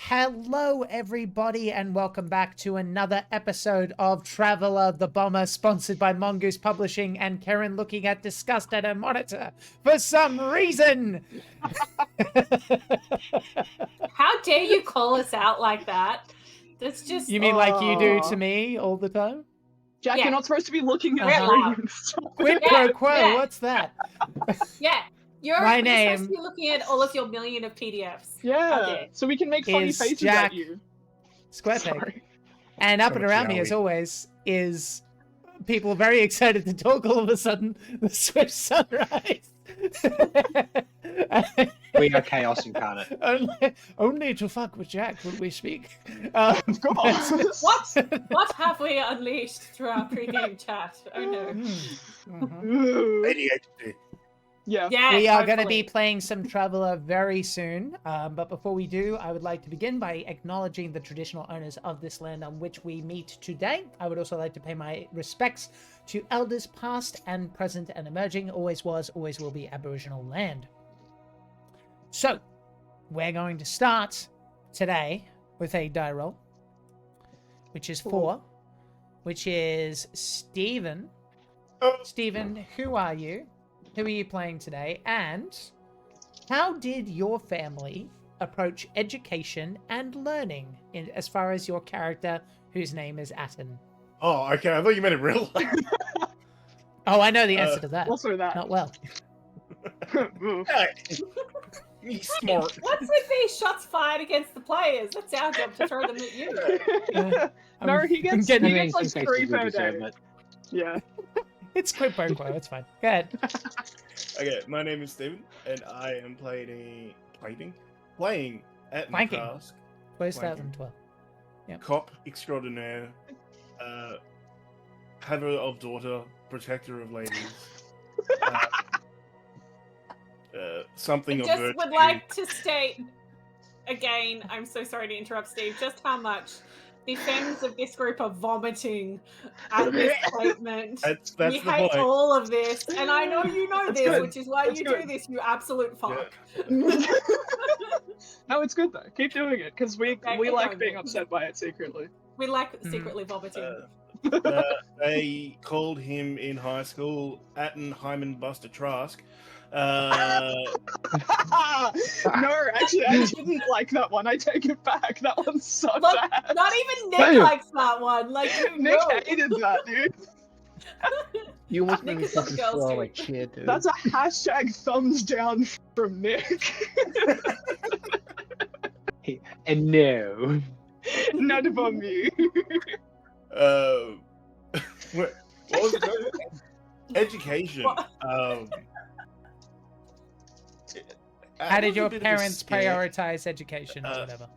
Hello, everybody, and welcome back to another episode of Traveller the Bomber, sponsored by Mongoose Publishing and Karen looking at disgust at her monitor for some reason. How dare you call us out like that? That's just... You mean like you do to me all the time? Jack, Yeah. You're not supposed to be looking at Uh-huh. screens. Quid pro quo, yeah. What's that? Yeah. You're My supposed name to be looking at all of your million of PDFs. Yeah, so we can make funny is faces Jack at you. Squarepeg. Sorry. And up and around me, as always, is people very excited to talk all of a sudden. The Swift Sunrise. We are chaos incarnate. only to fuck with Jack will we speak. Of course. What have we unleashed through our pre-game chat? Oh no. Ooh. ADHD. Yeah. Yeah, We are going to hopefully. be playing some Traveller very soon, but before we do, I would like to begin by acknowledging the traditional owners of this land on which we meet today. I would also like to pay my respects to elders past and present and emerging, always was, always will be Aboriginal land. So, we're going to start today with a die roll, which is 4, which is Stephen. Stephen, who are you? Who are you playing today? And how did your family approach education and learning as far as your character, whose name is Atten? Oh, okay. I thought you meant in real life. Oh, I know the answer to that. Also that. Not well. Ooh. He's smart. What's with these shots fired against the players? That's our job to throw them at you. No, he gets getting- like some cases 3 we per deserve day. it. Yeah. It's quid pro quo. It's fine. Go ahead. Okay, my name is Steven, and I am playing at Planking. Task, 2012. cop extraordinaire, haver of daughter, protector of ladies, something I of just virtue. would like to state again, I'm so sorry to interrupt, Steve, just how much the fans of this group are vomiting at this statement. That's We the hate point. all of this, and I know you know That's this, good. which is why That's you good. do this, you absolute fuck. No, it's good though. Keep doing it, because we keep like going. being upset by it secretly. We like secretly vomiting. They called him in high school Atten Hyman Buster Trask. No, actually, I didn't like that one. I take it back. That one's so Look, bad. not even Nick Damn. likes that one. Like, you Nick know. hated that, dude. You almost Nick made me is on fucking Girl throw a Street. chair, dude. That's a hashtag thumbs down from Nick. And no. Not from you. What was it called? Education. What? How did was a your bit of a parents scare. prioritize education or whatever?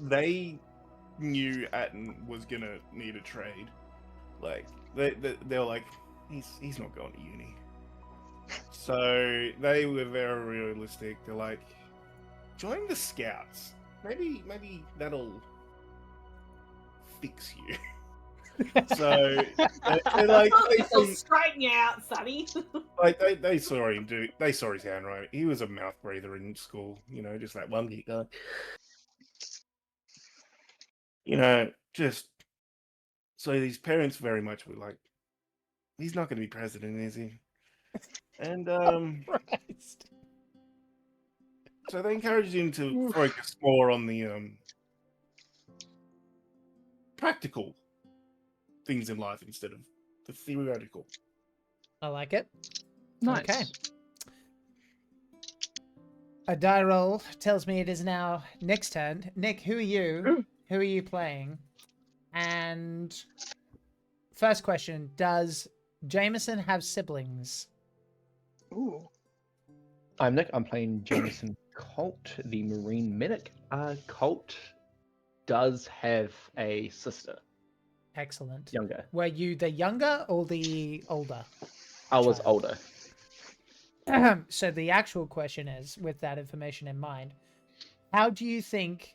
They knew Atten was gonna need a trade. Like they were like, he's not going to uni. So they were very realistic. They're like, join the Scouts. Maybe that'll fix you. So they're like, This'll straighten you out, sonny. they saw him do. They saw his handwriting. He was a mouth breather in school. You know, just that one guy. You know, just so these parents very much were like, he's not going to be president, is he? And Christ. so they encouraged him to focus more on the practical things in life instead of the theoretical. I like it. Nice. Okay. A die roll tells me it is now Nick's turn. Nick, who are you? Ooh. Who are you playing? And first question, does Jameson have siblings? Ooh. I'm Nick. I'm playing Jameson Colt, the Marine Medic. Colt does have a sister, Excellent. younger. Were you the younger or the older? I was Child. older. So the actual question is, with that information in mind, how do you think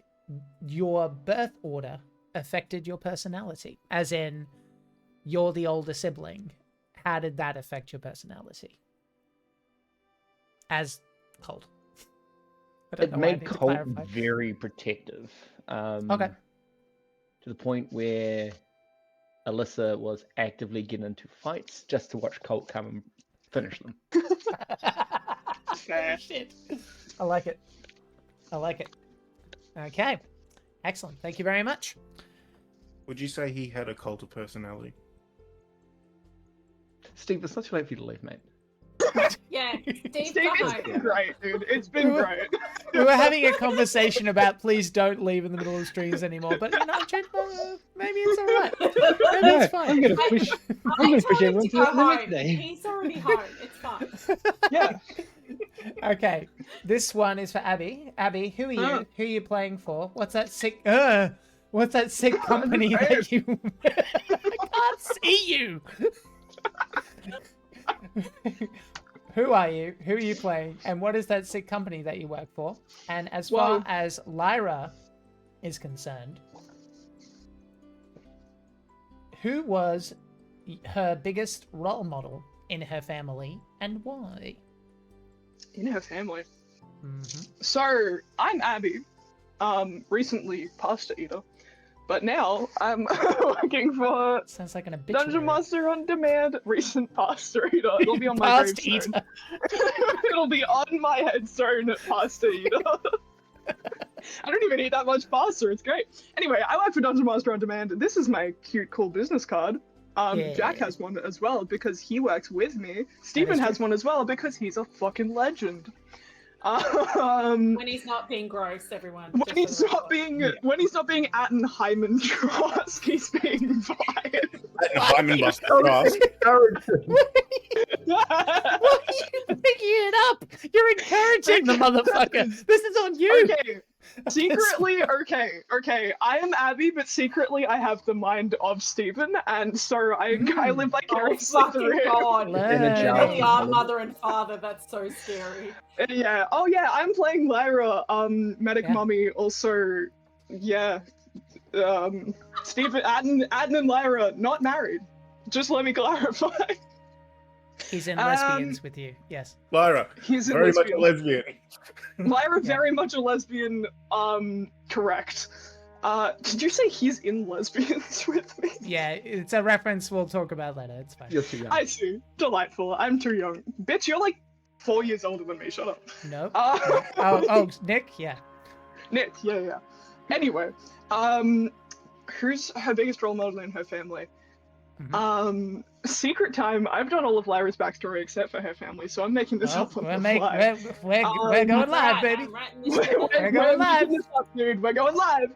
your birth order affected your personality? As in, you're the older sibling. How did that affect your personality? As Colt. I don't It know why I made need to Colt clarify. very protective. Okay. To the point where Alyssa was actively getting into fights just to watch Colt come and finish them. Fair. Shit. I like it. I like it. Okay. Excellent. Thank you very much. Would you say he had a cult of personality? Steve, it's not too late for you to leave, mate. Yeah, Steve, Steve, come it's home. been great, dude. It's been great. We were having a conversation about please don't leave in the middle of streams anymore, but you know, maybe it's all right. Maybe it's fine. I'm gonna push. I'm I gonna told push him everyone to to go the limit home. today. He's already home. It's fine. Yeah. Okay, this one is for Abby. Abby, who are you? Huh. Who are you playing for? What's that sick? What's that sick company that you? I can't see you. Who are you? Who are you playing? And what is that sick company that you work for? And as far Well- as Lyra is concerned, who was her biggest role model in her family and why? In her family. Mhm. So, I'm Abby. Recently pasta eater. But now I'm working for Sounds like an obituary. Dungeon Master on Demand, recent pasta eater. It'll be on my Past gravestone. eater. It'll be on my headstone at pasta eater. I don't even eat that much pasta, it's great. Anyway, I work for Dungeon Master on Demand. This is my cute, cool business card. Yeah. Jack has one as well because he works with me. Stephen has one as well because he's a fucking legend. When he's not being gross, everyone. When just he's for the not record. being when he's not being Atten Hyman Trask, he's being fired. Hyman Buster Trask. Why are you picking it up? You're encouraging the motherfucker. This is on you. Okay. Secretly, okay. I am Abby, but secretly I have the mind of Stephen, and so I live Oh, vicariously fucking through him. God. In a Learn. You jar. really are mother and father. That's so scary. Yeah. Oh yeah, I'm playing Lyra, medic Yeah. mummy. Also, yeah. Stephen, Atten and Lyra not married. Just let me clarify. He's in lesbians with you. Yes. Lyra, He's a very much a lesbian. lesbian. Lyra Yeah. very much a lesbian. Correct. Did you say he's in lesbians with me? Yeah, it's a reference we'll talk about later. It's fine. Yes, you I see. Delightful. I'm too young. Bitch, you're like 4 years older than me. Shut up. Nope. Uh, Oh, Nick? Yeah. Nick, yeah. Anyway, who's her biggest role model in her family? Secret time. I've done all of Lyra's backstory except for her family, so I'm making this Oh, up on we're, the fly. we're going live, baby. I'm writing this We're shit down. going live. making this up, dude. We're going live.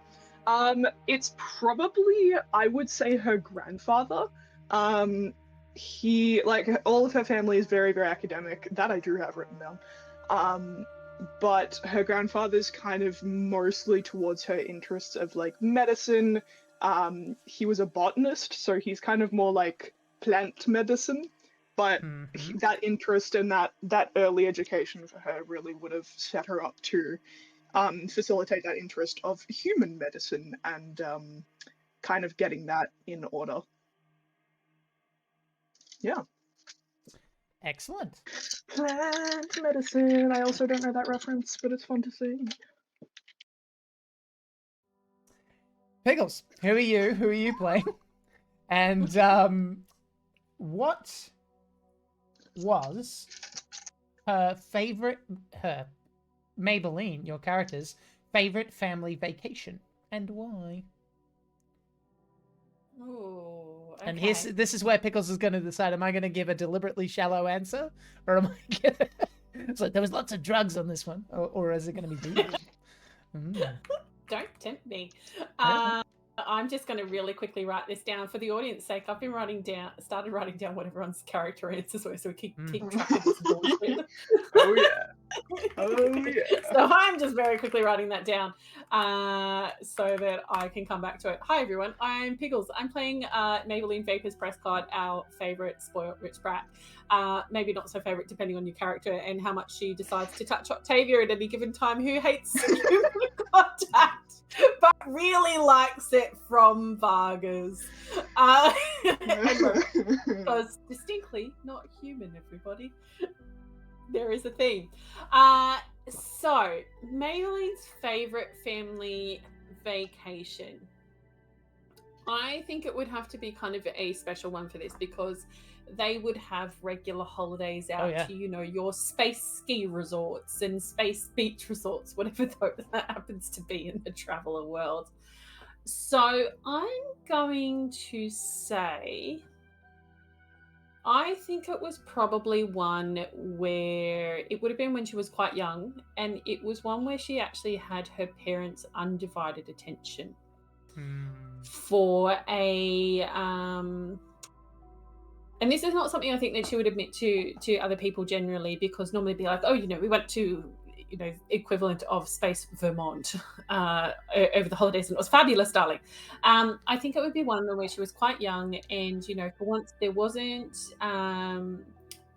It's probably, I would say, her grandfather. He, like, all of her family is very, very academic. That I do have written down. But her grandfather's kind of mostly towards her interests of, like, medicine. He was a botanist, so he's kind of more like plant medicine. But Mhm. that interest and that early education for her really would have set her up to facilitate that interest of human medicine and kind of getting that in order. Yeah. Excellent. Plant medicine. I also don't know that reference, but it's fun to see. Pickles, who are you? Who are you playing? And what was her Maybelline, your character's favorite family vacation, and why? Ooh, okay. And this is where Pickles is going to decide: am I going to give a deliberately shallow answer, or am I going to? It's like there was lots of drugs on this one, or is it going to be deep? Don't tempt me. Yeah. I'm just going to really quickly write this down for the audience's sake. I've been started writing down what everyone's character answers were, so we keep track of this bullshit. Oh yeah. Oh yeah. So I'm just very quickly writing that down so that I can come back to it. Hi everyone, I'm Pickles. I'm playing Maybelline Vapors Prescott, our favourite spoiled rich brat. Maybe not so favourite depending on your character and how much she decides to touch Octavia at any given time, who hates human contact but really likes it from Vargas. Because distinctly not human, everybody. There is a theme. So, Maylene's favorite family vacation. I think it would have to be kind of a special one for this because they would have regular holidays out yeah. to, your space ski resorts and space beach resorts, whatever that happens to be in the traveler world. So I'm going to say, I think it was probably one where it would have been when she was quite young, and it was one where she actually had her parents' undivided attention for a and this is not something I think that she would admit to other people generally, because normally it'd be like, oh, we went to equivalent of space Vermont over the holidays and it was fabulous, darling. I think it would be one where she was quite young, and for once there weren't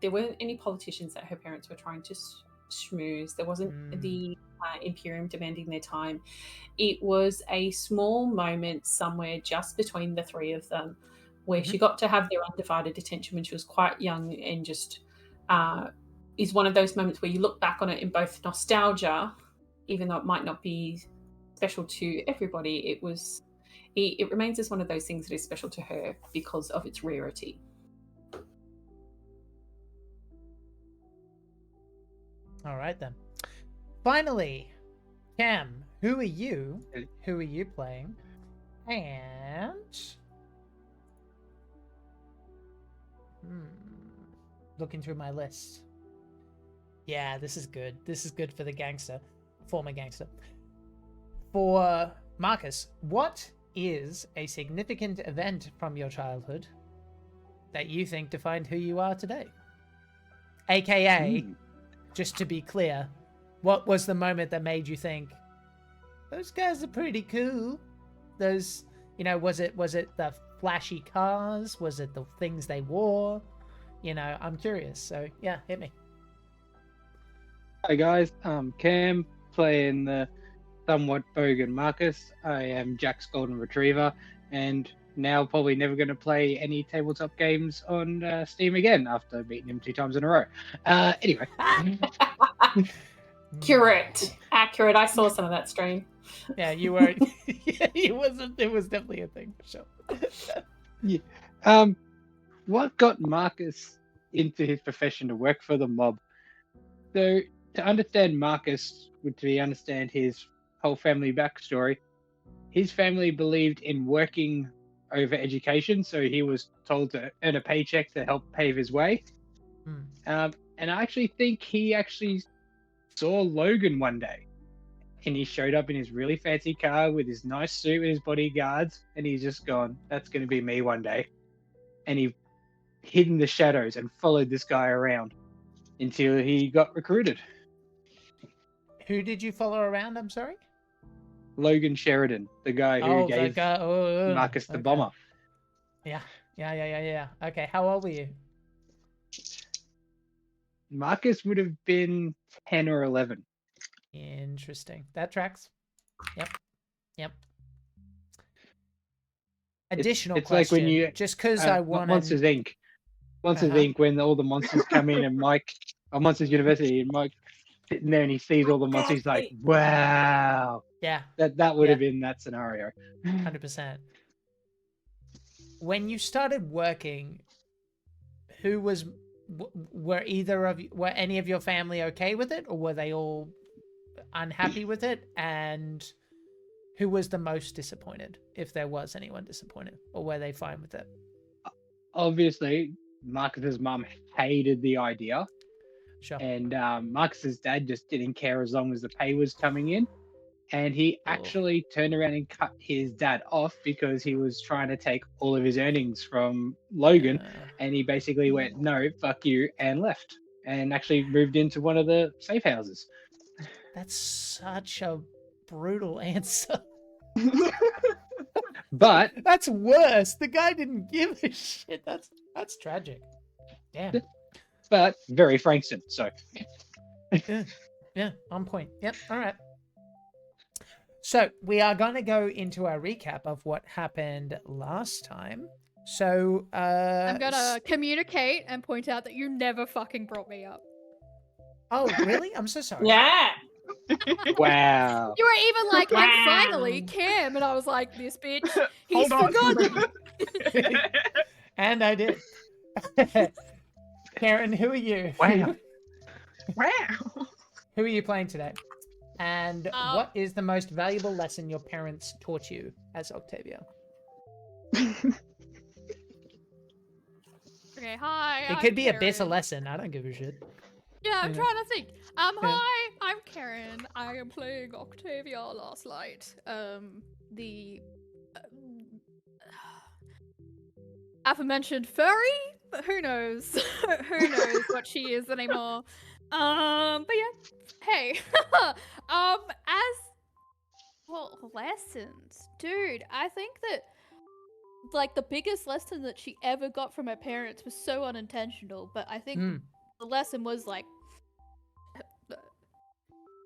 any politicians that her parents were trying to schmooze. There wasn't the Imperium demanding their time. It was a small moment somewhere just between the three of them where she got to have their undivided attention when she was quite young, and just is one of those moments where you look back on it in both nostalgia, even though it might not be special to everybody. It remains as one of those things that is special to her because of its rarity. All right then. Finally, Cam, who are you? Who are you playing? And looking through my list. Yeah, this is good. This is good for the former gangster. For Marcus, what is a significant event from your childhood that you think defined who you are today? AKA, just to be clear, what was the moment that made you think, those guys are pretty cool? Those, was it the flashy cars? Was it the things they wore? I'm curious. So yeah, hit me. Hi guys, Cam, playing the somewhat bogan Marcus. I am Jack's golden retriever, and now probably never going to play any tabletop games on Steam again after beating him 2 times in a row. Anyway. Accurate. I saw some of that stream. Yeah, you were. It was definitely a thing for sure. Yeah. What got Marcus into his profession to work for the mob? So to understand Marcus, to understand his whole family backstory, his family believed in working over education, so he was told to earn a paycheck to help pave his way. And I actually think he actually saw Logan one day, and he showed up in his really fancy car with his nice suit with his bodyguards, and he's just gone, that's going to be me one day. And he hid in the shadows and followed this guy around until he got recruited. Who did you follow around? I'm sorry? Logan Sheridan, the guy who gave Marcus the bomber. Yeah. Okay, how old were you? Marcus would have been 10 or 11. Interesting. That tracks. Yep. Additional it's question. Like when you just because I want Monsters Inc. Monsters Inc. When all the monsters come in and Mike, or Monsters University, and Mike sitting there and he sees all the monsters, he's like, wow. Yeah. That would have been that scenario. 100%. When you started working, were any of your family okay with it, or were they all unhappy with it? And who was the most disappointed, if there was anyone disappointed, or were they fine with it? Obviously, Marcus's mum hated the idea. Sure. And Marcus's dad just didn't care as long as the pay was coming in. And he actually turned around and cut his dad off because he was trying to take all of his earnings from Logan. And he basically went, no, fuck you, and left. And actually moved into one of the safe houses. That's such a brutal answer. But that's worse. The guy didn't give a shit. That's tragic. Damn. But very Frankston, so. Yeah, on point. Yep, all right. So we are going to go into our recap of what happened last time. So I'm going to communicate and point out that you never fucking brought me up. Oh, really? I'm so sorry. Yeah. Wow. You were even like, and Wow. finally, Cam. And I was like, this bitch, he's Hold on. forgotten. And I did. Karen, who are you? Wow. Wow. Who are you playing today? And Uh, what is the most valuable lesson your parents taught you as Octavia? Okay, hi. It I'm could be a better Karen. lesson. I don't give a shit. Yeah, I'm Yeah. trying to think. Hi, I'm Karen. I am playing Octavia last night. The aforementioned furry, but who knows? Who knows what she is anymore? But yeah. Hey, as well, lessons, dude. I think that like the biggest lesson that she ever got from her parents was so unintentional, but I think Mm. the lesson was like,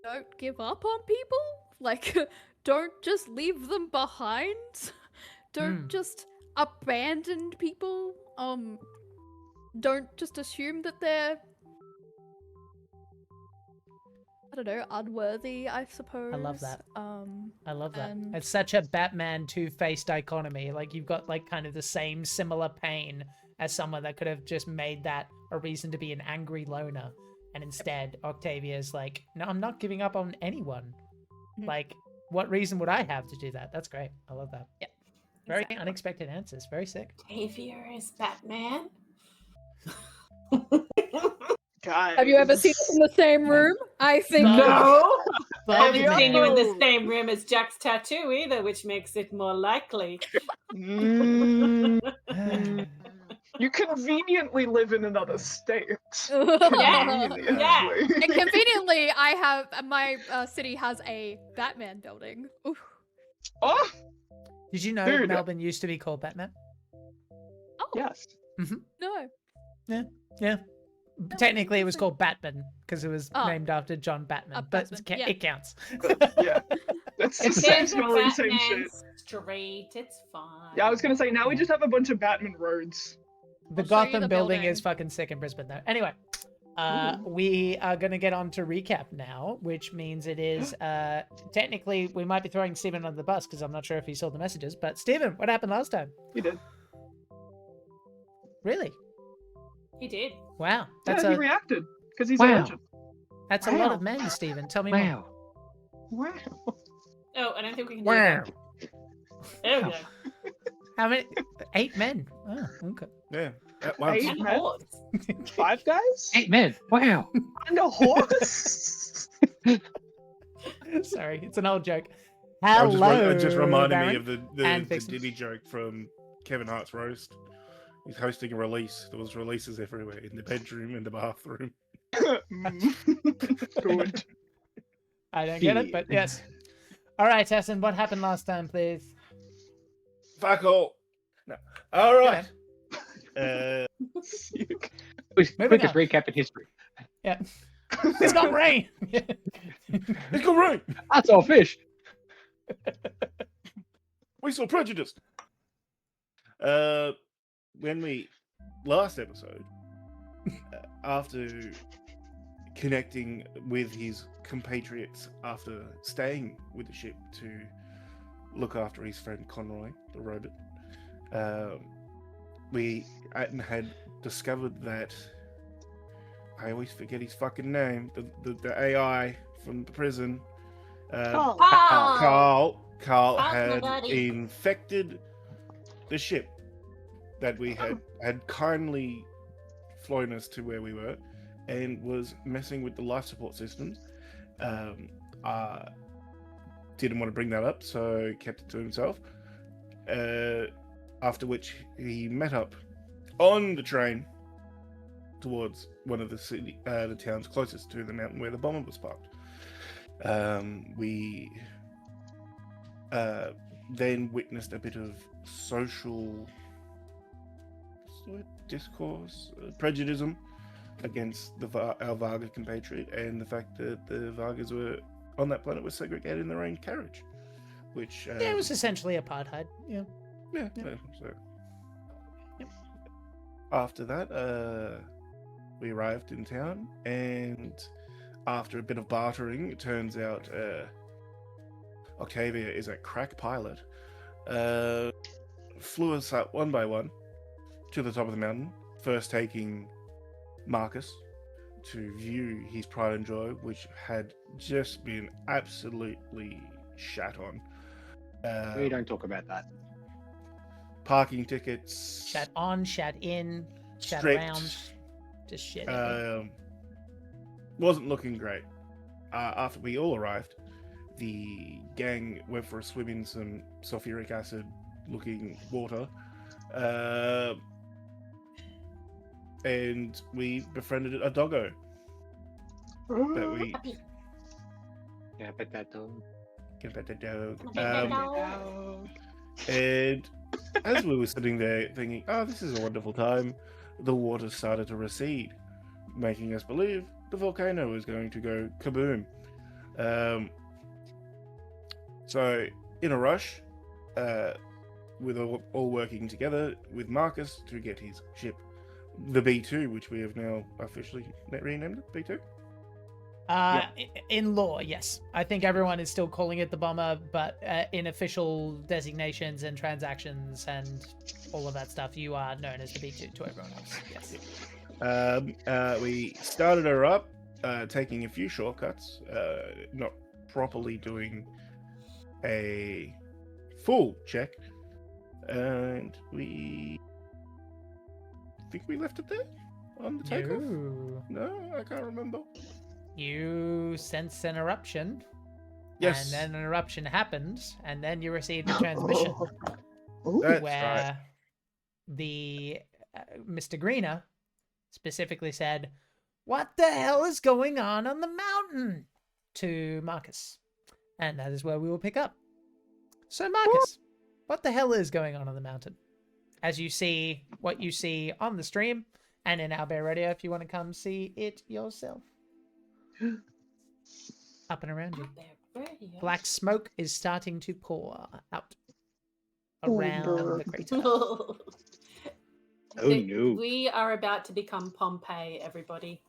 don't give up on people. Like, don't just leave them behind. Don't just abandon people. Don't just assume that they're, I don't know, unworthy, I suppose. I love that. I love that. and- It's such a Batman Two-Face dichotomy. Like you've got like kind of the same similar pain as someone that could have just made that a reason to be an angry loner. And instead, Octavia's like, no, I'm not giving up on anyone. Mhm. Like, what reason would I have to do that? That's great. I love that. Yeah, Very exactly. unexpected answers. Very sick. Octavia is Batman. Guys. Have you ever seen us in the same room? I think No. I haven't Bugman. seen you in the same room as Jack's tattoo either, which makes it more likely. Mm, you conveniently live in another state. Yeah. Conveniently. And conveniently, I have my city has a Batman building. Oof. Oh, Did you know Dude. Melbourne used to be called Batman? Oh yes. no! Yeah. Technically, it was called Batman because it was Oh. named after John Batman, but Batman, yeah. it counts. Yeah. That's It's essentially the same Batman shit. Street, it's fine. Yeah, I was gonna say, now we just have a bunch of Batman roads. The I'll show you Gotham the building is building. fucking sick in Brisbane, though. Anyway, we are going to get on to recap now, which means it is technically we might be throwing Stephen under the bus because I'm not sure if he saw the messages. But Stephen, what happened last time? He did. Really? He did. Wow, Yeah, that's he a reacted. Because he's a Wow. legend. that's a lot Wow. of men, Stephen. Tell me more. Wow. Wow. Oh, I don't think we can do Wow. that. There we go. How many? 8 men. Oh, okay. Yeah, at once. Eight And men? horse. 5 guys? 8 men. Wow. And a horse? Sorry, it's an old joke. I Hello. it just reminded Baron. me of the and Vixen. Diddy joke from Kevin Hart's roast. He's hosting a release. There was releases everywhere in the bedroom and the bathroom. Good. I don't get it, but yes. All right, Essen, what happened last time, please? Fuck all. No. All right. Quickest Moving on. recap in history. Yeah. It's got rain. It's got rain. That's all fish. We saw prejudiced. When we last episode, after connecting with his compatriots after staying with the ship to look after his friend Conroy, the robot, we had discovered that I always forget his fucking name. The AI from the prison. Oh. Carl Carl's my had buddy. infected the ship that we had kindly flown us to where we were, and was messing with the life support systems. Didn't want to bring that up, so kept it to himself. After which he met up on the train towards one of the towns closest to the mountain where the bomber was parked. We then witnessed a bit of social discourse, prejudice against our Varga compatriot, and the fact that the Vargas were on that planet were segregated in their own carriage, which Yeah, it was essentially apartheid. Yeah. yeah. Yeah. So Yep. after that, we arrived in town, and after a bit of bartering, it turns out Octavia is a crack pilot. Flew us up one by one to the top of the mountain, first taking Marcus to view his pride and joy, which had just been absolutely shat on. We don't talk about that. Parking tickets. Shat on, shat in, shat stripped, around. Just shit. Wasn't looking great. After we all arrived, the gang went for a swim in some sulfuric acid looking water. And we befriended a doggo that we Yeah, but that don't. get better dog. No. And as we were sitting there thinking, oh, this is a wonderful time, the water started to recede, making us believe the volcano was going to go kaboom. So, in a rush, with all working together with Marcus to get his ship, the B2, which we have now officially renamed it, B2. In law, yes. I think everyone is still calling it the bomber, but in official designations and transactions and all of that stuff, you are known as the B2 to everyone else. Yes. We started her up, taking a few shortcuts, not properly doing a full check, and we think we left it there on the takeoff. No, I can't remember. You sense an eruption. Yes. And then an eruption happens, and then you received a transmission That's where the Mr. Greener specifically said, "What the hell is going on the mountain?" to Marcus. And that is where we will pick up. So Marcus, what the hell is going on the mountain? As you see what you see on the stream and in our Bear Radio, if you want to come see it yourself. Up and around you. Black smoke is starting to pour out around the crater. Oh no. We are about to become Pompeii, everybody.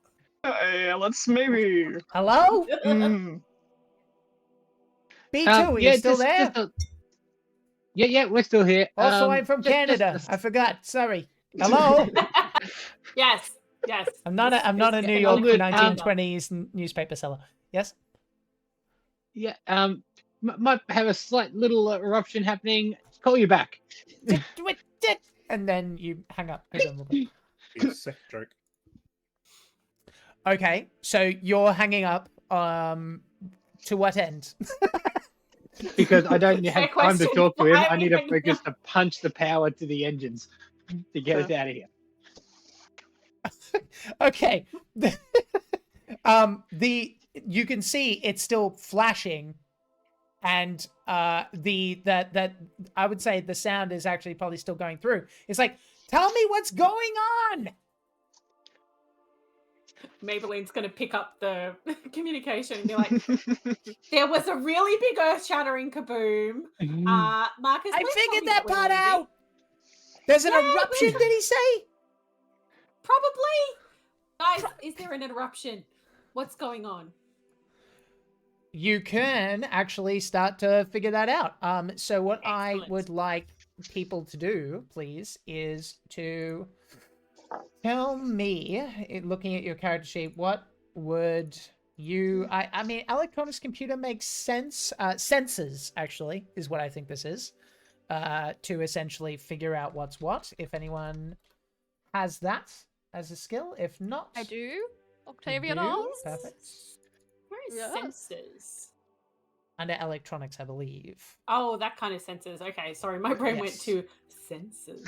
Let's maybe. Hello? B2, are you still there? Yeah, we're still here. Also, I'm from Canada. I forgot. Sorry. Hello? Yes. I'm not a New York 1920s newspaper seller. Yes? Yeah, might have a slight little eruption happening. Call you back. And then you hang up. Sick joke. Okay, so you're hanging up. To what end? Because I don't have time to talk to him. I need to Why? focus to punch the power to the engines to get us out of here. Okay. You can see it's still flashing, and that I would say the sound is actually probably still going through. It's like, tell me what's going on. Maybelline's going to pick up the communication and be like, there was a really big earth-shattering kaboom. Marcus, I please tell figured me that we're part leaving." out. There's an Yeah, eruption, did he say? Probably. Guys, is there an eruption? What's going on? You can actually start to figure that out. So what I Excellent. would like people to do, please, is to tell me, looking at your character sheet, what would you... I mean, electronics computer makes sense. Sensors, actually, is what I think this is. To essentially figure out what's what, if anyone has that as a skill. If not... I do. Octavia you do. does. Perfect. Where is Yes. sensors? Under electronics, I believe. Oh, that kind of sensors. Okay, sorry, my brain went Yes. to sensors.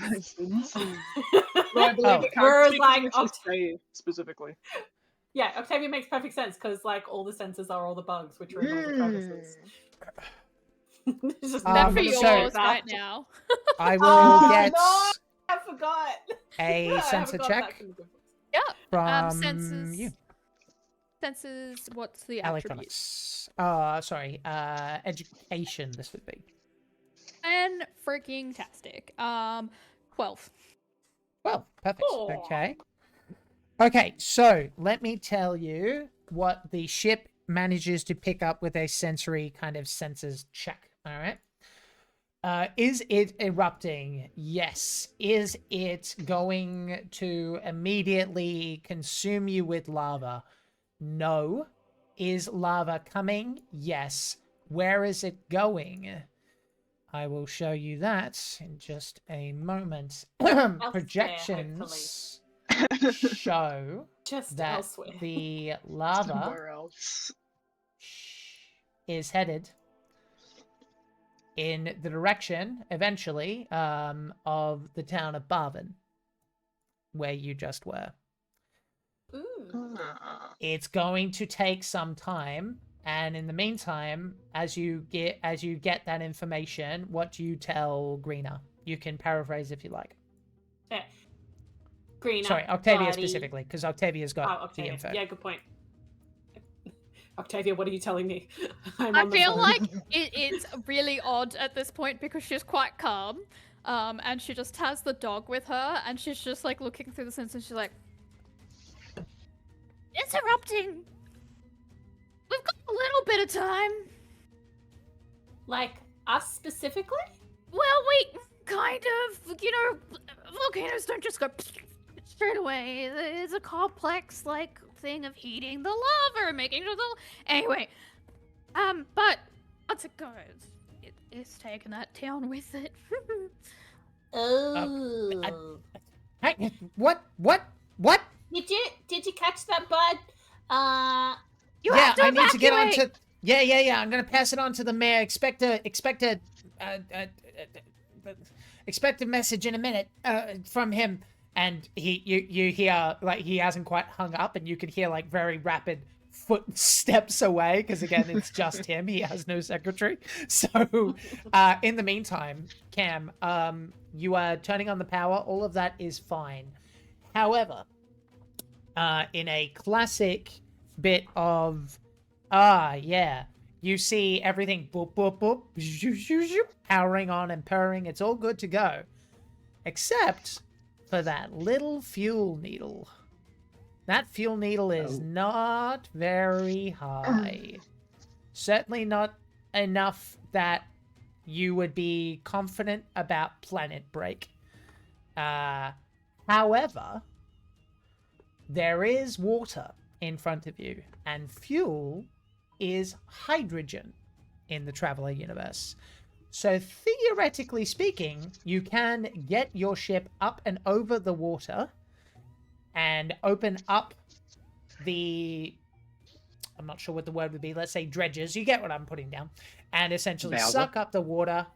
Well, I believe the Whereas, character like, sheet doesn't say specifically. Yeah, Octavia makes perfect sense because, like, all the sensors are all the bugs, which are in all the crevices. It's just They're for so- yours that. right now. I will Oh, get no! I forgot. a I sensor forgot check back in the good books. Yeah. from Sensors. you. Sensors. What's the attribute? Electronics. Sorry. Education. This would be. And freaking tastic. 12. Well, perfect. Oh. Okay. Okay, so let me tell you what the ship manages to pick up with a sensory kind of senses check. All right. Is it erupting? Yes. Is it going to immediately consume you with lava? No. Is lava coming? Yes. Where is it going? I will show you that in just a moment. Projections show Just that elsewhere. the lava Somewhere else. is headed in the direction, eventually, of the town of Barvin, where you just were. Ooh. It's going to take some time, and in the meantime, as you get that information, what do you tell Greener? You can paraphrase if you like. Yeah. Greener. Sorry, Octavia buddy. specifically, because Octavia's got Oh, the Octavia. info. Yeah, good point. Octavia, what are you telling me? I'm I on the feel phone. like it's really odd at this point because she's quite calm, and she just has the dog with her, and she's just like looking through the sense, and she's like, "It's erupting. We've got a little bit of time." Like, us specifically? Well, we kind of, volcanoes don't just go straight away. It's a complex, like, thing of heating the lava and making sure Anyway, but once it goes, it's taking that town with it. Oh. Hey, what? Did you catch that, bud? You Yeah, have to I need to get on evacuate! to. Yeah. I'm gonna pass it on to the mayor. Expect a message in a minute from him. And you hear like he hasn't quite hung up, and you can hear like very rapid footsteps away because again it's just him. He has no secretary. So in the meantime, Cam, you are turning on the power. All of that is fine. However, in a classic bit of you see everything boop boop boop zoop, zoop, zoop, powering on and purring. It's all good to go, except for that little fuel needle. That fuel needle is not very high. Certainly not enough that you would be confident about planet break. However, there is water in front of you, and fuel is hydrogen in the Traveler universe. So theoretically speaking, you can get your ship up and over the water and open up the, I'm not sure what the word would be, let's say dredges, you get what I'm putting down, and essentially Bowser. suck up the water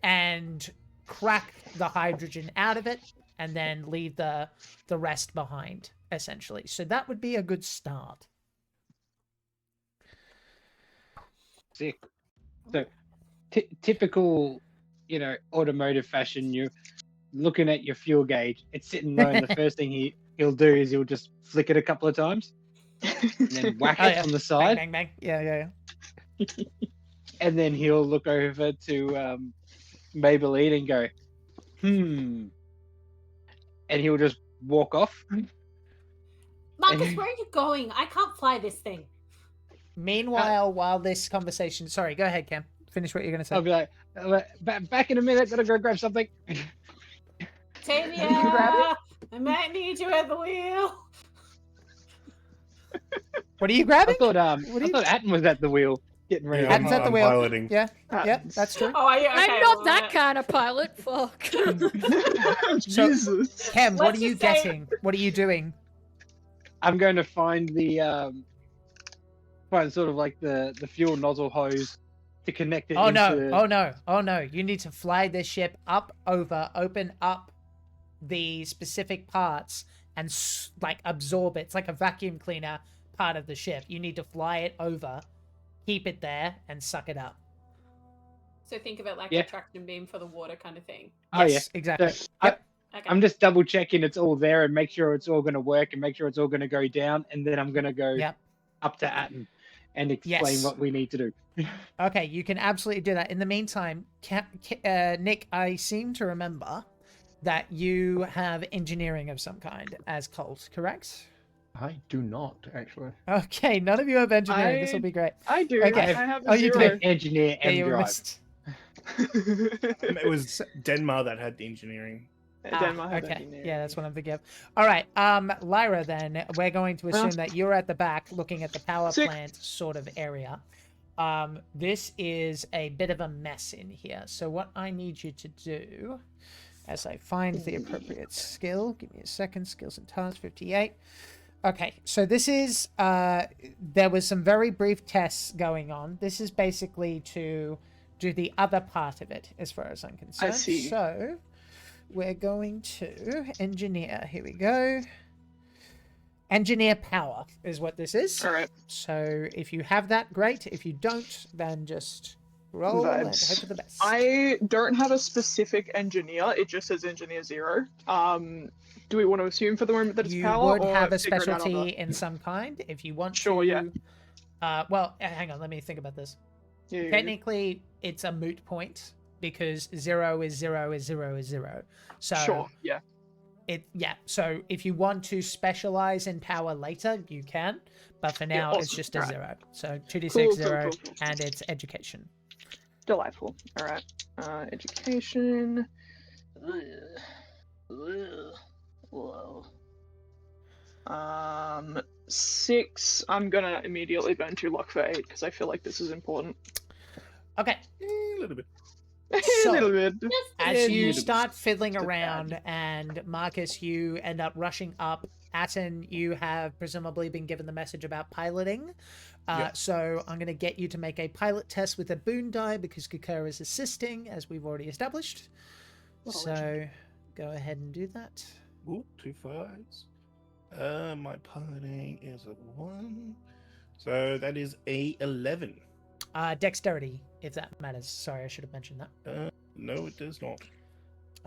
and crack the hydrogen out of it and then leave the rest behind, essentially. So that would be a good start. Sick. So, typical, automotive fashion. You're looking at your fuel gauge. It's sitting low, and the first thing he'll do is he'll just flick it a couple of times, and then whack it on the side, Bang, bang, bang. Yeah. and then he'll look over to Maybelline and go, and he'll just walk off. Marcus, where are you going? I can't fly this thing. Meanwhile, while this conversation, sorry, go ahead, Cam. Finish what you're going to say. I'll be like, back in a minute. Gotta go grab something. Tavia, grab I might need you at the wheel. What are you I grabbing? thought Atten was at the wheel, getting ready. Yeah, Atten's at the I'm wheel. piloting. Yeah, that's true. Oh, are you? Okay, I'm not well, that kind of pilot. Fuck. Jesus. Cam, what Let's are you just say- getting? What are you doing? I'm going to find find sort of like the fuel nozzle hose to connect it. Oh into... no. You need to fly this ship up over, open up the specific parts and like absorb it. It's like a vacuum cleaner part of the ship. You need to fly it over, keep it there, and suck it up. So think of it like Yeah. a traction beam for the water kind of thing. Oh Yes, yeah, exactly. So, Yep. Okay. I'm just double checking it's all there and make sure it's all going to work and make sure it's all going to go down, and then I'm going to go Yep. up to Atten and explain Yes. what we need to do. Okay, you can absolutely do that. In the meantime, Nick, I seem to remember that you have engineering of some kind as Colt, correct? I do not actually. Okay, none of you have engineering. This will be great. I do. Okay. I have Oh, a you zero. do? Engineer Yeah, and you drive. missed. It was Denmark that had the engineering. Denmark had Okay, engineering. yeah, that's what I'm thinking of. All right, Lyra, then we're going to assume that you're at the back looking at the power Sick. plant sort of area. This is a bit of a mess in here. So what I need you to do, as I find the appropriate skill, give me a second, skills and tasks, 58. Okay, so this is, there was some very brief tests going on. This is basically to do the other part of it, as far as I'm concerned. I see. So we're going to engineer. Here we go. Engineer power is what this is. All right. So if you have that, great. If you don't, then just roll and Vibes. hope for the best. I don't have a specific engineer. It just says engineer 0. Do we want to assume for the moment that it's You power? would or have a figure it out on specialty in some kind if you want Sure, to. yeah. Well, hang on. Let me think about this. the- Yeah. Technically, it's a moot point because 0 is 0 is 0 is 0. So Sure. Yeah. So if you want to specialize in power later, you can. But for now, it's awesome. just a Right. 0. So 2d6 Cool, 0, cool. and it's education. Delightful. All right. Education. Whoa. 6. I'm gonna immediately burn 2 luck for 8 because I feel like this is important. Okay. A little bit. So- a little bit. As you little start fiddling just a tad. around, and Marcus, you end up rushing up. Atten, you have presumably been given the message about piloting. Yep. So I'm going to get you to make a pilot test with a boon die because Kukura is assisting, as we've already established. What a So go ahead and do that. Ooh, 2 5s. My piloting is a 1. So that is a 11. Dexterity, if that matters. Sorry, I should have mentioned that. No, it does not.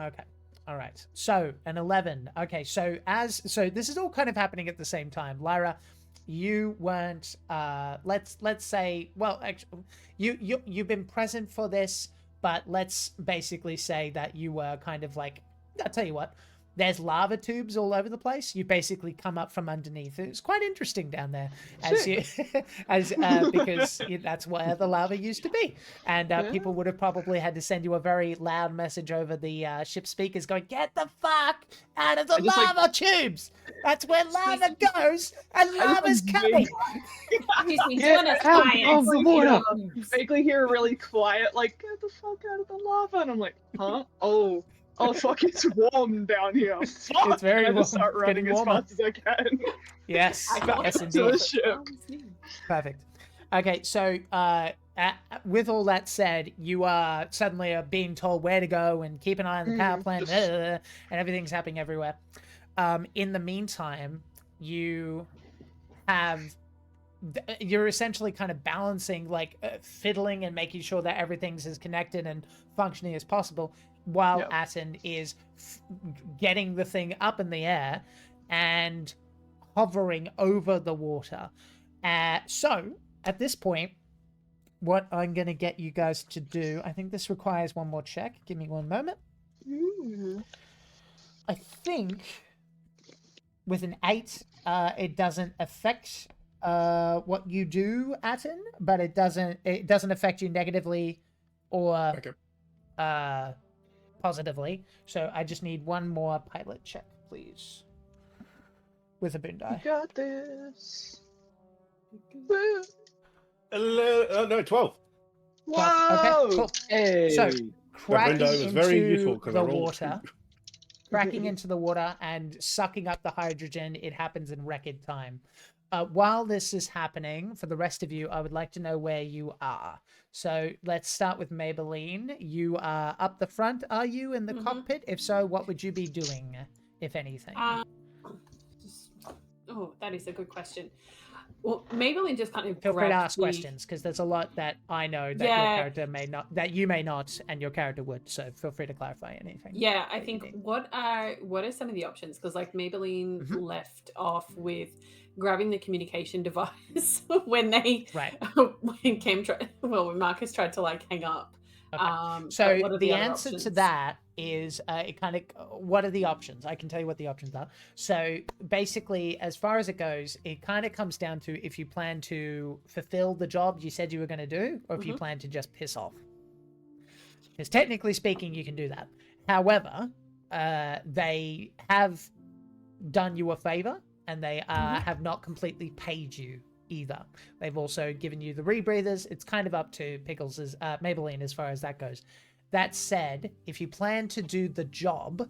Okay. All right. So an 11. Okay. So this is all kind of happening at the same time. Lyra, you weren't. Let's say. Well, actually, you've been present for this, but let's basically say that you were kind of like. I'll tell you what. There's lava tubes all over the place. You basically come up from underneath. It's quite interesting down there, because that's where the lava used to be. And people would have probably had to send you a very loud message over the ship speakers, going, "Get the fuck out of the I just, like- lava tubes! That's where lava goes, and lava's coming." Excuse me, Yeah, doing a out science. of the water. Vaguely hear really quiet, like, get the fuck out of the lava, and I'm like, huh? Oh, fuck, it's warm down here. Fuck! It's very I just warm. start It's running getting as warmer. fast as I can. Yes, I got yes, to the indeed. ship. Perfect. Okay, so with all that said, you are suddenly being told where to go and keep an eye on the power plant, and everything's happening everywhere. In the meantime, you're essentially kind of balancing, like fiddling and making sure that everything's as connected and functioning as possible, while Yep. Atten is getting the thing up in the air and hovering over the water. So at this point, what I'm going to get you guys to do, I think this requires one more check. Give me one moment. Ooh. I think with an 8, it doesn't affect what you do, Atten, but it doesn't affect you negatively or Okay. positively. So I just need one more pilot check, please, with a boon You die. got this. Woo. No, 12. Whoa! Okay, cool. Hey. So My cracking window was very into useful because I the rolled water, cracking into the water and sucking up the hydrogen, it happens in record time. While this is happening, for the rest of you, I would like to know where you are. So let's start with Maybelline. You are up the front, are you, in the cockpit? If so, what would you be doing, if anything? That is a good question. Well, Maybelline just kind of Feel free to grabbed ask me- questions, because there's a lot that I know that your Yeah. character may not, that you may not, and your character would. So feel free to clarify anything. Yeah, I that you think need. what are some of the options? Because like Maybelline Mhm. left off with grabbing the communication device when they Right. when Marcus tried to like hang up. Okay. But So what are the other answer to options? that is it kind of what are the options? I can tell you what the options are. So basically, as far as it goes, it kind of comes down to if you plan to fulfill the job you said you were going to do, or if you plan to just piss off. Because technically speaking, you can do that. However, they have done you a favor, and they have not completely paid you either. They've also given you the rebreathers. It's kind of up to Pickles' Maybelline as far as that goes. That said, if you plan to do the job,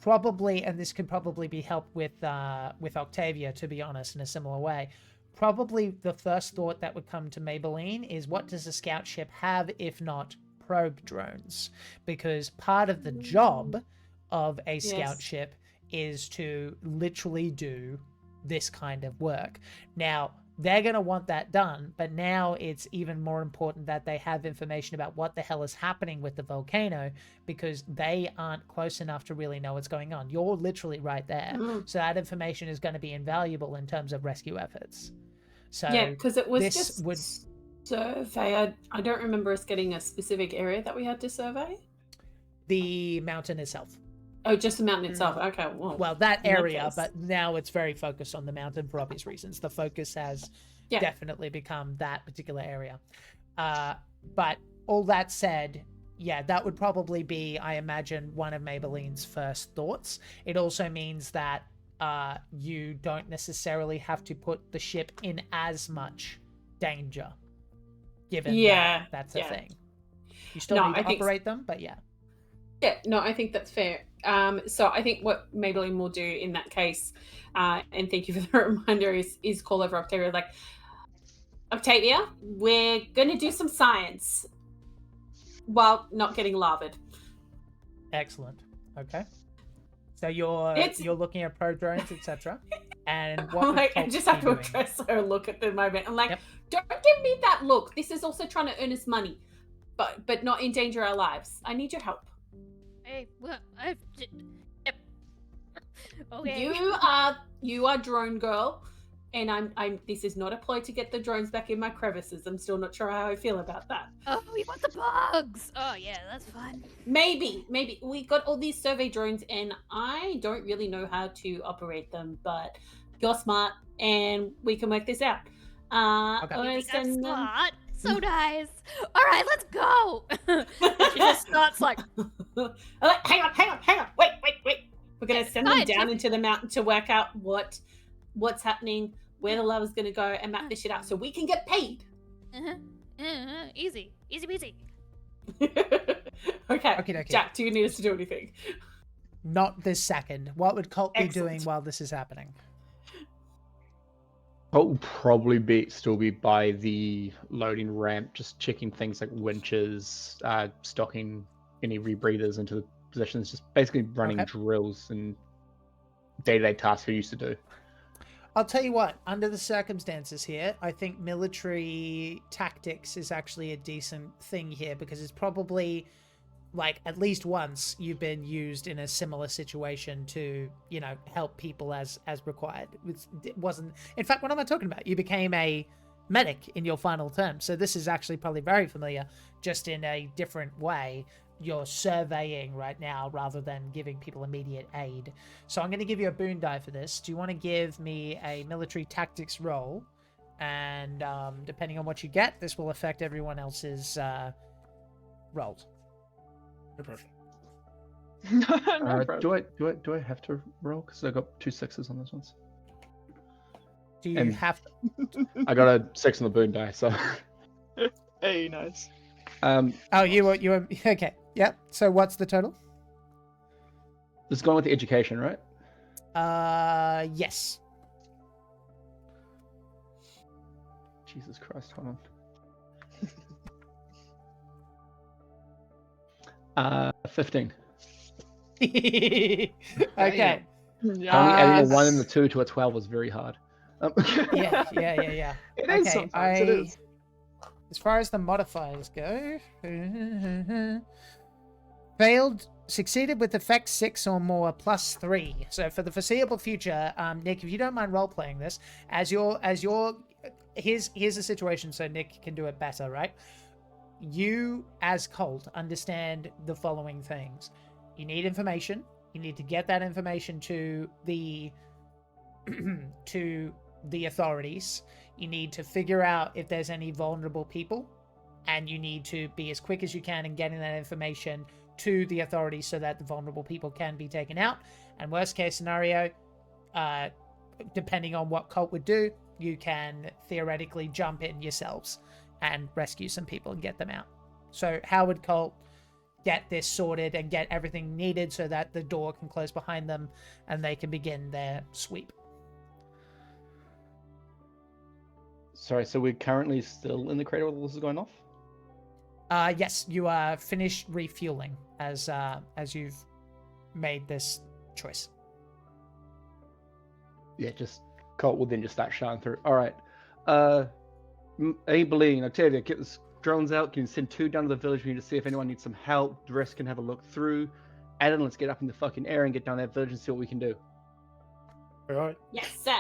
probably, and this could probably be helped with Octavia, to be honest, in a similar way, probably the first thought that would come to Maybelline is, what does a scout ship have if not probe drones? Because part of the job of a scout ship is to literally do this kind of work. Now, they're going to want that done, but now it's even more important that they have information about what the hell is happening with the volcano, because they aren't close enough to really know what's going on. You're literally right there. So that information is going to be invaluable in terms of rescue efforts. So yeah, because it was this just survey. I don't remember us getting a specific area that we had to survey. The mountain itself. Oh, just the mountain itself. Okay, well, that area, case. but now it's very focused on the mountain for obvious reasons. The focus has definitely become that particular area. But all that said, yeah, that would probably be, I imagine, one of Maybelline's first thoughts. It also means that you don't necessarily have to put the ship in as much danger, given that that's a thing. You still need to operate them, but yeah. Yeah, no, I think that's fair. So I think what Maybelline will do in that case, and thank you for the reminder, is call over Octavia, like, Octavia, we're going to do some science while not getting lavaed. Excellent. Okay. So you're looking at pro drones, etc. And what I just have to address her look at the moment. I'm like, don't give me that look. This is also trying to earn us money, but not endanger our lives. I need your help. Hey, well, okay. You are drone girl, and I'm. This is not a ploy to get the drones back in my crevices. I'm still not sure how I feel about that. Oh, we want the bugs. Oh yeah, that's fun. Maybe we got all these survey drones, and I don't really know how to operate them. But you're smart, and we can work this out. Okay. Smart. So nice. All right, let's go. She just starts like, hang on. Wait. We're gonna send them down into the mountain to work out what's happening, where the lava's gonna go, and map this shit out so we can get paid. Easy peasy. Okay. Jack, do you need us to do anything? Not this second. What would Colt be doing while this is happening? Colt will probably still be by the loading ramp, just checking things like winches, stocking any rebreathers into the positions, just basically running drills and day-to-day tasks we used to do. I'll tell you what, under the circumstances here, I think military tactics is actually a decent thing here, because it's probably, like, at least once you've been used in a similar situation to, help people as required. It wasn't... In fact, what am I talking about? You became a medic in your final term, so this is actually probably very familiar, just in a different way. You're surveying right now rather than giving people immediate aid. So I'm going to give you a boon die for this. Do you want to give me a military tactics roll? And depending on what you get, this will affect everyone else's rolls. Perfect. Do I have to roll? Because I got 2 6s on this one. Do you have to? I got a 6 on the boon die, so. Hey, nice. You were okay. Yep. So what's the total? This is going with the education, right? Yes. Jesus Christ, hold on. 15. Okay. Yes. Only adding a 1 and the 2 to a 12 was very hard. Yeah. It is sometimes. It is. As far as the modifiers go, succeeded with effect 6 or more +3. So for the foreseeable future, Nick, if you don't mind role playing this, here's a situation so Nick can do it better, right? you, as Colt, understand the following things. You need information. You need to get that information to the to the authorities. You need to figure out if there's any vulnerable people, and you need to be as quick as you can in getting that information to the authorities so that the vulnerable people can be taken out. And worst case scenario, depending on what Colt would do, you can theoretically jump in yourselves and rescue some people and get them out. So how would Colt get this sorted and get everything needed so that the door can close behind them and they can begin their sweep? Sorry, so we're currently still in the crater while this is going off? Yes, you are finished refueling as you've made this choice. Yeah, just Colt will then just start shouting through. All right, Aileen, Octavia, get the drones out. Can you send 2 down to the village? We need to see if anyone needs some help. The rest can have a look through. Adam, let's get up in the fucking air and get down that village and see what we can do. All right. Yes, sir.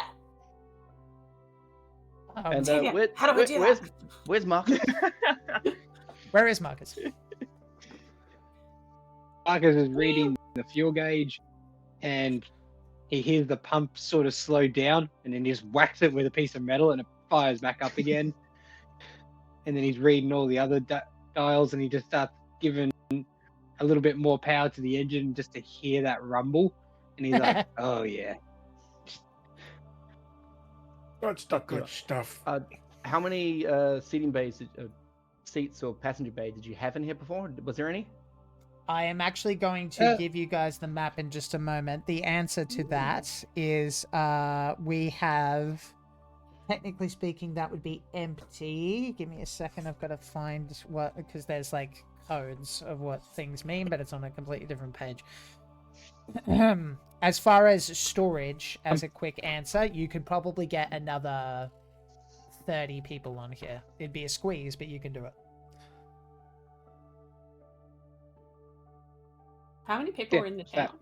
And Octavia, how do we do that? where's Marcus? Where is Marcus? Marcus is reading the fuel gauge, and he hears the pump sort of slow down, and then he just whacks it with a piece of metal, and it fires back up again. And then he's reading all the other dials, and he just starts giving a little bit more power to the engine just to hear that rumble. And he's like, "Oh yeah." That's the good stuff. How many seating bays, seats or passenger bays did you have in here before? Was there any? I am actually going to give you guys the map in just a moment. The answer to that is we have, technically speaking, that would be empty. Give me a second. I've got to find what, because there's like codes of what things mean, but it's on a completely different page. As far as storage, as a quick answer, you could probably get another 30 people on here. It'd be a squeeze, but you can do it. How many people are in the town,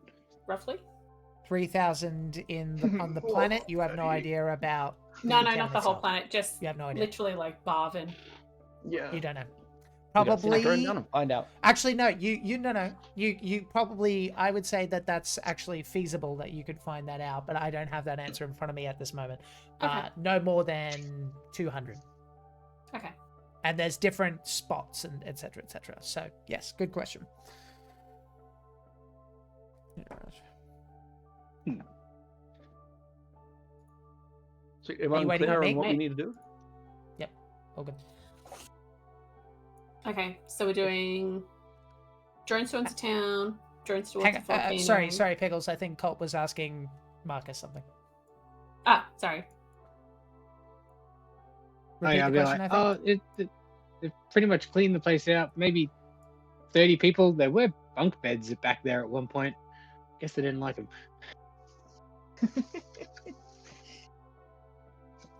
roughly? 3,000 on the planet. You have no idea about. No, the town not the whole itself. planet. Just You have no idea. literally like Barvin. Yeah. You don't know. Drone Probably. down and find out. Actually, no. You probably. I would say that that's actually feasible that you could find that out, but I don't have that answer in front of me at this moment. Okay. No more than 200. Okay. And there's different spots and etc. etc. So yes, good question. So everyone waiting clear on on me? what we need to do? Yep. All good. Okay, so we're doing drones to enter town, drones towards Hang the on, volcano. sorry, Pickles. I think Colt was asking Marcus something. Ah, sorry. Repeat I'll the be question, like, I think. it pretty much cleaned the place out. Maybe 30 people. There were bunk beds back there at one point. Guess they didn't like them.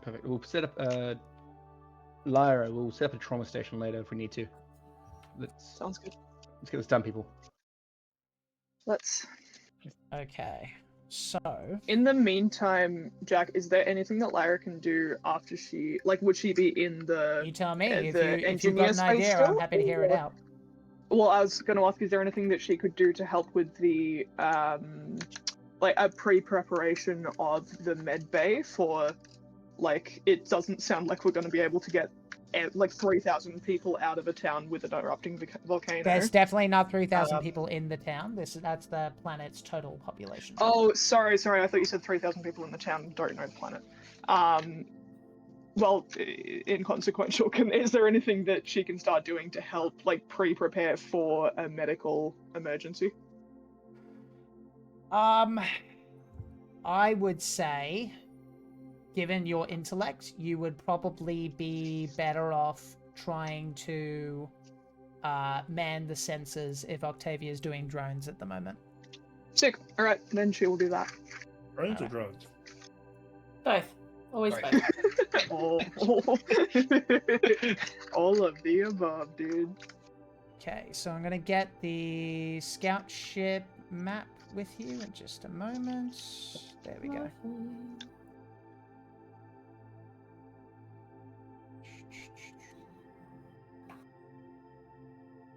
Perfect. We'll set up Lyra, we'll set up a trauma station later if we need to. Sounds good. Let's get this done, people. Let's. Okay. So In the meantime, Jack, is there anything that Lyra can do after she, like, would she be in the? you tell me if the you've got engineer an space idea. I'm still, happy to hear it or- out. Well, I was going to ask, is there anything that she could do to help with the, like, a pre-preparation of the med bay for, like, it doesn't sound like we're going to be able to get, like, 3,000 people out of a town with an erupting volcano. There's definitely not 3,000 people in the town. That's the planet's total population. Oh, sorry. I thought you said 3,000 people in the town don't know the planet. Well, inconsequential. Is there anything that she can start doing to help, like, pre-prepare for a medical emergency? I would say, given your intellect, you would probably be better off trying to man the sensors if Octavia is doing drones at the moment. Sick. All right, then she will do that. Drones or drugs? Both. Always Sorry. both. All of the above, dude. Okay, so I'm going to get the scout ship map with you in just a moment. There we go.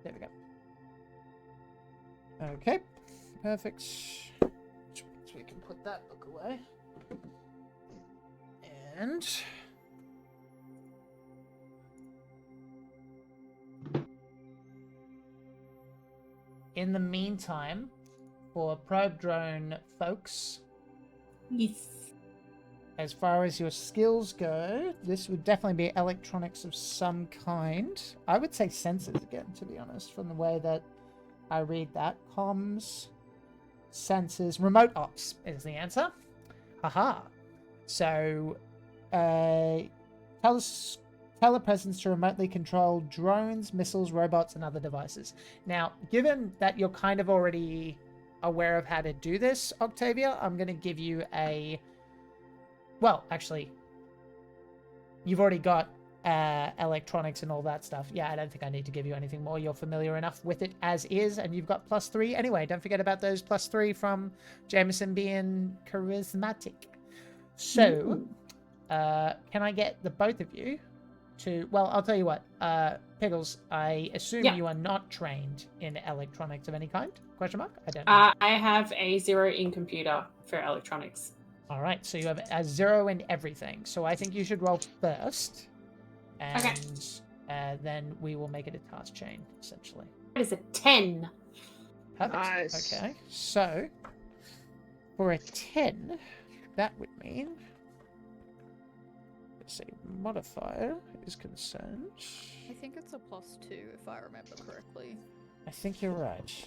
There we go. Okay, perfect. So we can put that book away. And in the meantime, for probe drone folks, Yes. as far as your skills go, this would definitely be electronics of some kind. I would say sensors again, to be honest, from the way that I read that. Comms, sensors, remote ops is the answer. Haha. So, telepresence to remotely control drones, missiles, robots, and other devices. Now, given that you're kind of already aware of how to do this, Octavia, I'm going to give you a... Well, actually, you've already got electronics and all that stuff. Yeah, I don't think I need to give you anything more. You're familiar enough with it as is, and you've got +3. Anyway, don't forget about those +3 from Jameson being charismatic. So, can I get the both of you to... Well, I'll tell you what. Pickles, I assume you are not trained in electronics of any kind? Question mark? I don't know. I have a 0 in computer for electronics. All right, so you have a 0 in everything. So I think you should roll first. And then we will make it a task chain, essentially. What is a 10? Perfect. Nice. Okay, so for a 10, that would mean... Let's see, modifier is concerned. I think it's a +2 if I remember correctly. I think you're right.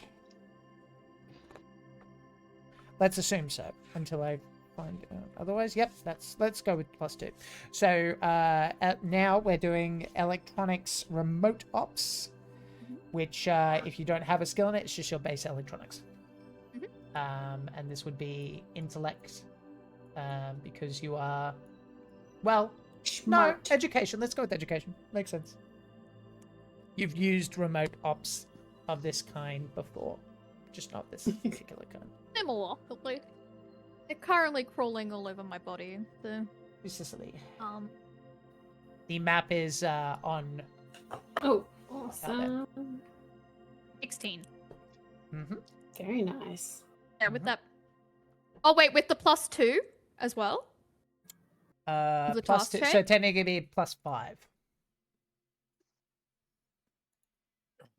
Let's assume so until I find otherwise. Yep, let's go with +2. So now we're doing electronics remote ops, which if you don't have a skill in it, it's just your base electronics. And this would be intellect because you are, well, Smart. no, education. Let's go with education. Makes sense. You've used remote ops of this kind before, just not this particular kind. Similar, probably. They're currently crawling all over my body. So, Sicily. the map is on. Oh, awesome. 16. Mm-hmm. Very nice. Yeah, with that. Oh wait, with the +2 as well. The Plus task 2, chain? so technically it'd be +5.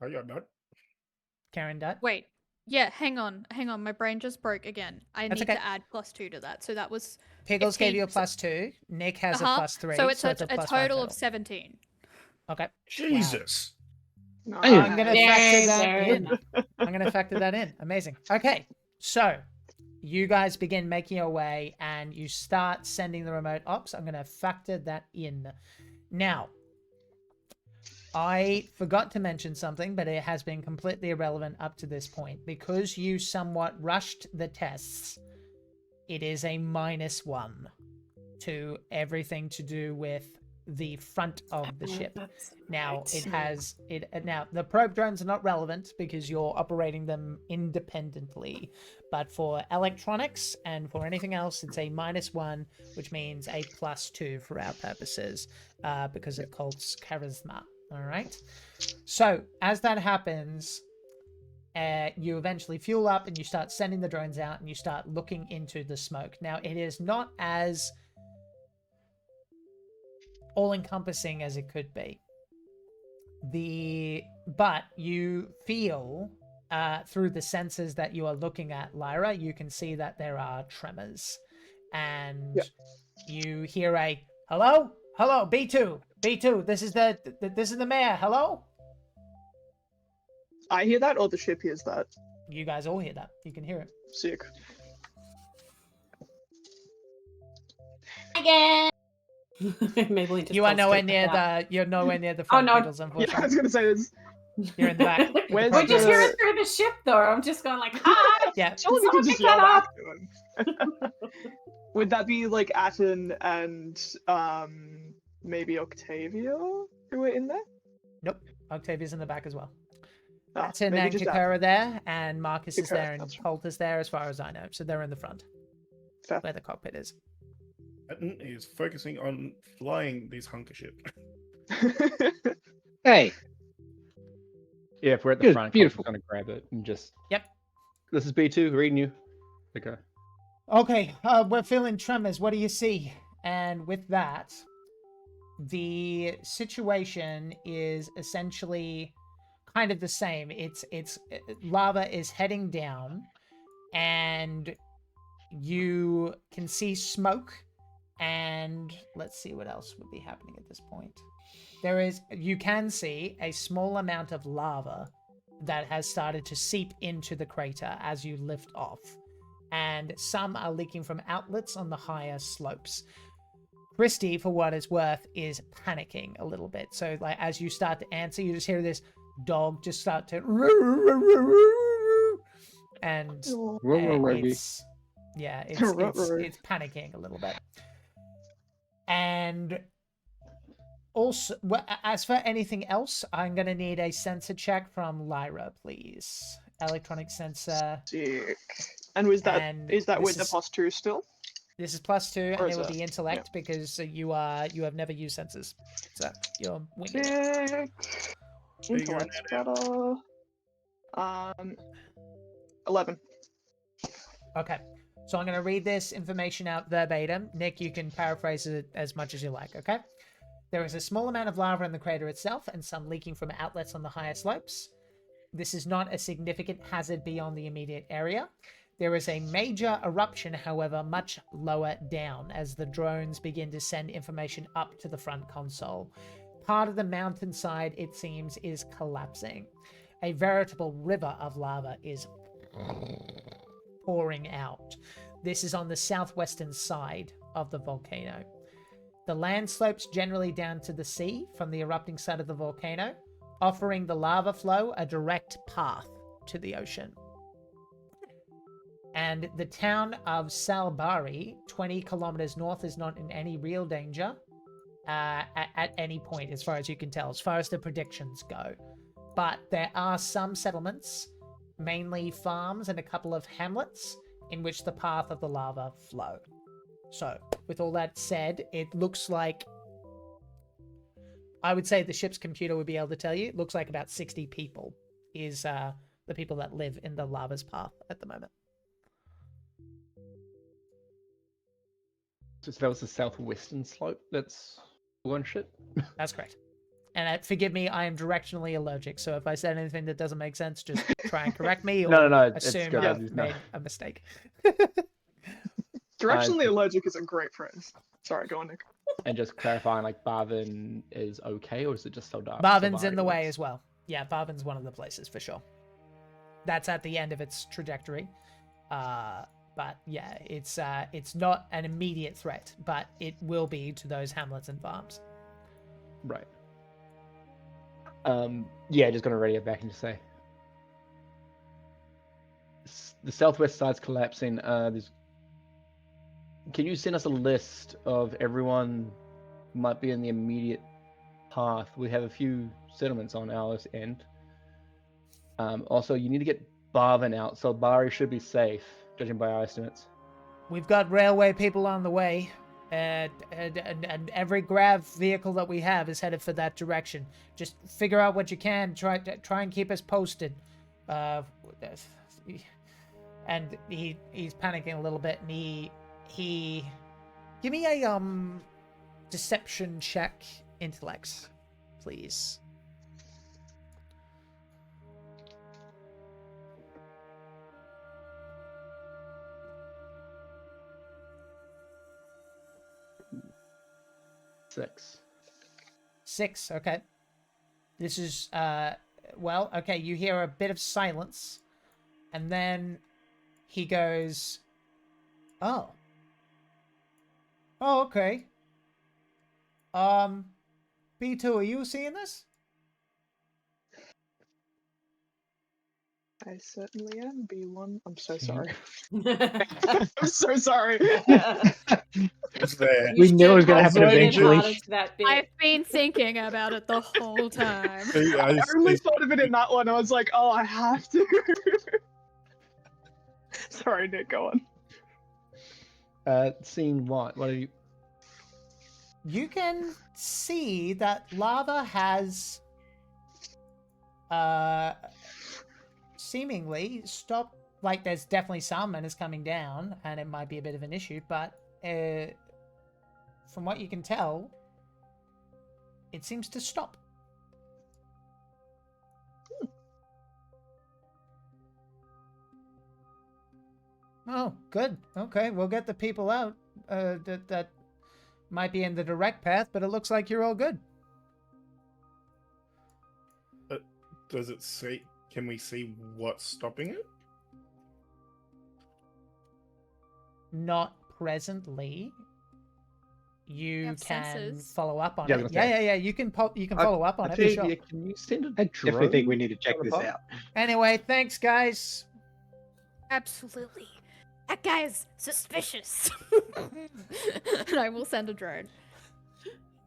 Oh, yeah, not. Karen, that. Wait. Yeah, hang on. My brain just broke again. I That's need okay. to add +2 to that. So that was Pickles gave you a 15, +2. Nick has Uh-huh. a +3. So it's a +5 total of 17. Okay. Jesus. I'm gonna Nice. factor that Very in. I'm gonna factor that in. Amazing. Okay, so you guys begin making your way and you start sending the remote ops. I'm gonna factor that in. Now, I forgot to mention something, but it has been completely irrelevant up to this point. Because you somewhat rushed the tests, it is a -1 to everything to do with the front of the ship. Now now the probe drones are not relevant because you're operating them independently, but for electronics and for anything else it's a -1, which means a +2 for our purposes because of Colt's charisma. All right, so as that happens, you eventually fuel up and you start sending the drones out and you start looking into the smoke. Now it is not as all-encompassing as it could be. But you feel through the sensors that you are looking at, Lyra, you can see that there are tremors, and you hear a hello, B2, this is the mayor. Hello. I hear that, or the ship hears that. You guys all hear that. You can hear it. Sick. Again. Maybelline just You are fell nowhere straight near back the. You're nowhere near the front no. pedals, Yeah, I unfortunately. was gonna say this. You're in the back. out. Where's We just the- hear it through the ship, though. I'm just going like, hi. Yeah. Surely we Someone could just pick that yell up. after him. Would that be like Atten and maybe Octavia who were in there? Nope. Octavia's in the back as well. Ah, Atten maybe and just Kakura are there, and Marcus is Kakura, there, and that's right. Colt is there, as far as I know. So they're in the front, Fair. where the cockpit is. Atten is focusing on flying this hunker ship. Hey, Yeah, if we're at the Good, front, I'm beautiful. just gonna grab it and just. Yep. This is B2 reading you. Okay. Okay, we're feeling tremors. What do you see? And with that, the situation is essentially kind of the same. It's lava is heading down, and you can see smoke. And let's see what else would be happening at this point. You can see a small amount of lava that has started to seep into the crater as you lift off. And some are leaking from outlets on the higher slopes. Christy, for what it's worth, is panicking a little bit. So, like, as you start to answer, you just hear this dog just start to, and it's panicking a little bit. And also, as for anything else, I'm gonna need a sensor check from Lyra, please. Electronic sensor. Sick. And is that with the +2 still? This is +2, Or and is it will that- be intellect because you have never used sensors, so you're winging it. Sick. Intellect's better. 11. Okay, so I'm going to read this information out verbatim. Nick, you can paraphrase it as much as you like, okay? There is a small amount of lava in the crater itself and some leaking from outlets on the higher slopes. This is not a significant hazard beyond the immediate area. There is a major eruption, however, much lower down as the drones begin to send information up to the front console. Part of the mountainside, it seems, is collapsing. A veritable river of lava is pouring out. This is on the southwestern side of the volcano. The land slopes generally down to the sea from the erupting side of the volcano, offering the lava flow a direct path to the ocean. And the town of Salbari, 20 kilometers north, is not in any real danger at any point, as far as you can tell, as far as the predictions go. But there are some settlements, mainly farms and a couple of hamlets, in which the path of the lava flow. So, with all that said, it looks like, I would say the ship's computer would be able to tell you, it looks like about 60 people is the people that live in the lava's path at the moment. So that was the southwestern slope. That's one shit. That's correct. And forgive me, I am directionally allergic, so if I said anything that doesn't make sense, just try and correct me or No, assume good. I've made a mistake. Directionally allergic is a great phrase. Sorry, go on, Nick. And just clarifying, like, Barvin is okay, or is it just Saldar? Barvin's in the way as well. Yeah, Barvin's one of the places for sure. That's at the end of its trajectory. But yeah, it's not an immediate threat, but it will be to those hamlets and farms. Right. Yeah, just gonna ready it back and just say the southwest side's collapsing. Can you send us a list of everyone who might be in the immediate path? We have a few settlements on our end. Also, you need to get Barvin out, so Bari should be safe, judging by our estimates. We've got railway people on the way, and every grav vehicle that we have is headed for that direction. Just figure out what you can. Try and keep us posted. And he's panicking a little bit, and he give me a deception check, intellects, please. Six, okay. This is, well, okay, you hear a bit of silence, and then he goes, oh, okay. B2, are you seeing this? I certainly am, B1. I'm so sorry. I'm so sorry. It's there. We knew it was going to happen Concentrate eventually. harder to that bit. I've been thinking about it the whole time. I only thought of it in that one. I was like, oh, I have to. Sorry, Nick, go on. Seeing what? What are you? You can see that lava has seemingly stop. Like, there's definitely some and it's coming down, and it might be a bit of an issue, but from what you can tell, it seems to stop. Oh, good. Okay, we'll get the people out that might be in the direct path, but it looks like you're all good. Does it say? Can we see what's stopping it? Not presently. You have can sensors. follow up on Yeah, I it. was gonna Yeah. You can follow up on it for Octavia, sure. can you send a I definitely think we drone need to check on the this pod? out. Anyway, thanks, guys. Absolutely. That guy is suspicious. And I will send a drone.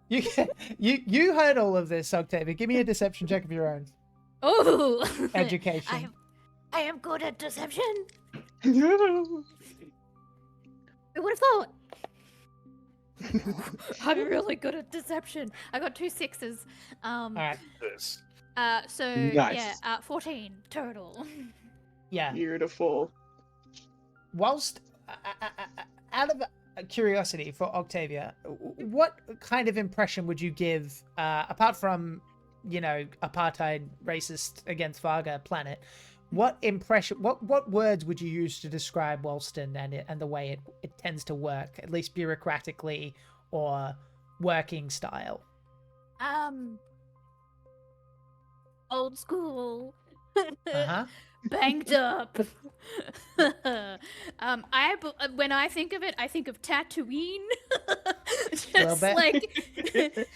You heard all of this, Octavia. Give me a deception check of your own. Oh, Education. I am good at deception. No. Who would have thought? I'm really good at deception. I got 2 6s. All right. This. So Nice. yeah, 14 total. Yeah. Beautiful. Whilst out of curiosity for Octavia, what kind of impression would you give, apart from, apartheid, racist against Varga planet? What impression? What words would you use to describe Wolston and the way it tends to work, at least bureaucratically or working style? Old school. Uh-huh. Banged up. When I think of it, I think of Tatooine. Just bit. like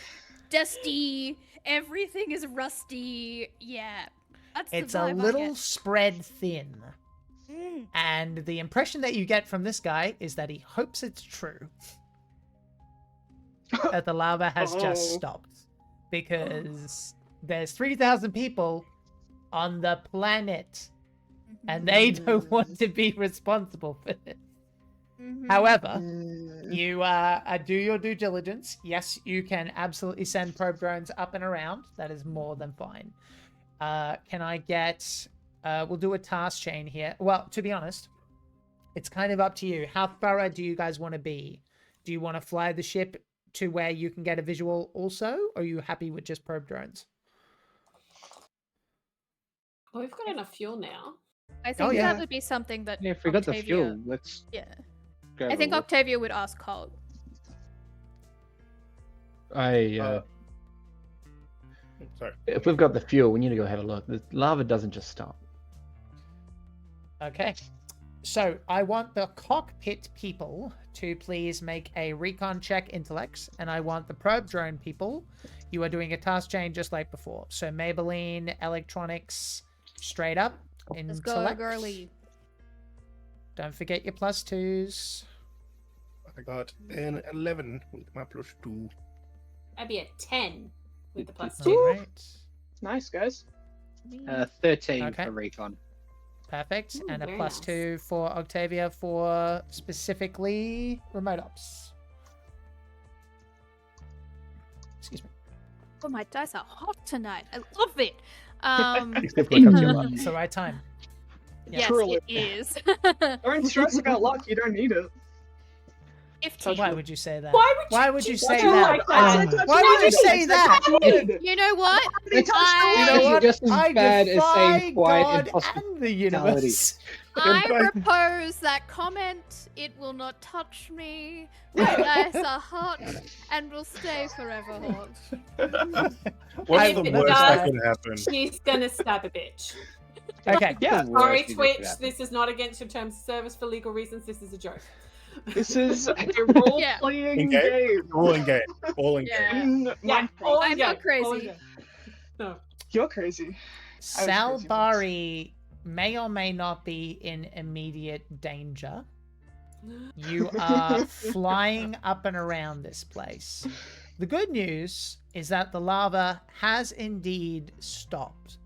dusty. Everything is rusty. Yeah, that's It's the a vibe I little get. spread thin. Mm. And the impression that you get from this guy is that he hopes it's true. That the lava has just Oh. stopped. Because there's 3,000 people on the planet. And they don't want to be responsible for this. Mhm. However, Mm. you do your due diligence. Yes, you can absolutely send probe drones up and around. That is more than fine. Can I get... we'll do a task chain here. Well, to be honest, it's kind of up to you. How thorough do you guys want to be? Do you want to fly the ship to where you can get a visual also? Or are you happy with just probe drones? Well, we've got enough fuel now. I think yeah. that would be something that Yeah, if we got the Octavia- fuel, let's Yeah, go. I think with it. Octavia would ask Colt. Sorry. If we've got the fuel, we need to go have a look. The lava doesn't just stop. Okay. So I want the cockpit people to please make a recon check intellects, and I want the probe drone people. You are doing a task chain just like before. So Maybelline, electronics, straight up. Let's go, Intellect. girly. Don't forget your +2s. I got an 11 with my +2. That'd be a 10 with the +2. All right. Nice, guys. 13 Okay. for recon. Perfect. Ooh, And a very +2 for Octavia for specifically remote ops. Excuse me. Oh, my dice are hot tonight. I love it. Except when it comes to your luck. It's the right time. Yes, Truly. it is. Don't stress about luck. You don't need it. 15. Why would you say that? Why would you say do that? like that? Why would you say that? You know what? It's I- You know what? just as I bad as defy saying quiet God and hospitality. and the universe. I propose that comment. It will not touch me. My dice are hot and will stay forever hot. What's And the if it worst does- that can happen? She's gonna stab a bitch. Okay. Yeah. Sorry, Twitch. This is not against your terms of service for legal reasons. This is a joke. This is a role-playing In-game? game. All in game. All in Yeah. game. In Yeah, Minecraft. all in I'm game, not crazy. all in game. No. You're crazy. Salbari may or may not be in immediate danger. You are flying up and around this place. The good news is that the lava has indeed stopped.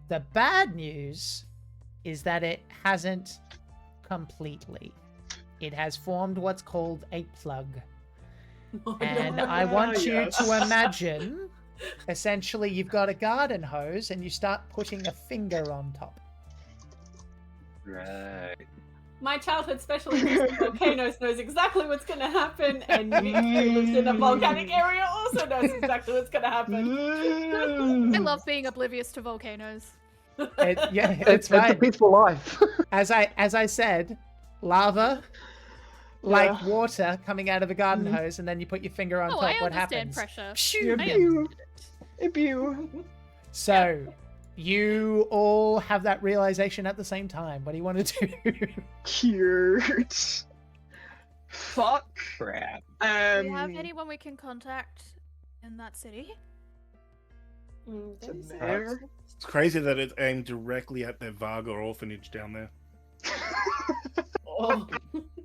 The bad news is that it hasn't completely. It has formed what's called a plug. Oh, And no. I want you yes. to imagine essentially you've got a garden hose and you start putting a finger on top. Right. My childhood special interest in volcanoes knows exactly what's going to happen, and Nick, who lives in a volcanic area, also knows exactly what's going to happen. I love being oblivious to volcanoes. Yeah, It's it's right. a peaceful life. As I said, lava, like Yeah. water coming out of a garden hose, and then you put your finger on Oh, top. I What understand happens? pressure. Pshoo! I Ew. Ew. So, you all have that realization at the same time. What do you want to do? Cute. Fuck. Crap. Do you have anyone we can contact in that city? It's a That is mare. It's crazy that it's aimed directly at their Varga orphanage down there. Oh.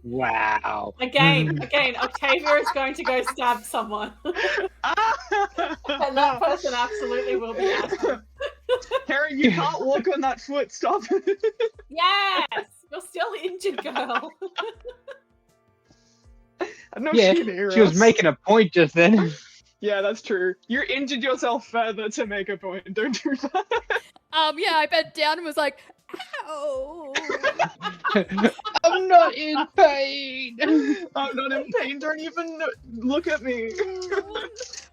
Wow. Again, Octavia is going to go stab someone. And that person absolutely will be asking. Harry, you can't walk on that foot. Stop. Yes! You're still injured, girl. I know Yeah, she can hear she was us. making a point just then. Yeah, that's true. You injured yourself further to make a point. Don't do that. Yeah, I bent down and was like, ow. I'm not in pain. I'm not in pain. Don't even look at me.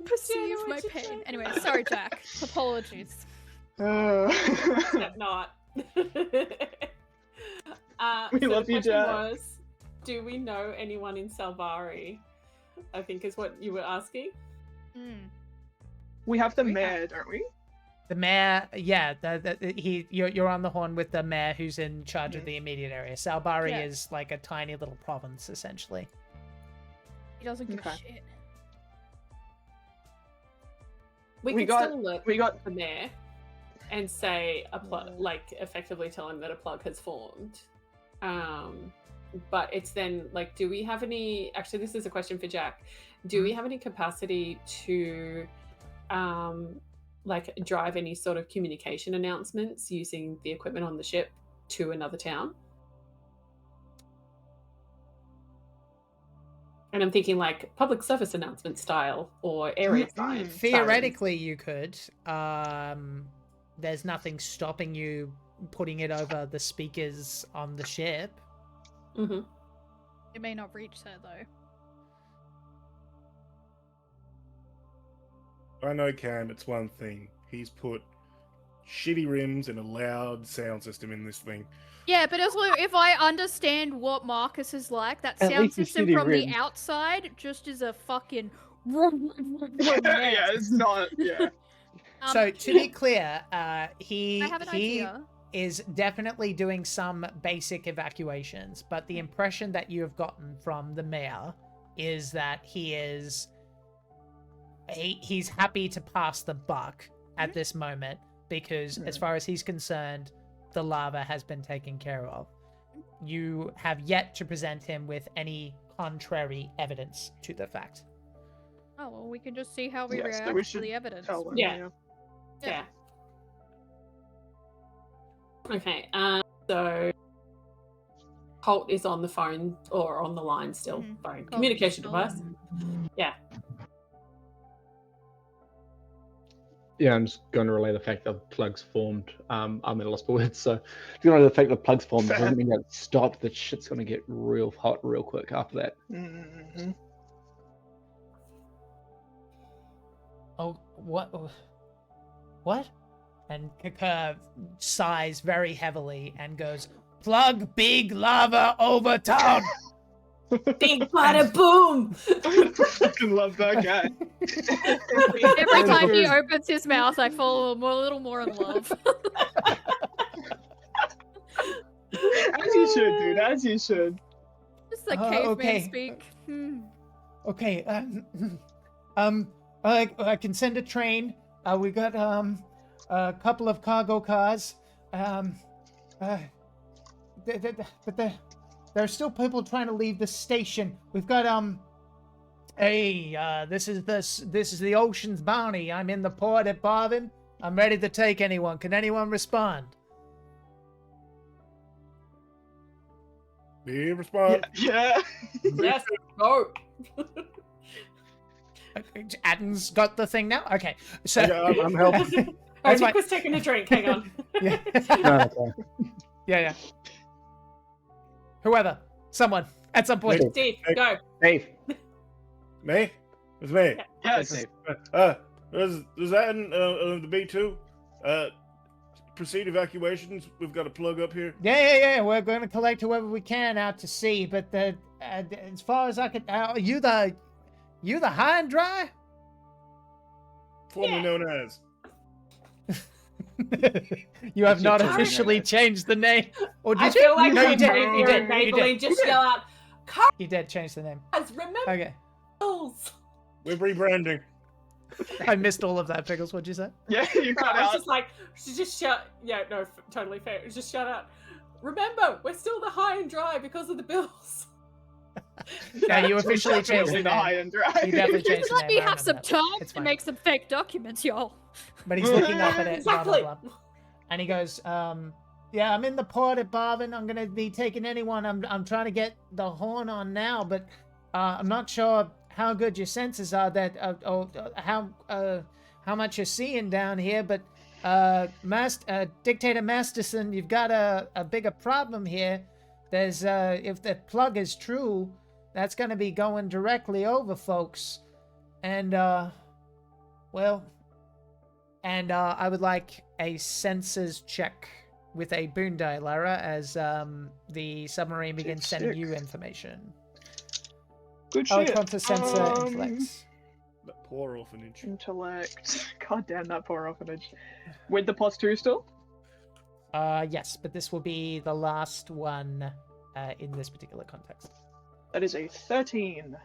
Perceive my pain. Anyway, sorry, Jack. Apologies. Except not. We So love the you, question Jack. was, do we know anyone in Salvari? I think is what you were asking. We have the We mayor, don't we? The mayor, yeah, you're on the horn with the mayor who's in charge of the immediate area. Salbari Yeah. is like a tiny little province, essentially. He doesn't give a Okay. shit. We We could got- still alert we got- the mayor and say a plug, like effectively tell him that a plug has formed. But it's then like, do we have any? Actually, this is a question for Jack. Do we have any capacity to, like, drive any sort of communication announcements using the equipment on the ship to another town? And I'm thinking like public service announcement style or area sign. Theoretically, you could. There's nothing stopping you putting it over the speakers on the ship. Mm-hmm. It may not reach her though. I know Cam, it's one thing. He's put shitty rims and a loud sound system in this thing. Yeah, but also if I understand what Marcus is like, that At sound least the system shitty from the rims. outside just is a fucking Yeah, it's not. Yeah. So to be clear, he I have an he idea. is definitely doing some basic evacuations, but the impression that you have gotten from the mayor is that he's happy to pass the buck at this moment because as far as he's concerned, the lava has been taken care of. You have yet to present him with any contrary evidence to the fact. Oh well, we can just see how we Yes, so react we to should the evidence. Tell them, Yeah. Yeah. Okay. So Holt is on the phone or on the line still. Mhm. Phone. Colt Communication is device. still- Yeah. Yeah, I'm just going to relay the fact that the plug's formed. I'm at a loss for words, so going to relay the fact that the plug's formed doesn't mean that it's stopped. The shit's going to get real hot real quick after that. Mhm. Oh, what? What? And Kaka sighs very heavily and goes, "Plug big lava over town." Big bada boom. I fucking love that guy. Every time he opens his mouth, I fall a little more in love. As you should, dude. As you should. Just the caveman okay. speak. Okay. I can send a train. We got a couple of cargo cars. But there are still people trying to leave the station. We've got this is the Ocean's Bounty. I'm in the port at Barvin. I'm ready to take anyone. Can anyone respond? Do you respond? Yeah. Yes. Go. Adden's got the thing now? Okay. So Okay, I'm helping. Oh, That's Nick fine. was taking a drink. Hang on. yeah. No, that's fine. Yeah. Whoever. Someone. At some point. Wait. Steve, go. Dave. Me? It's me. Yes. Dave. Does that in the B2? Proceed evacuations. We've got a plug up here. Yeah. We're going to collect whoever we can out to sea, but as far as I could, you the high and dry? Formerly Yeah. known as. You have It's not your turn. officially changed the name, or I did you? feel like No, you did. if You you're in did. You Maybelline, did. just yell out, You did change the name. "Cars, remember Okay. Bills." We're rebranding. I missed all of that, Pickles. What'd you say? Yeah, you cut I was out. just like, just shout. Yeah, no, totally fair. Just shout out. Remember, we're still the high and dry because of the bills. Yeah, you officially changed the Definitely the high name. and dry. You definitely changed Just the let name. me I have some remember that. time It's to fine. make some fake documents, y'all. But he's looking up at it. Exactly. Blah, blah, blah. And he goes, yeah, I'm in the port at Barvin. I'm gonna be taking anyone. I'm trying to get the horn on now, but I'm not sure how good your senses are that or how much you're seeing down here. But Dictator Masterson, you've got a bigger problem here. There's if the plug is true, that's gonna be going directly over folks, and well. And I would like a senses check with a boon die, Lara, as the submarine begins sending you information. Good Oh, shit. it's to sensor intellect. That poor orphanage. Intellect. God damn that poor orphanage. With the +2 still? Yes, but this will be the last one in this particular context. That is a 13.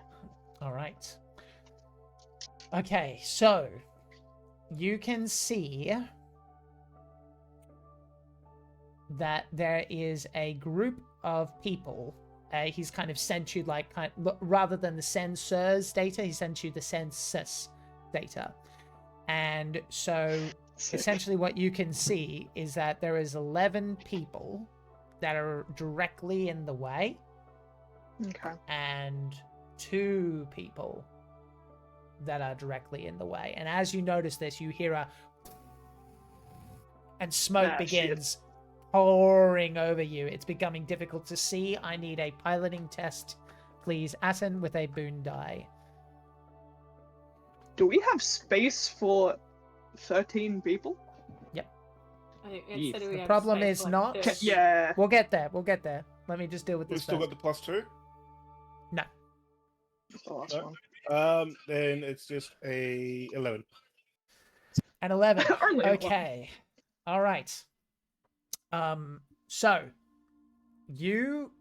All right. Okay, so you can see that there is a group of people. He's kind of sent you rather than the sensors data, he sent you the census data. And so essentially what you can see is that there is 11 people that are directly in the way Okay. and 2 people that are directly in the way. And as you notice this, you hear and smoke Ah, begins pouring over you. It's becoming difficult to see. I need a piloting test, please, Atten, with a boon die. Do we have space for 13 people? I think it Yes. said we The had problem space is for, like, not- 30. Yeah. We'll get there. Let me just deal with We've this still first. got the +2. No. The last No. one. Then it's just a 11. An 11. Only 11. Okay. All right. So you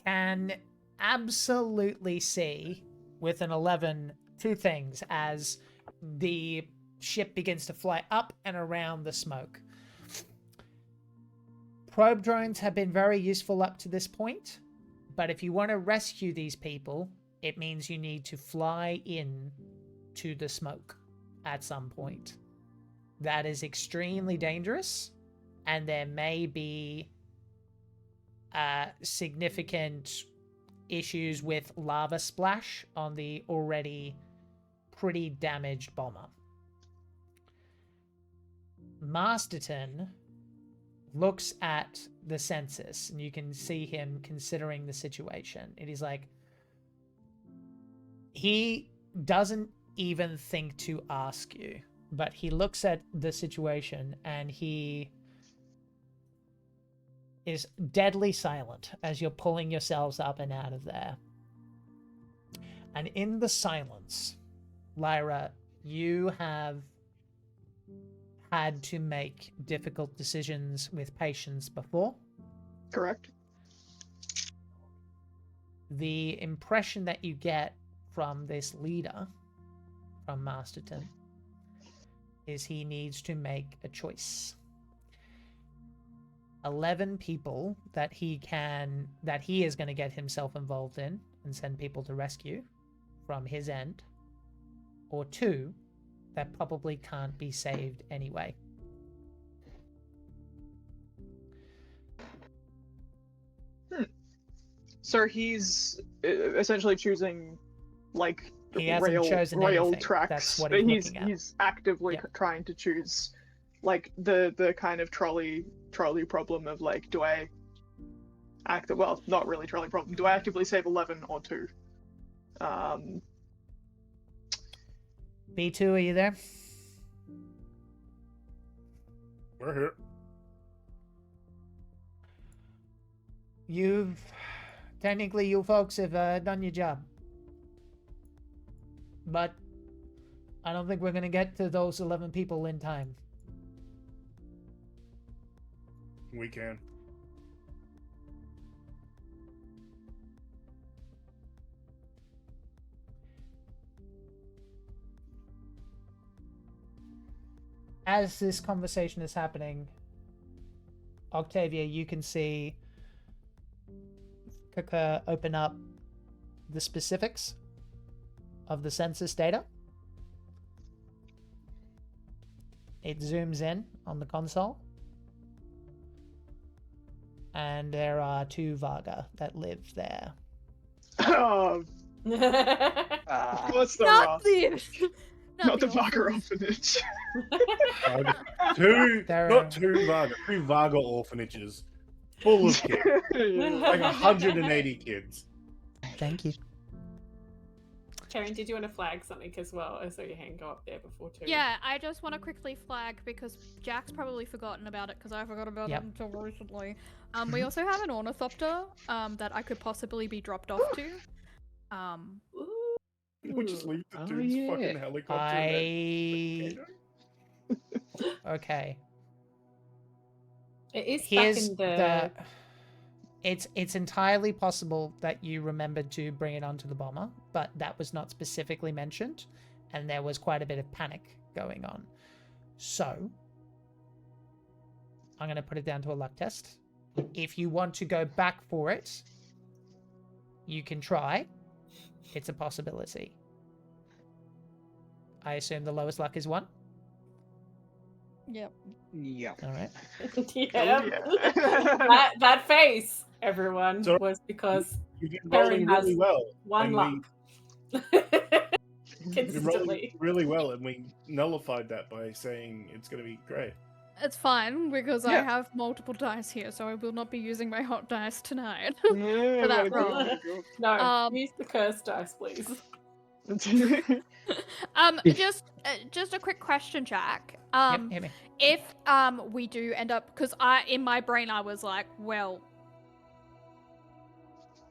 can absolutely see with an 11 2 things as the ship begins to fly up and around the smoke. Probe drones have been very useful up to this point, but if you want to rescue these people, it means you need to fly in to the smoke at some point. That is extremely dangerous, and there may be significant issues with lava splash on the already pretty damaged bomber. Masterton looks at the census, and you can see him considering the situation. It is like he doesn't even think to ask you, but he looks at the situation and he is deadly silent as you're pulling yourselves up and out of there. And in the silence, Lyra, you have had to make difficult decisions with patience before. Correct. The impression that you get from this leader, from Masterton, is he needs to make a choice. 11 people that he is going to get himself involved in and send people to rescue from his end, or 2 that probably can't be saved anyway. So he's essentially choosing, like, He hasn't chosen rail anything. tracks. That's what But he's looking at. he's actively Yep. trying to choose, like the kind of trolley problem of like, do I well, not really trolley problem. Do I actively save 11 or 2? B2, are you there? We're here. Technically, you folks have done your job. But I don't think we're going to get to those 11 people in time. We can. As this conversation is happening, Octavia, you can see Kaka open up the specifics of the census data. It zooms in on the console. And there are 2 Vaga that live there. Oh, of course there are. Not the Not the orphan. Vaga orphanage. Not two Varga, 2 Varga orphanages full of kids, like 180 kids. Thank you. Karen, did you want to flag something as well? I saw your hand go up there before too. Yeah, I just want to quickly flag because Jack's probably forgotten about it because I forgot about Yep. it until recently. We also have an ornithopter that I could possibly be dropped off to. We just leave the Oh, dude's yeah. fucking helicopter. Okay. It is Here's stuck in the. It's entirely possible that you remembered to bring it onto the bomber, but that was not specifically mentioned, and there was quite a bit of panic going on. So I'm going to put it down to a luck test. If you want to go back for it, you can try. It's a possibility. I assume the lowest luck is 1. Yep. Yeah. All right. Yeah. Yeah. that face, everyone, So- was because You've been Karen rolling has really well. one and luck. You've been Consistently. rolling really well, and we nullified that by saying it's going to be great. It's fine because I Yeah. have multiple dice here, so I will not be using my hot dice tonight. Yeah, that very roll. good, No, use the cursed dice, please. very good. Just a quick question, Jack. Yep, hit me. If we do end up, because in my brain I was like, well,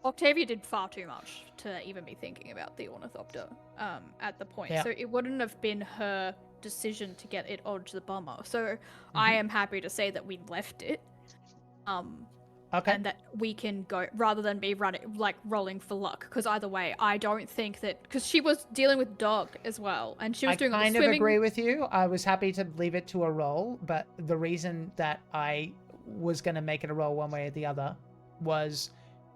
Octavia did far too much to even be thinking about the ornithopter at the point, Yeah. so it wouldn't have been her decision to get it onto the bomber. So I am happy to say that we left it. Okay. And that we can go rather than be rolling for luck. Because either way, I don't think that because she was dealing with dog as well, and she was I doing all the kind of swimming. agree with you. I was happy to leave it to a roll, but the reason that I was going to make it a roll one way or the other was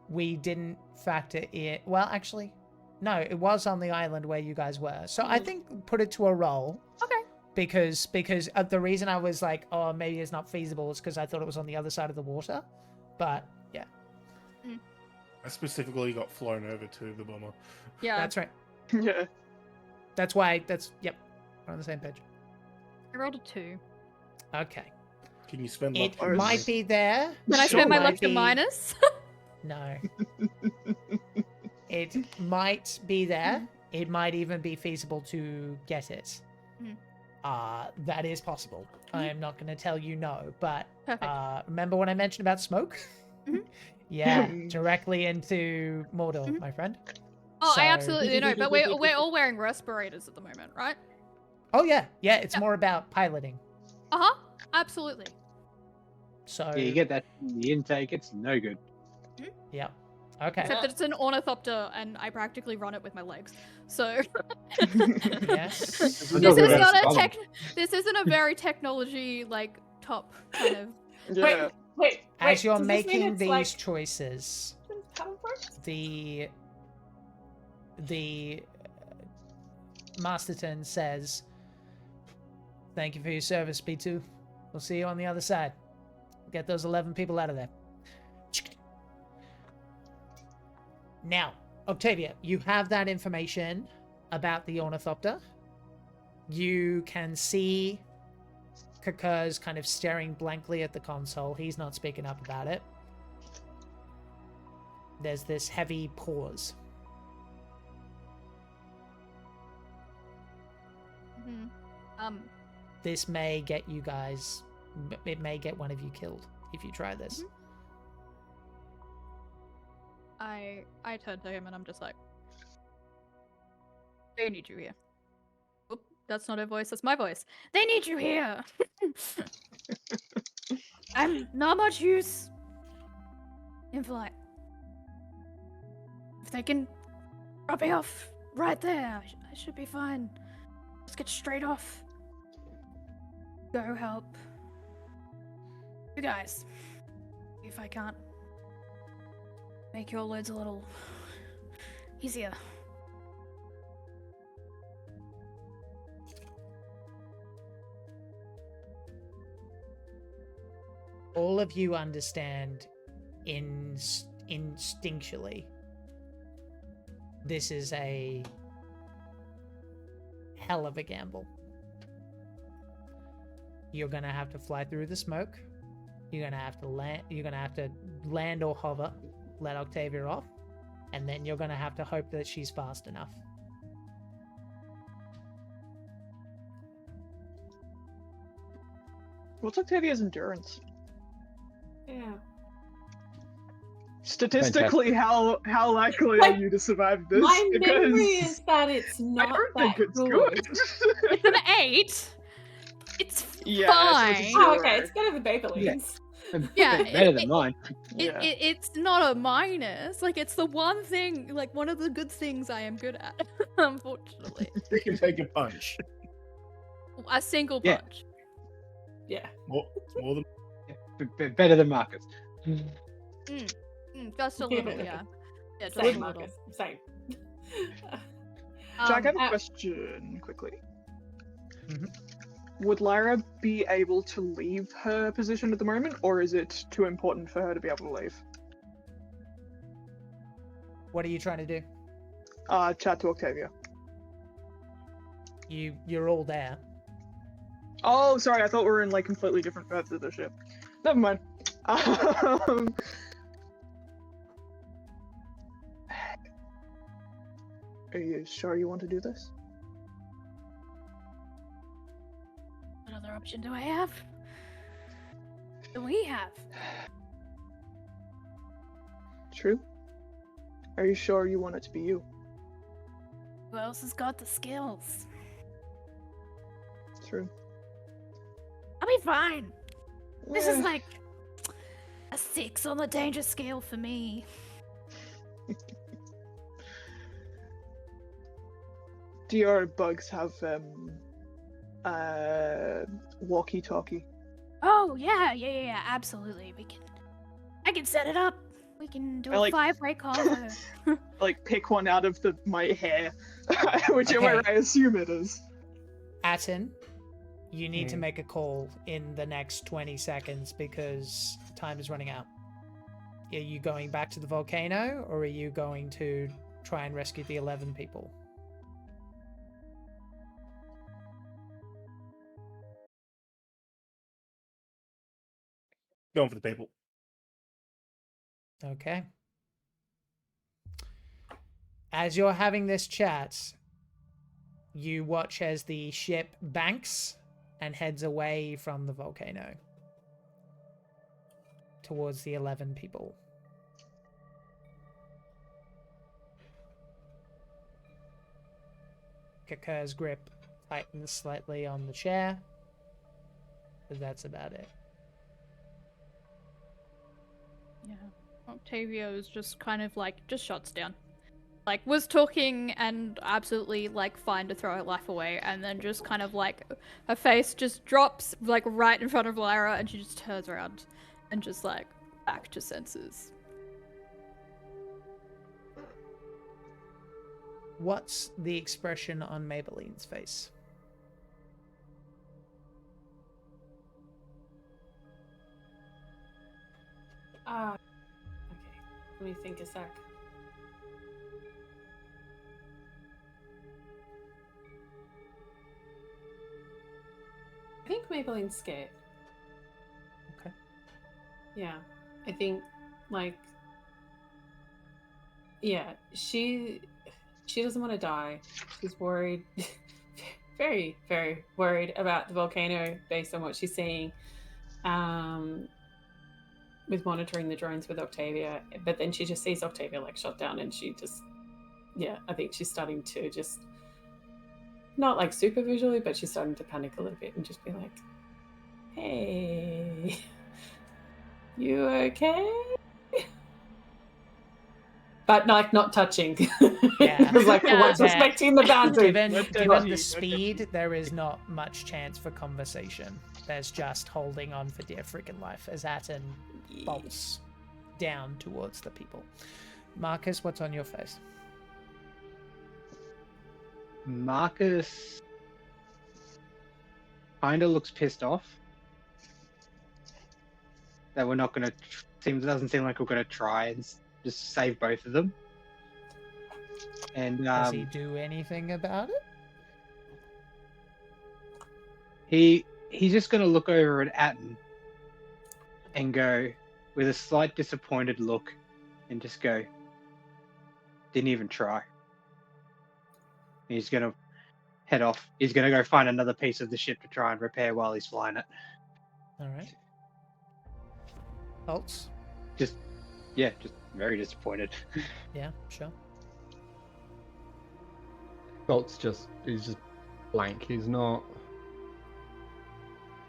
we didn't factor in. Well, actually, no, it was on the island where you guys were. So I think put it to a roll. Okay. Because the reason I was like, oh, maybe it's not feasible is because I thought it was on the other side of the water. But yeah, I specifically got flown over to the bomber. Yeah, that's right. Yeah. That's why. Yep. We're on the same page. I rolled a 2. Okay. Can you spend It luck? might be there. Can I Sure, spend my might luck to be- minus? No. It might be there. It might even be feasible to get it. That is possible. I am not going to tell you no, but Perfect. remember when I mentioned about smoke? Mhm. Yeah, directly into Mordor, Mhm. my friend. Oh, So- I absolutely know, but we're all wearing respirators at the moment, right? Oh yeah, it's Yep. more about piloting. Absolutely. So Yeah, you get that in the intake, it's no good. yeah, okay. Except that it's an ornithopter, and I practically run it with my legs. So Yes. this No, is that's not a fun. This isn't a very technology top kind of. Yeah. Wait. As you're does this mean making it's, these like, choices, coming for us? the Masterton says, "Thank you for your service, B2. We'll see you on the other side. Get those 11 people out of there." Now, Octavia, you have that information. about the ornithopter. You can see Kakur's kind of staring blankly at the console. He's not speaking up about it. There's this heavy pause. This may get you guys... It may get one of you killed if you try this. I turn to him and I'm just like, they need you here. Oop, that's not her voice, that's my voice. They need you here! I'm not much use in flight. If they can drop me off right there, I should be fine. Let's get straight off. Go help you guys. If I can't make your loads a little easier. All of you understand instinctually this is a hell of a gamble. You're gonna have to fly through the smoke. You're gonna have to land or hover, let Octavia off, and then you're gonna have to hope that she's fast enough. What's Octavia's endurance? Yeah. Statistically, how likely are you to survive this? My memory Because is that it's not I don't that think it's good. good. It's an 8. It's Yeah, fine. it's Oh, okay, it's better than Bakelines. Yeah, Better than mine. Yeah. It's not a minus. Like, it's the one thing, like, one of the good things I am good at, unfortunately. You can take a punch. A single Yeah. punch. Yeah. More than Better than Marcus. Just a little, yeah. Yeah, just Same, a little. Marcus. Same. Jack, I have a uh, question quickly. Mhm. Would Lyra be able to leave her position at the moment, or is it too important for her to be able to leave? What are you trying to do? Chat to Octavia. You're all there. Oh, sorry, I thought we were in like completely different parts of the ship. Never mind. Are you sure you want to do this? What other option do I have? Do we have? True. Are you sure you want it to be you? Who else has got the skills? True. I'll be fine. This is Eh, like a 6 on the danger scale for me. Do your bugs have walkie-talkie? Oh yeah, absolutely. I can set it up. We can do I a like- 5-way combo. Like pick one out of my hair, whichever Okay. I assume it is. Atten, you need to Hmm. make a call in the next 20 seconds because time is running out. Are you going back to the volcano or are you going to try and rescue the 11 people? going for the people. Okay. As you're having this chat, you watch as the ship banks and heads away from the volcano towards the 11 people. Kakur's grip tightens slightly on the chair, but that's about it. Yeah. Octavia is just kind of like, just shuts down. Like, was talking and absolutely, like, fine to throw her life away, and then just kind of like, her face just drops, like, right in front of Lyra, and she just turns around and just, like, back to senses. What's the expression on Maybelline's face? Okay. Let me think a sec. Maybelline's scared. Okay. Yeah, I think like yeah, she doesn't want to die. She's worried, very very worried about the volcano based on what she's seeing. With monitoring the drones with Octavia, but then she just sees Octavia like shut down, and she just, yeah, I think she's starting to just not like super visually, but she's starting to panic a little bit and just be like, "Hey, you okay?" But like not touching. Yeah. Because like Yeah. what's respecting the boundary. Given Not the touchy, speed, there is not much chance for conversation. There's just holding on for dear freaking life as Atten bolts down towards the people. Marcus, what's on your face? Marcus kind of looks pissed off that we're not going to. Doesn't seem like we're going to try and just save both of them. And Does he do anything about it? he's just going to look over at Atten and go with a slight disappointed look and just go, "Didn't even try." He's going to head off. He's going to go find another piece of the ship to try and repair while he's flying it. All right. Bolts? Just very disappointed. Yeah, sure. Bolt's he's just blank. He's not.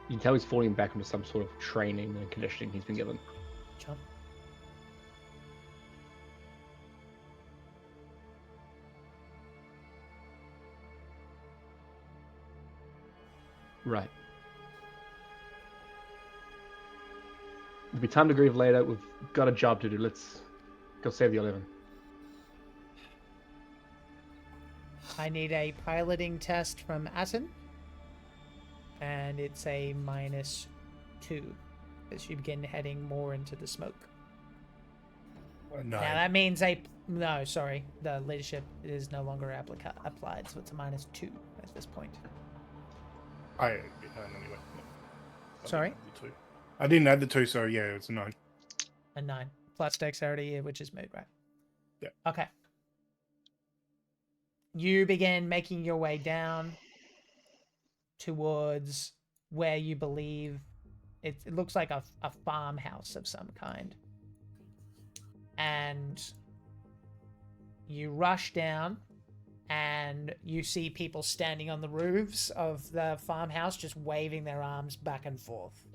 You can tell he's falling back into some sort of training and conditioning he's been given. Sure. Right. It'll be time to grieve later. We've got a job to do. Let's go save the 11. I need a piloting test from Atten. And it's a -2 as you begin heading more into the smoke. No. Now that means the leadership is no longer applied, so it's a -2 at this point. Anyway. Sorry? I didn't add the 2, so yeah, it's a 9. A 9 plus dexterity, which is mood, right? Yeah. Okay. You begin making your way down towards where you believe it looks like a farmhouse of some kind. And you rush down and you see people standing on the roofs of the farmhouse just waving their arms back and forth.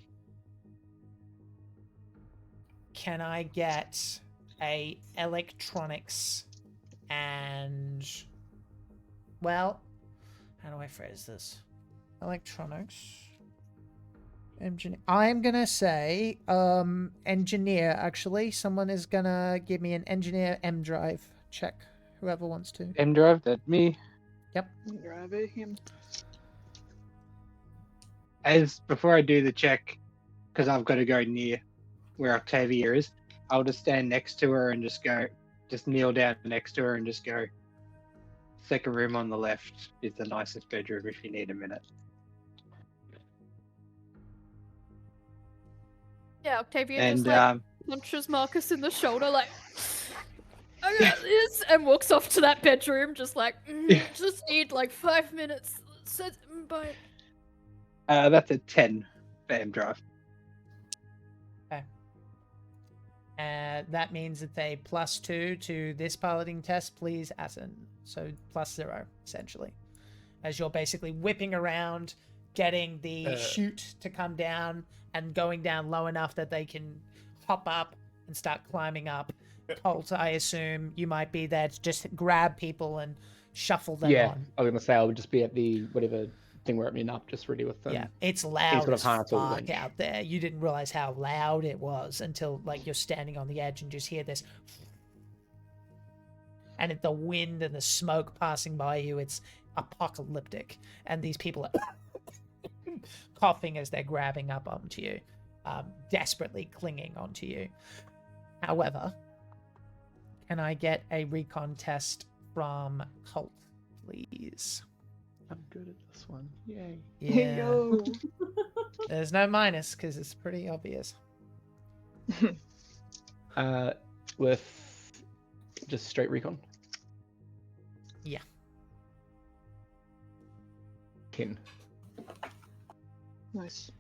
Can I get a electronics and, well, how do I phrase this? Electronics. Engineer. I'm gonna say engineer, actually. Someone is gonna give me an engineer M drive check. Whoever wants to. M drive, that me. Yep. Grab him. Before I do the check, because I've got to go near where Octavia is, I'll just stand next to her and just kneel down next to her and just go, "Second room on the left is the nicest bedroom if you need a minute." Yeah, Octavia And just punches Marcus in the shoulder, like, "I got this," and walks off to that bedroom, just like, "Just need like 5 minutes." Bye. That's a 10 for M drive. Okay. That means it's a +2 to this piloting test, please, Atten. So +0, essentially. As you're basically whipping around, getting the chute to come down and going down low enough that they can hop up and start climbing up. Colt, I assume you might be there to just grab people and shuffle them Yeah, on. I was gonna say I would just be at the whatever thing we're opening up, just ready with them. Yeah, it's loud sort of as harness or fuck winch. out there. You didn't realize how loud it was until like you're standing on the edge and just hear this. And the wind and the smoke passing by you, it's apocalyptic. And these people are coughing as they're grabbing up onto you, desperately clinging onto you. However, can I get a recon test from Colt, please? I'm good at this one. Yay. Yeah. Yo. There's no minus because it's pretty obvious. With just straight recon. Yeah. 10. Nice.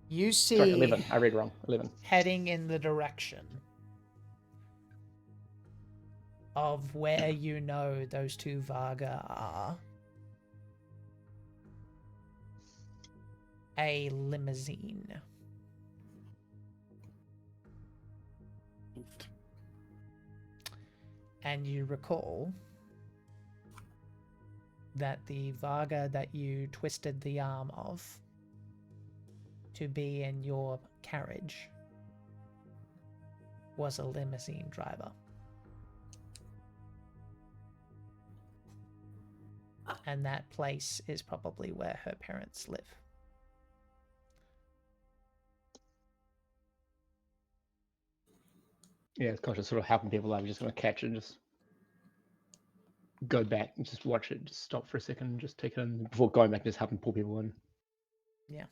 You see Sorry, 11. I read wrong. 11. heading in the direction of where you know those two Varga are a limousine. And you recall that the Varga that you twisted the arm of to be in your carriage was a limousine driver. And that place is probably where her parents live. Yeah, it's conscious sort of helping people. I'm just going to catch it and just go back and just watch it. Just stop for a second and just take it in before going back and just helping pull people in. Yeah.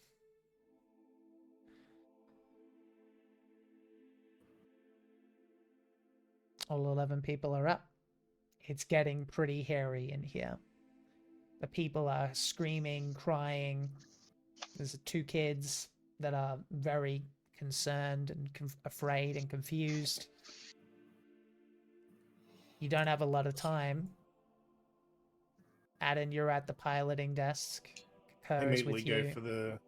All 11 people are up. It's getting pretty hairy in here. The people are screaming, crying. There's 2 kids that are very concerned and afraid and confused. You don't have a lot of time. Adam, you're at the piloting desk. I Kerr is immediately with go you. for the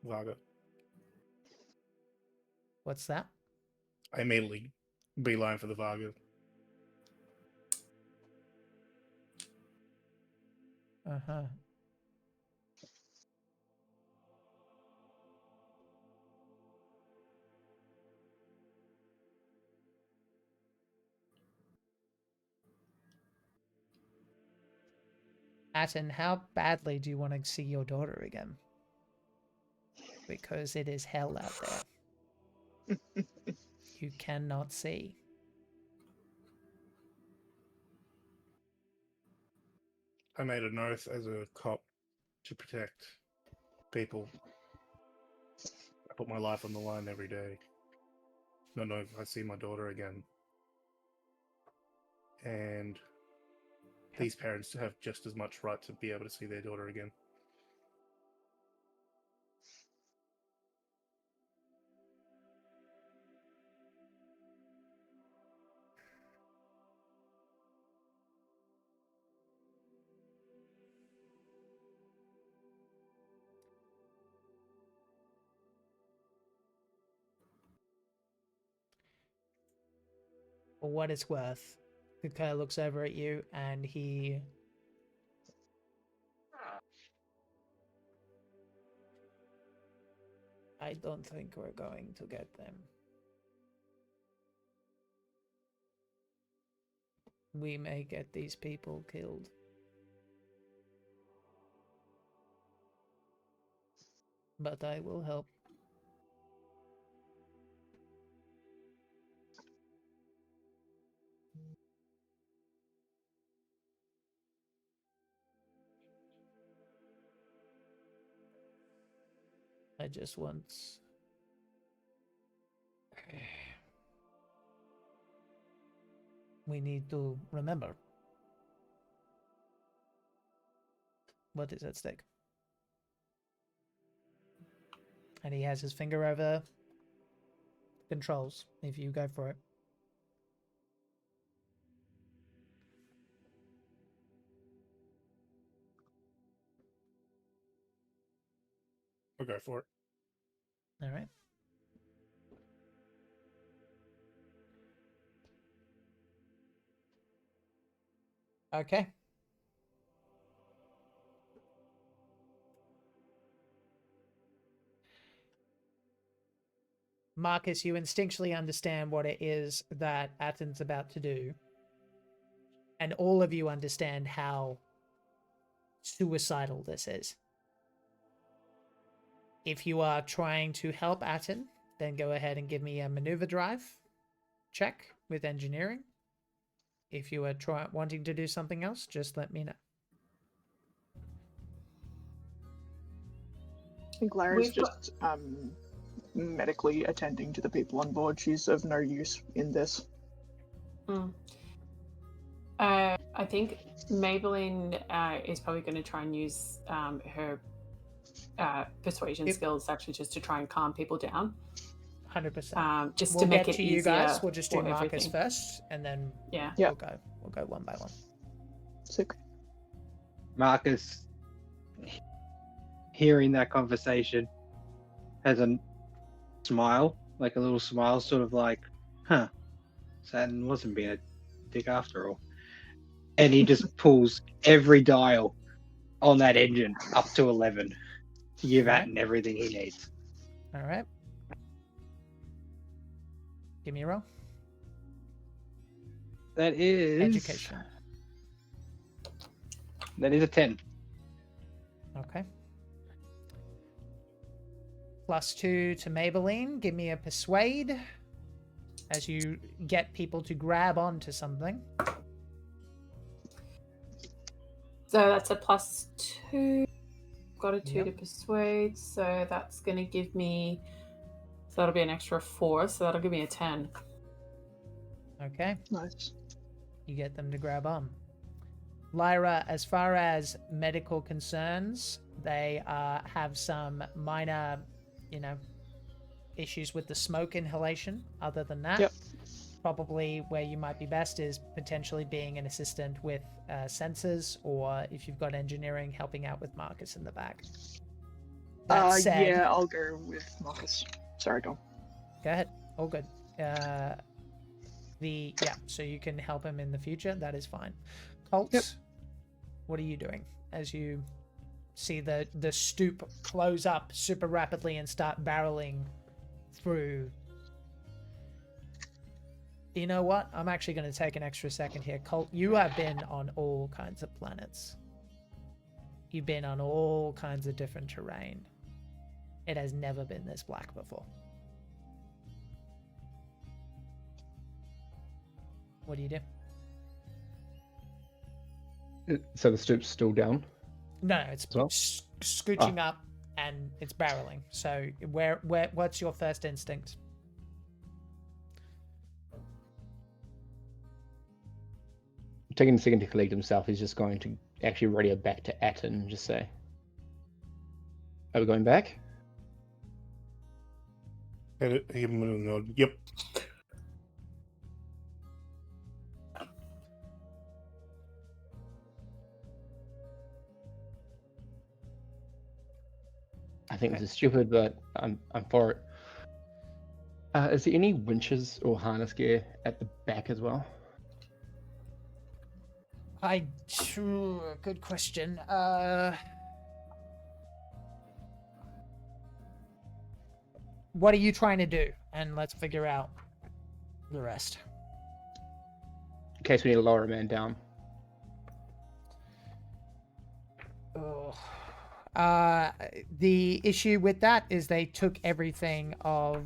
Varga. What's that? I immediately beeline for the Varga. Uh-huh. Atten, how badly do you want to see your daughter again? Because it is hell out there. You cannot see. I made an oath as a cop to protect people. I put my life on the line every day. Not know if I see my daughter again. And these parents have just as much right to be able to see their daughter again. For what it's worth, Kukai looks over at you and he I don't think we're going to get them. We may get these people killed. But I will help. I just want... We need to remember what is at stake. And he has his finger over controls, if you go for it. I'll go for it. All right. Okay. Marcus, you instinctually understand what it is that Atten's about to do. And all of you understand how suicidal this is. If you are trying to help Atten, then go ahead and give me a maneuver drive check with engineering. If you are wanting to do something else, just let me know. I think Lara's We've got- just medically attending to the people on board. She's of no use in this. I think Maybelline is probably going to try and use her persuasion skills actually just to try and calm people down. 100%. Just We'll to make get it to you easier guys. We'll just do for Marcus everything. first, and then Yeah. Yeah. we'll go one by one. Sick. Marcus, hearing that conversation, has a smile, like a little smile, sort of like, huh, Saturn wasn't being a dick after all. And he just pulls every dial on that engine up to 11 to give Alright. Atten everything he needs. All right. Give me a roll. That is Education. That is a 10. Okay. +2 to Maybelline. Give me a persuade as you get people to grab onto something. So that's a +2. Got a 2 Yep. to persuade, so that's going to give me. So that'll be an extra 4, so that'll give me a 10. Okay. Nice. You get them to grab on. Lyra, as far as medical concerns, they have some minor, issues with the smoke inhalation. Other than that, Yep. probably where you might be best is potentially being an assistant with sensors, or if you've got engineering, helping out with Marcus in the back. That said, Yeah, I'll go with Marcus. Sorry, go. Go ahead. All good. So you can help him in the future. That is fine. Colt, Yep. what are you doing as you see the stoop close up super rapidly and start barreling through? You know what? I'm actually going to take an extra second here. Colt, you have been on all kinds of planets. You've been on all kinds of different terrain. It has never been this black before. What do you do? So the stoop's still down. No, it's Well? scooching up and it's barreling. So what's your first instinct? Taking a second to collect himself, he's just going to actually radio back to Atten and just say, "Are we going back?" Give him a nod. Yep. I think this is stupid, but I'm for it. Is there any winches or harness gear at the back as well? Good question. What are you trying to do? And let's figure out the rest. In case we need to lower a man down. The issue with that is they took everything of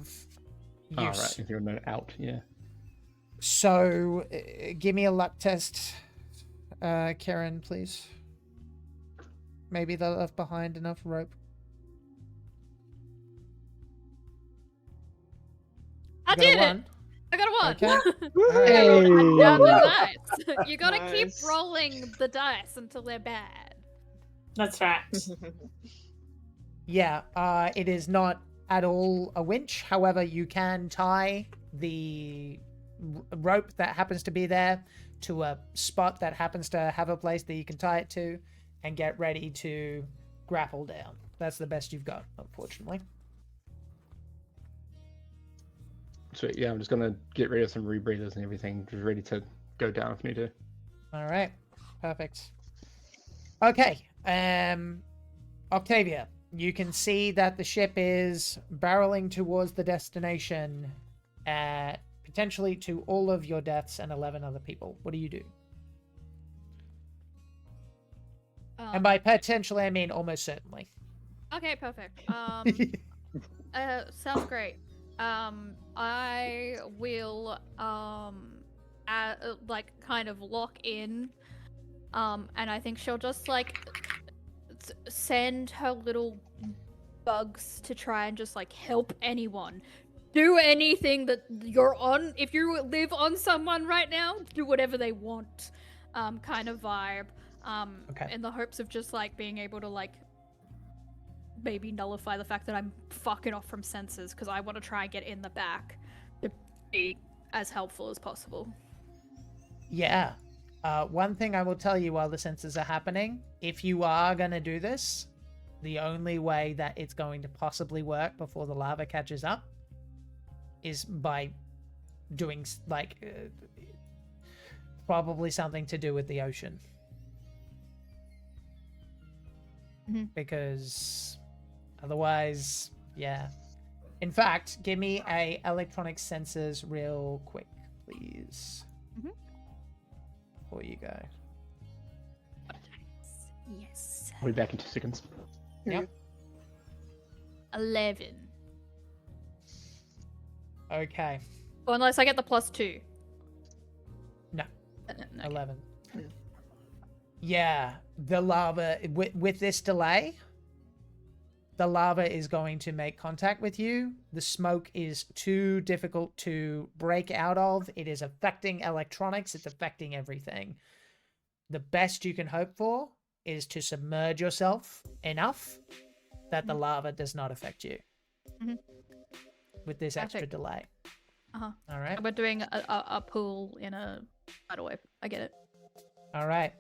use. Oh, right. If you're a minute out, yeah. So, give me a luck test, Karen, please. Maybe they left behind enough rope. I You got a did it! one. I got a 1. Okay. I rolled Hey. down the dice. You gotta keep Nice. rolling the dice until they're bad. That's right. Yeah, it is not at all a winch. However, you can tie the rope that happens to be there to a spot that happens to have a place that you can tie it to and get ready to grapple down. That's the best you've got, unfortunately. Sweet, yeah, I'm just gonna get rid of some rebreathers and everything, just ready to go down if need to. All right, perfect. Okay, Octavia, you can see that the ship is barreling towards the destination, potentially to all of your deaths and 11 other people. What do you do? And by potentially, I mean almost certainly. Okay, perfect. Sounds great. I will kind of lock in, and I think she'll just send her little bugs to try and just like help anyone. Do anything that you're on. If you live on someone right now, do whatever they want. Kind of vibe. Okay. In the hopes of just like being able to like maybe nullify the fact that I'm fucking off from sensors because I want to try and get in the back to be as helpful as possible. Yeah. One thing I will tell you while the sensors are happening, if you are going to do this, the only way that it's going to possibly work before the lava catches up is by doing probably something to do with the ocean. Because otherwise, yeah. In fact, give me a electronic sensors real quick, please. Before you go. Yes. We'll be back in 2 seconds. Yep. 11. Okay. Well, unless I get the +2. No. Okay. 11. Yeah, the lava, with this delay, the lava is going to make contact with you. The smoke is too difficult to break out of. It is affecting electronics. It's affecting everything. The best you can hope for is to submerge yourself enough that the lava does not affect you. With this extra delay. All right. We're doing a pool in a tidal wave. I get it. All right.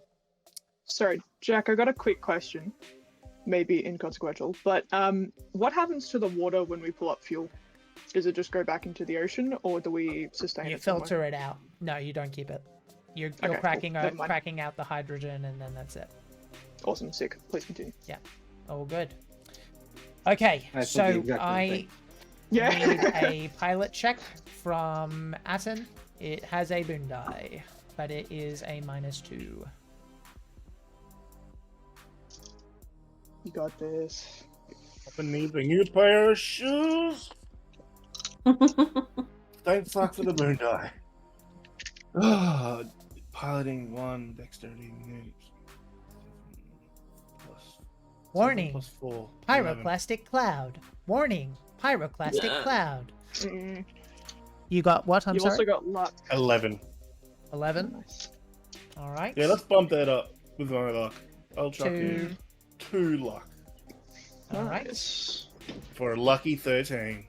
Sorry, Jack, I got a quick question. Maybe inconsequential, but what happens to the water when we pull up fuel? Does it just go back into the ocean, or do we sustain You it somewhere? filter it out. No, you don't keep it. You're Okay, cracking cool. Never mind. cracking out the hydrogen, and then that's it. Awesome, sick. Please continue. All good. Okay, I thought the so exact same I thing. Yeah. need a pilot check from Atten. It has a boon die, but it is a -2. You got this. I need a new pair of shoes. Don't fuck for the moon die. Piloting 1, dexterity moves. Warning. +4. 11. Pyroclastic cloud. Warning. Pyroclastic Yeah. cloud. Mm, You got what? I'm you sorry. also got luck. 11. 11. Nice. All right. Yeah, let's bump that up with my luck. I'll chuck in 2. 2 luck All right. Nice. for a lucky 13.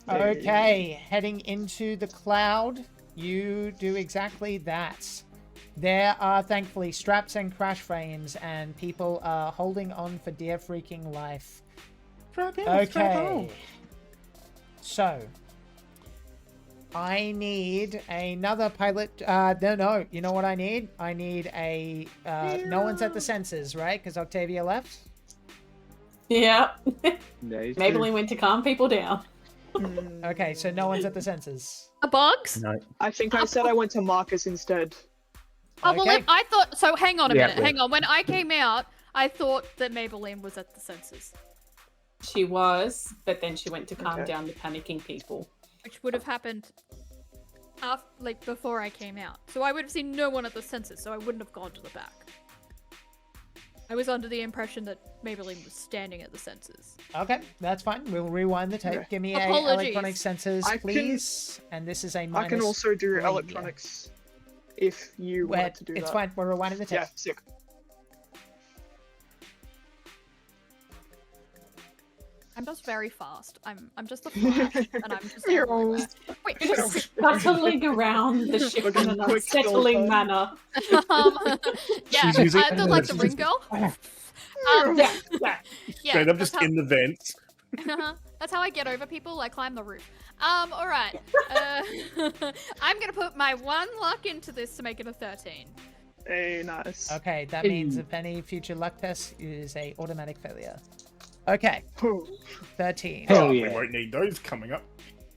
Okay, heading into the cloud, you do exactly that. There are thankfully straps and crash frames, and people are holding on for dear freaking life. Okay. So, I need another pilot. No. You know what I need? I need a. No one's at the sensors, right? Because Octavia left. Yeah. Nice. Maybelline went to calm people down. Mm, Okay, so no one's at the sensors. A bugs? No. I think I said I went to Marcus instead. Oh, well, Okay. I thought... So, hang on a Yeah, minute. yeah. Hang on. When I came out, I thought that Maybelline was at the sensors, She was, but then she went to calm Okay. down the panicking people. which would have happened after, like, before I came out. So I would have seen no one at the sensors, so I wouldn't have gone to the back. I was under the impression that Maybelline was standing at the sensors. Okay, that's fine. We'll rewind the tape. Okay. Give me Apologies. a electronic sensors, I can- please. And this is a minus. I can also do 3. electronics if you want to do It's that. fine. We're rewinding the tape. Yeah, sick. I'm just very fast. I'm just a flash, and I'm just You're everywhere. Wait, You're just scuttling around the ship Looking in an quick unsettling still, manner. yeah, She's using- I feel like the ring girl. Yeah, yeah. Yeah, Straight up that's just how, in the vents. that's how I get over people. I climb the roof. All right. I'm gonna put my 1 luck into this to make it a 13. Hey, nice. Okay, that means if any future luck test is a automatic failure. Okay, 13. Hell We yeah. won't need those coming up.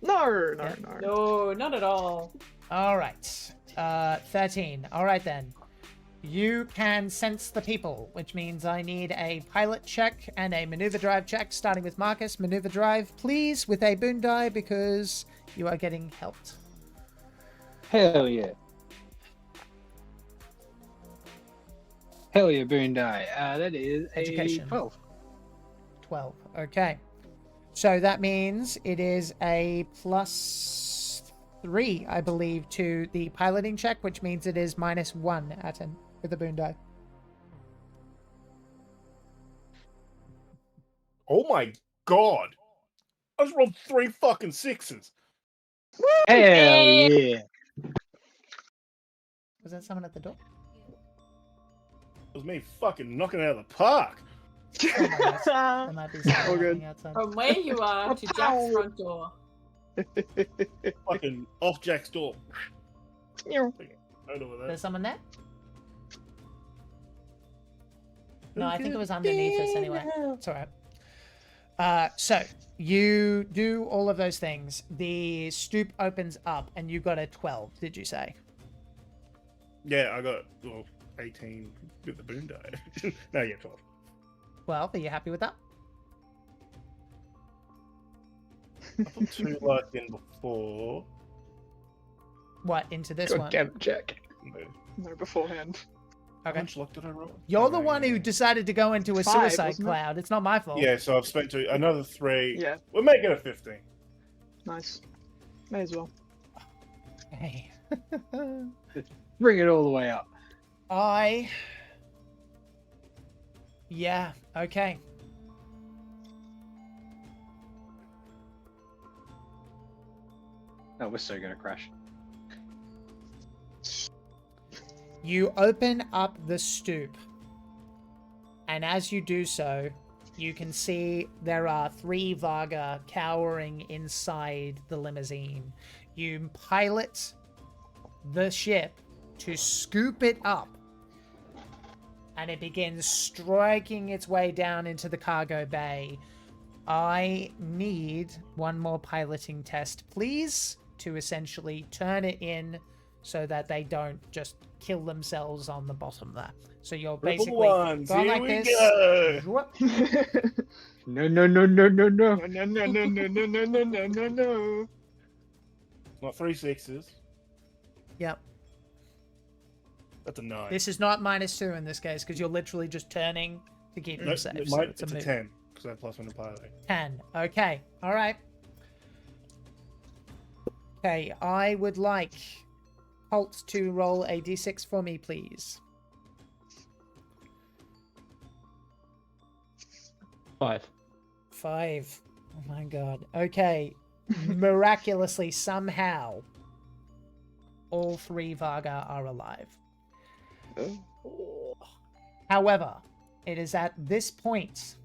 No. No, not at all. All right. 13. All right then. You can sense the people, which means I need a pilot check and a maneuver drive check, starting with Marcus. Maneuver drive, please, with a boon die, because you are getting helped. Hell yeah. Hell yeah, boon die. That is a Education. 12. 12. Okay. So that means it is a +3, I believe, to the piloting check, which means it is -1 Atten with the boon die. Oh my god! I just rolled 3 fucking 6s. Hell yeah. Was that someone at the door? It was me fucking knocking it out of the park. Oh my gosh. There might be someone All good. happening outside. From where you are to Jack's front door. Fucking off Jack's door. I don't know what that. There's someone there? No, I think it was underneath us anyway. It's alright. So, you do all of those things. The stoop opens up and you got a 12, did you say? Yeah, I got 18 with the boon die. No, yeah, 12. 12, are you happy with that? I put 2 lights in before. What, into this Good one? damn check. No. No, beforehand. How Okay. much luck did I roll? You're the Okay, one who yeah. decided to go into a 5, suicide wasn't it? cloud. It's not my fault. Yeah, so I've spent another 3. Yeah, We'll make it a 15. nice. May as well. Hey. Bring it all the way up. Yeah, okay. Oh, we're so gonna crash. You open up the stoop, and as you do so, you can see there are 3 Vaga cowering inside the limousine. You pilot the ship to scoop it up, and it begins striking its way down into the cargo bay. I need one more piloting test, please, to essentially turn it in so that they don't just kill themselves on the bottom there. So you're basically ones, going here like we this. go. Whoop. No, no, no, no, no, no. No, no, no, no, no, no, no, no, no, no, no. Not 3 6s. Yep. That's a 9. This is not -2 in this case because you're literally just turning to keep them No, safe. it so might, it's it's a move. 10 because I have +1 to piloting. 10. Okay. All right. Okay. I would like Holt to roll a d6 for me, please. 5. 5. Oh my god. Okay. Miraculously, somehow, all 3 Vaga are alive. However, it is at this point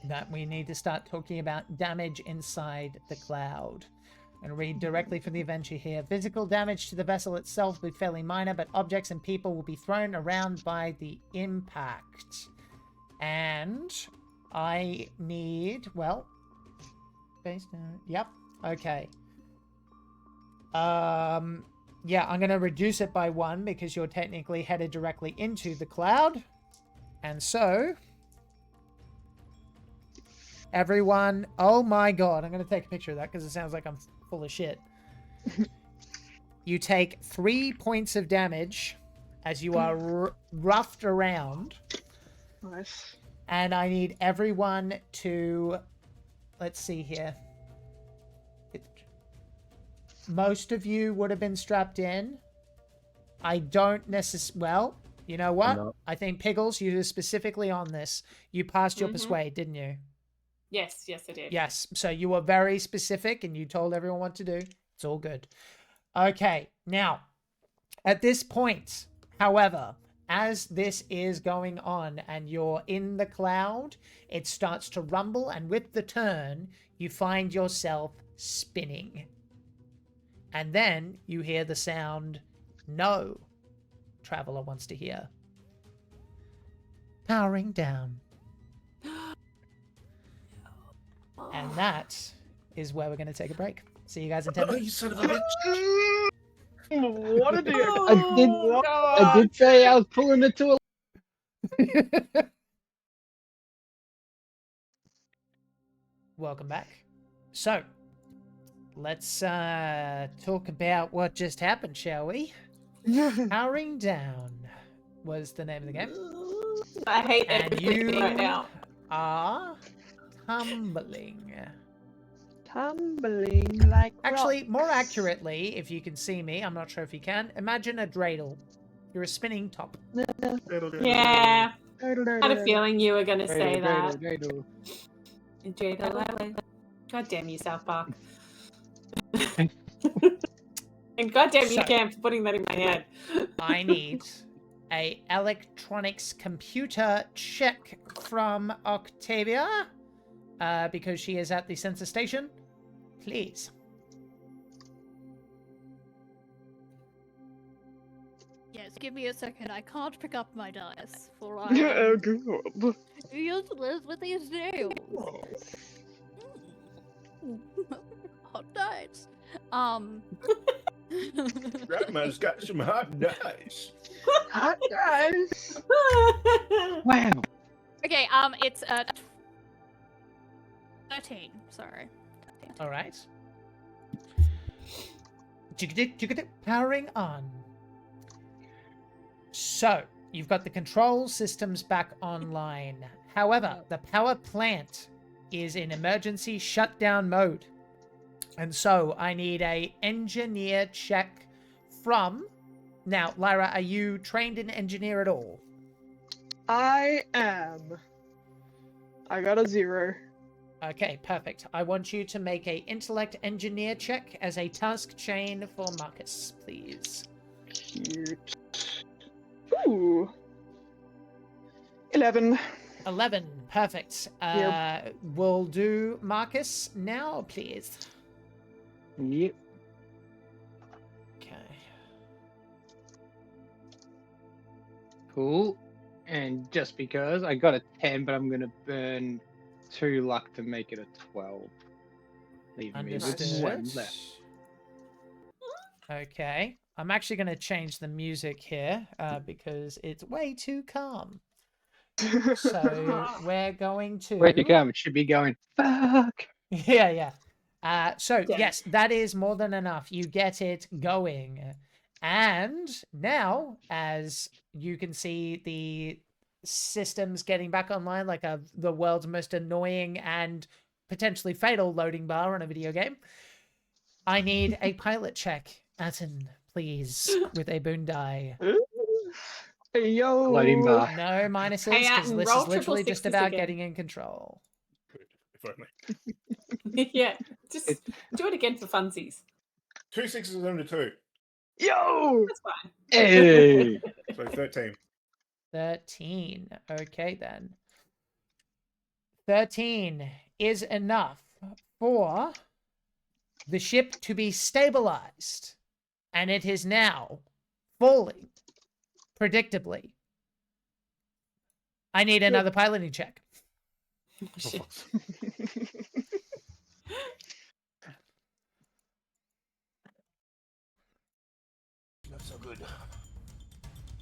that we need to start talking about damage inside the cloud. And read directly from the adventure here. Physical damage to the vessel itself will be fairly minor, but objects and people will be thrown around by the impact. And I need, well, based on, yep, okay. Yeah, I'm going to reduce it by 1 because you're technically headed directly into the cloud. And so, everyone, oh my god, I'm going to take a picture of that because it sounds like I'm full of shit. You take 3 points of damage as you are roughed around. Nice. And I need everyone to, let's see here. Most of you would have been strapped in. I don't necessarily, well, you know what? No. I think Piggles, you were specifically on this. You passed your persuade, didn't you? Yes, yes, I did. Yes. So you were very specific and you told everyone what to do. It's all good. Okay. Now, at this point, however, as this is going on and you're in the cloud, it starts to rumble, and with the turn, you find yourself spinning. And then you hear the sound no traveler wants to hear. Powering down. And that is where we're going to take a break. See you guys in 10 Oh, minutes. you son of a bitch! What a dick. I did say I was pulling it to a. Welcome back. So, let's talk about what just happened, shall we? Powering Down was the name of the game. I hate And everything you right now. are tumbling. Tumbling like Actually, more rocks. accurately, if you can see me, I'm not sure if you can, imagine a dreidel. You're a spinning top. Yeah. Had a feeling you were going to say that. Dreidel. God damn you, South Park. And goddamn you, So- Cam, for putting that in my head. I need a electronics computer check from Octavia, because she is at the sensor station. Please. Yes, give me a second. I can't pick up my dice for Oh, God. useless with these nails. Hot dice. Grandma's got some hot dice. Hot guys. Wow. Okay, it's 13. Sorry. 13. All right. Powering on. So, you've got the control systems back online. However, the power plant is in emergency shutdown mode. And so, I need a engineer check from... Now, Lyra, are you trained in engineer at all? I am. I got a 0. Okay, perfect. I want you to make a intellect engineer check as a task chain for Marcus, please. Cute. Ooh. 11. 11, perfect. Yep. We'll do Marcus now, please. Yep. Okay. Cool. And just because I got a 10, but I'm gonna burn 2 luck to make it a 12. Leaving me with Understood. 1 left. Okay. I'm actually going to change the music here because it's way too calm. So we're going to... Where'd you come? It should be going, fuck! Yeah. So, Yeah. yes, that is more than enough. You get it going. And now, as you can see the systems getting back online, like the world's most annoying and potentially fatal loading bar on a video game, I need a pilot check. Atten, please, with a boon die. Hey, yo. Loading bar. No minuses, Hey, because Atten, this roll is literally triple just sixes about again. getting in control. Good, if only. Yeah, just do it again for funsies. 2 6s under 2, Yo. That's fine. Hey! so 13. 13. Okay, then. 13 is enough for the ship to be stabilized. And it is now falling, predictably. I need another piloting check. Shit. Not so good.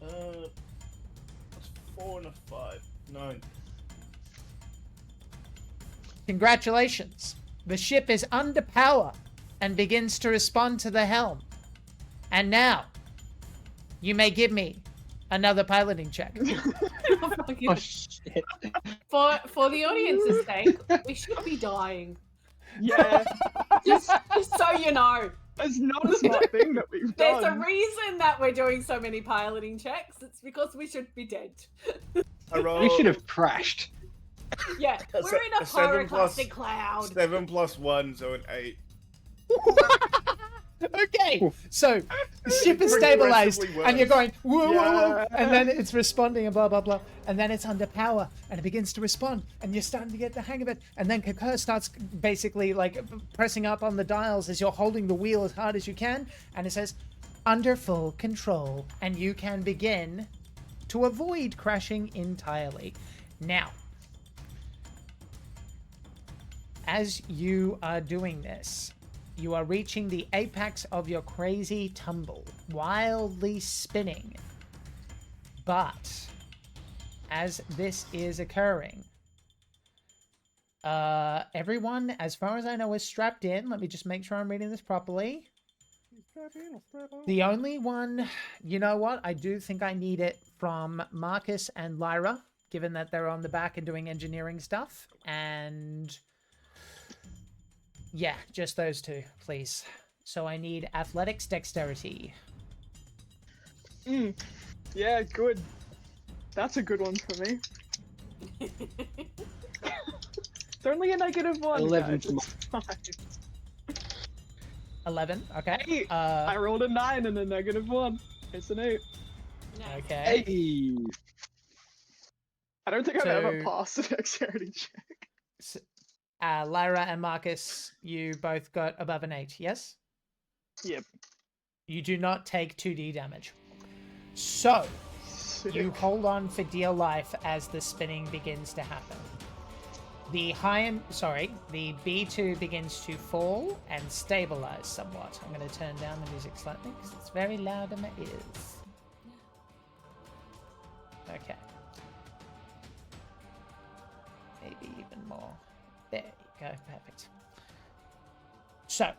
That's 4 and a 5. 9. Congratulations. The ship is under power and begins to respond to the helm. And now, you may give me another piloting check. Oh, shit. For the audience's sake, we should be dying. Yeah. Just so you know. It's not a smart thing that we've There's a done. reason that we're doing so many piloting checks. It's because we should be dead. I rolled We should have crashed. Yeah, A we're in a a 7 plus- pyroclastic cloud. 7 plus 1, so an 8. Okay, so the ship is stabilized, Progressively and you're worse. going whoa, whoa, whoa, Yeah. and then it's responding and blah blah blah, and then it's under power and it begins to respond, and you're starting to get the hang of it, and then Kakar starts basically like pressing up on the dials as you're holding the wheel as hard as you can, and it says under full control, and you can begin to avoid crashing entirely. Now, as you are doing this, you are reaching the apex of your crazy tumble, wildly spinning. But as this is occurring, everyone, as far as I know, is strapped in. Let me just make sure I'm reading this properly. The only one, you know what? I do think I need it from Marcus and Lyra. given that they're on the back and doing engineering stuff. And yeah, just those two, please. So I need athletics, dexterity. Yeah, good. That's a good one for me. It's only a -1. 11 guys, it's fine. 11, okay. Hey, I rolled a 9 and a -1. It's an 8. Nice. Okay. Hey! I don't think I've ever So- passed a dexterity check. Lyra and Marcus, you both got above an 8, yes? Yep. You do not take 2d damage. So, you Sick. hold on for dear life as the spinning begins to happen. The the B2 begins to fall and stabilize somewhat. I'm going to turn down the music slightly because it's very loud in my ears. Okay. Maybe even more. There you go. Perfect. So,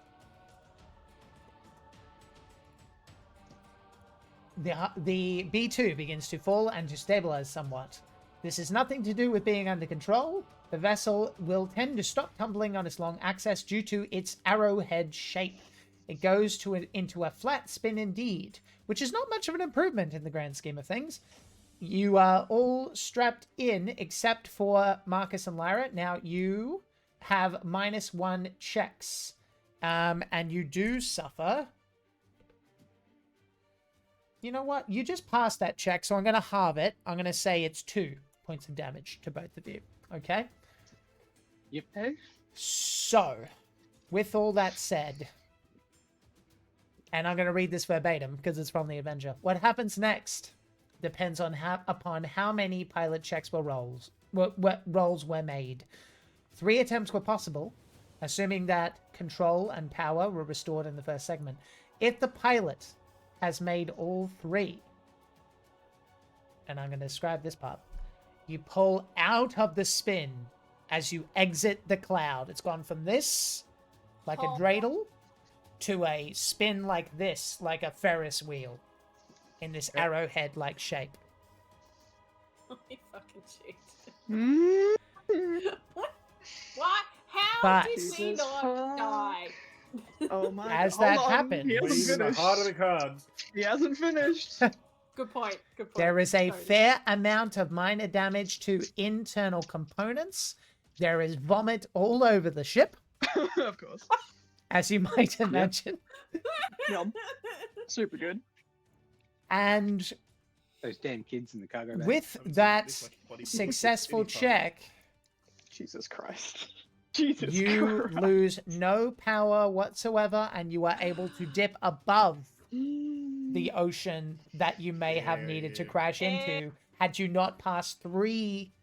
the B2 begins to fall and to stabilize somewhat. This has nothing to do with being under control. The vessel will tend to stop tumbling on its long axis due to its arrowhead shape. It goes into a flat spin indeed, which is not much of an improvement in the grand scheme of things. You are all strapped in except for Marcus and Lyra. Now you have -1 checks, and you do suffer. You know what? You just passed that check, so I'm going to halve it. I'm going to say it's 2 points of damage to both of you. Okay? Yep. So, with all that said, and I'm going to read this verbatim because it's from the Avenger. What happens next depends on upon how many pilot checks rolls were made. 3 attempts were possible, assuming that control and power were restored in the first segment. If the pilot has made all 3, and I'm going to describe this part, you pull out of the spin as you exit the cloud. It's gone from this, like a dreidel, to a spin like this, like a Ferris wheel, in this arrowhead-like shape. Holy fucking shit. Why? How But- did we Jesus not die? Oh my As god. that Hold on, happens- He He's in hasn't the heart of the finished. cards. He hasn't finished. Good point. Good point. There is a Sorry. fair amount of minor damage to internal components. There is vomit all over the ship, Of course. as you might imagine. Yum. Super good. And Those damn kids in the cargo bay. with Haven't seen that this much body successful any time. check, Jesus Christ. Jesus you Christ. lose no power whatsoever, and you are able to dip above the ocean that you may have needed to crash into had you not passed 3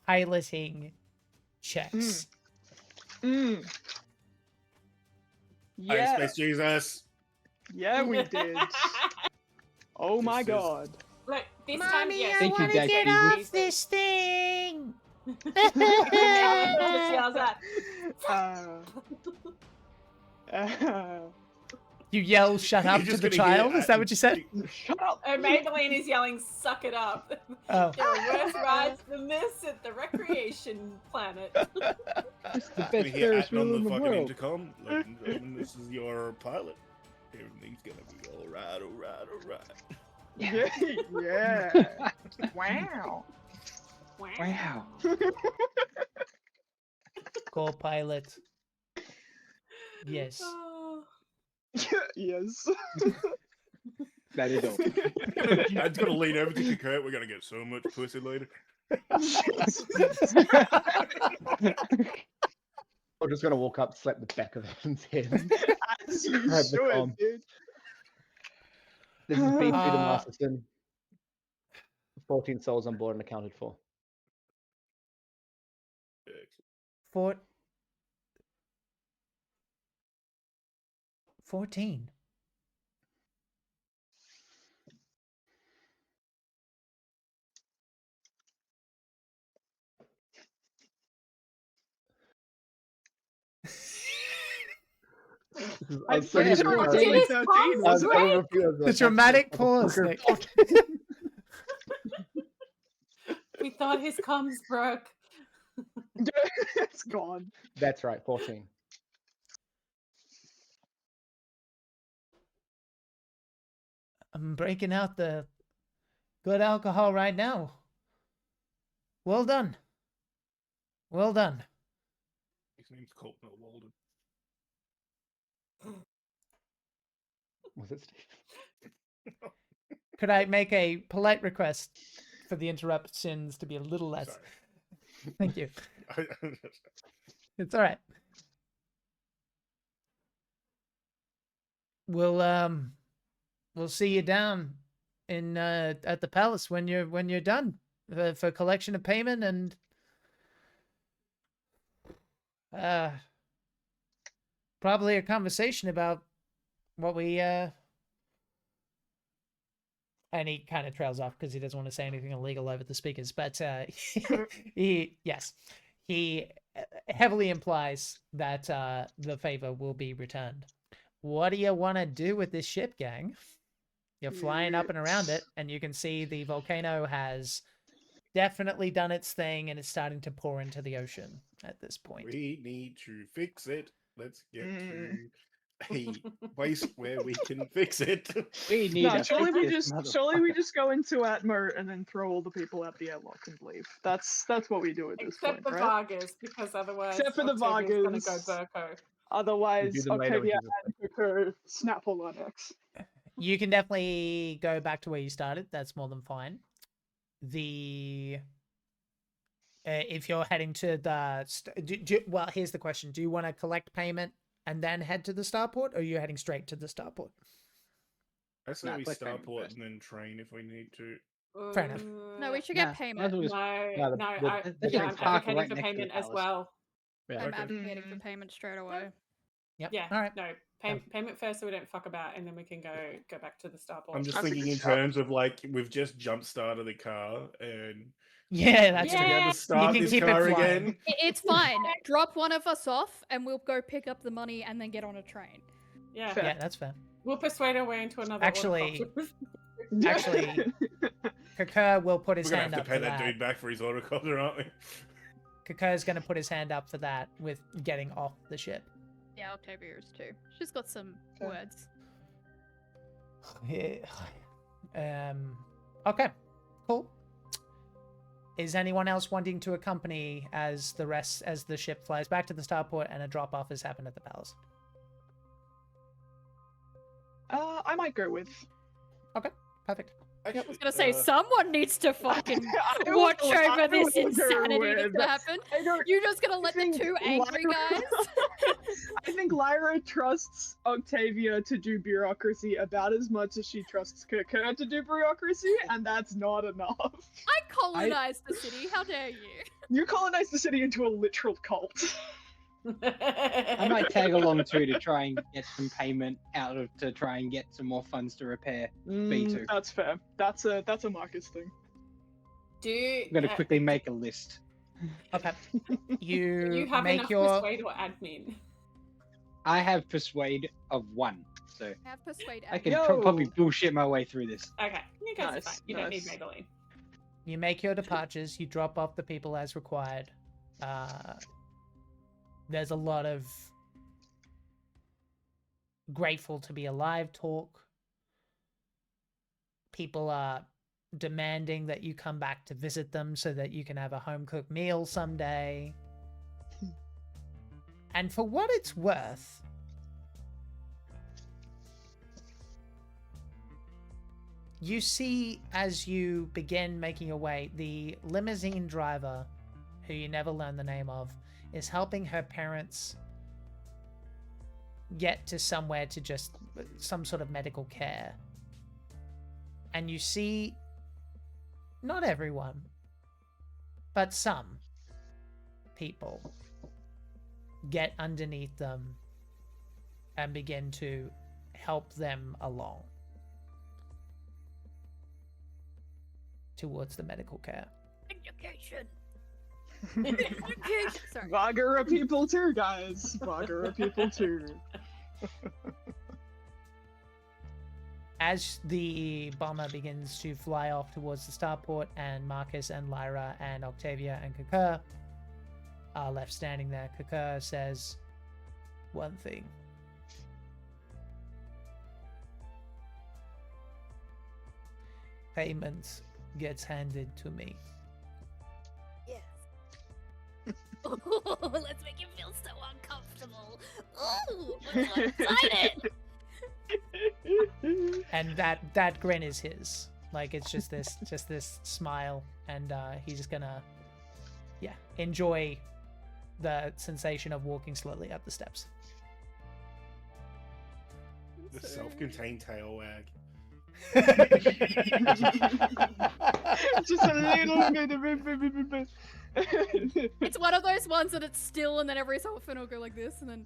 piloting checks. Mm. Ice Yeah. Space Jesus. Yeah, we did. Oh my This is- god. Look, this time, yes. Thank you, wanna Dad get Jesus. off this thing! How's that? You yell, shut up You're to just the gonna hear child? Is that what you said? Shut up. Oh, Maybelline is yelling, suck it up. Oh. There are worse rides than this at the recreation planet. It's the Gonna best hear Ferris Atten on wheel the in the fucking world. intercom. Ladies and gentlemen, this is your pilot. Everything's gonna be alright, alright, alright. Yeah. Yeah. Wow. Wow. Co-pilot. Yes. Oh. Yes. That is all. Dad's gonna lean over to Kurt. We're gonna get so much pussy later. I'm just gonna walk up, slap the back of Evan's head. As you Grab the should, comm. dude. This is B2 to Uh, Masterson. 14 souls on board and accounted for. 14. I I'm said pretty it sure was Did only his 13, palms wasn't break? it? The dramatic pause, Nick. We thought his comms broke. It's gone. That's right, 14. I'm breaking out the good alcohol right now. Well done. Well done. His name's Colt, not Walden. Was it Steve? Could I make a polite request for the interruptions to be a little less? Sorry. Thank you. It's all right. We'll see you down in at the palace when you're done for collection of payment and probably a conversation about what we and he kind of trails off because he doesn't want to say anything illegal over the speakers, but he heavily implies that the favor will be returned. What do you want to do with this ship, gang? You're flying up and around it, and you can see the volcano has definitely done its thing and is starting to pour into the ocean at this point. We need to fix it. Let's get to a place where we can fix it. We need No, to surely fix we this just just go into Atmo and then throw all the people at the airlock and leave. That's what we do at this Except point, the right? Vargas, because otherwise Except for the Octavia's gonna Vargas. go Burko. Otherwise, do them later, Octavia which is and Coco snap all our necks. You can definitely go back to where you started. That's more than fine. The if you're heading to the well, here's the question: do you want to collect payment and then head to the starport, or are you heading straight to the starport? I say Nah, we click payment starport first. and then train if we need to. Fair enough. No, we should Nah, get payment. might as well just- No, No, they I'm should park advocating right for next to the payment as palace. well. Yeah. I'm Okay. advocating for payment straight away. Yep. Yeah, All right. no, payment first so we don't fuck about, and then we can go back to the starport. I'm just That's a thinking good in shout. terms of like we've just jump started the car and Yeah, that's Yeah. true. we have to start can this keep it car flying. again. It's fine. Drop one of us off, and we'll go pick up the money and then get on a train. Yeah, Fair. Yeah, that's fair. we'll persuade our way into another. Actually- autocopter. Actually, Kakar will put his We're gonna hand have up to pay for that that. dude back for his autocopter, aren't we? Kakar's going to put his hand up for that with getting off the ship. Yeah, Octavia is too. She's got some Okay. words. Okay, cool. Is anyone else wanting to accompany as the ship flies back to the starport and a drop off has happened at the palace? I might go with. Perfect. I was gonna say someone needs to fucking I will watch go- I over this will go insanity that's with- gonna happen. I don't- You're just gonna let the think two angry Lyra- guys? I think Lyra trusts Octavia to do bureaucracy about as much as she trusts Kakar to do bureaucracy, and that's not enough. I colonized the city. How dare you? You colonized the city into a literal cult. I might tag along too to try and get some payment to try and get some more funds to repair B2. That's fair. That's a Marcus thing. I'm gonna quickly make a list. Okay. Do You, you have make enough your persuade or admin? I have persuade of 1, so I have persuade. I can Yo! probably bullshit my way through this. Okay, you guys are Nice, fine. You don't need nice. Maybelline. you make your departures. You drop off the people as required. There's a lot of grateful to be alive talk. People are demanding that you come back to visit them so that you can have a home-cooked meal someday. And for what it's worth, you see as you begin making your way, the limousine driver, who you never learn the name of, is helping her parents get to somewhere to just some sort of medical care. And you see not everyone, but some people get underneath them and begin to help them along towards the medical care. Education. Sorry. Vagar are people too, guys. Vagar are people too. as the bomber begins to fly off towards the starport, and Marcus and Lyra and Octavia and Kakar are left standing there, Kakar says one thing. Payment gets handed to me. Yes. Ooh, let's make him feel so uncomfortable. Ooh, I'm so excited. And that grin is his. Like, it's just this smile, and he's just gonna enjoy the sensation of walking slowly up the steps. The self-contained tail wag. Just a little bit. It's one of those ones that it's still, and then every so often it'll go like this, and then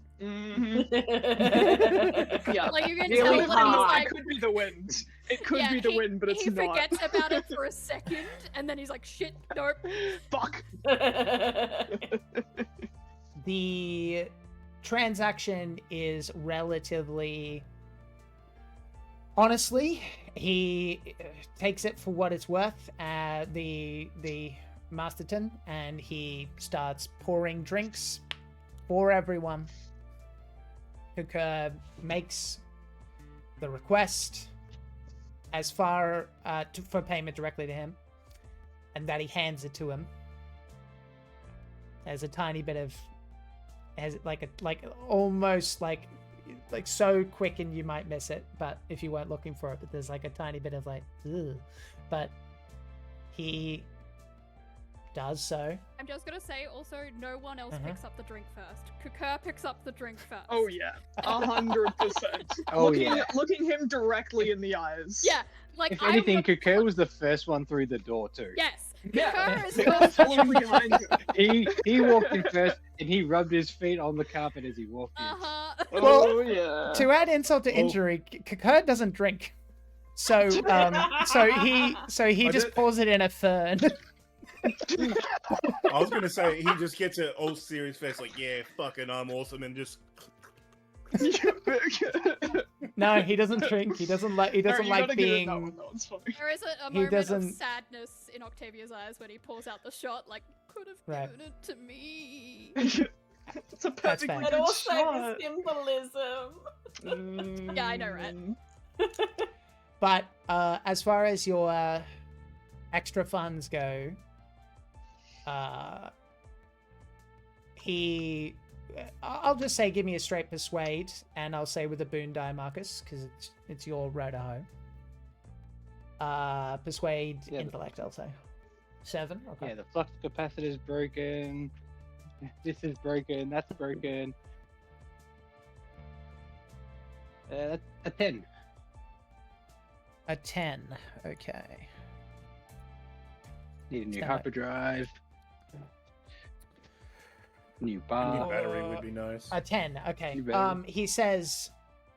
Yeah. like you can Really tell that he's hard. like, It could be the wind. It could yeah, be the wind, but it's he not. forgets about it for a second, and then he's like, shit, nope. Fuck. The transaction is relatively... Honestly, he takes it for what it's worth, the Masterton, and he starts pouring drinks for everyone. Hooker makes the request as far for payment directly to him, and that he hands it to him. There's a tiny bit of, almost like so quick and you might miss it, but if you weren't looking for it, but there's like a tiny bit of like, ugh. But he does so. I'm just gonna say also, no one else picks up the drink first. Kukur picks up the drink first. Oh yeah, 100%. Oh yeah. Looking him directly in the eyes. Yeah, like If anything, Kukur was the first one through the door too. Yes. Yeah. Kukur is They were first. following behind him. He walked in first, and he rubbed his feet on the carpet as he walked in. Oh yeah. To add insult to injury, Kakar doesn't drink, so he I just did- pours it in a fern. I was gonna say he just gets an all serious face, like, yeah, fucking, I'm awesome, and just. No, he doesn't drink. He doesn't like. He doesn't like being. That one's funny. There is a He moment of doesn't- sadness in Octavia's eyes when he pulls out the shot, like, could have Right. given it to me. It's a That's perfectly fair. But good also shot. the symbolism. Yeah, I know, right? But as far as your extra funds go, I'll just say, give me a straight persuade, and I'll say with a boon die, Marcus, because it's your row to hoe. Persuade, Yeah, intellect, I'll say. 7. Okay. Yeah, the flux capacitor's broken. This is broken. That's broken. That's a 10. A 10. Okay. Need a new Stand by. hyperdrive. New New bar. battery would be nice. A 10. Okay. You better. He says,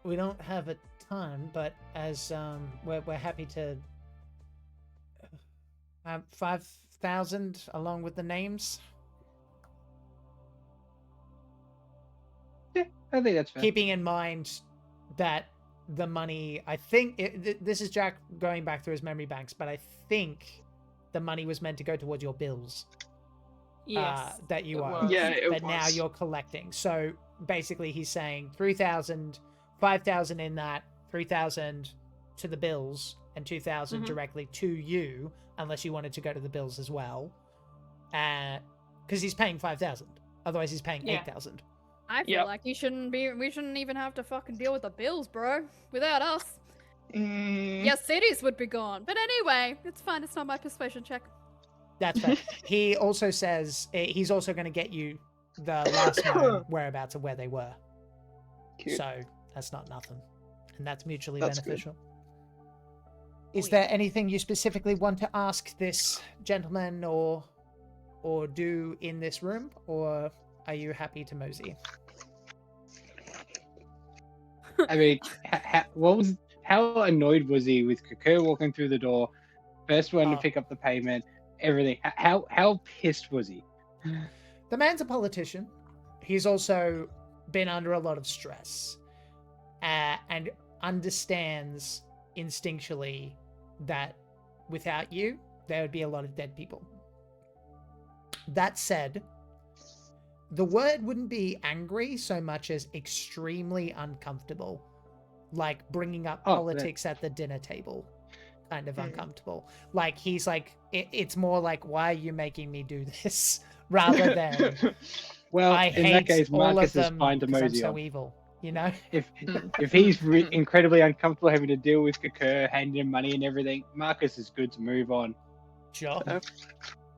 we don't have a ton, but as we're happy to 5,000 along with the names. Yeah, I think that's fair. Keeping in mind that the money, I think this is Jack going back through his memory banks, but I think the money was meant to go towards your bills. Yes. That you it owe. was. Yeah, it But now was. you're collecting. So basically he's saying 3,000, 5,000 in that, 3,000 to the bills, and 2,000 Mhm. directly to you, unless you wanted to go to the bills as well. Because he's paying 5,000. Otherwise he's paying Yeah. 8,000. I feel Yep. like we shouldn't even have to fucking deal with the bills, bro. Without us. Your cities would be gone. But anyway, it's fine. It's not my persuasion check. That's fair. He also says he's also going to get you the last known whereabouts of where they were. Cute. So that's not nothing. And that's mutually That's good. beneficial. Is Oh, yeah. there anything you specifically want to ask this gentleman or do in this room, or are you happy to mosey? I mean, how annoyed was he with Kukur walking through the door, first one to Oh. pick up the payment, everything? How pissed was he? The man's a politician. He's also been under a lot of stress and understands instinctually that without you, there would be a lot of dead people. That said, the word wouldn't be angry so much as extremely uncomfortable, like bringing up politics at the dinner table, kind of uncomfortable. Like he's like, it's more like, why are you making me do this, rather than Well, I in hate that case, all Marcus of is them fine to because I'm mosey so on. evil, you know? If he's incredibly uncomfortable having to deal with Kakur, handing him money and everything, Marcus is good to move on. Sure. They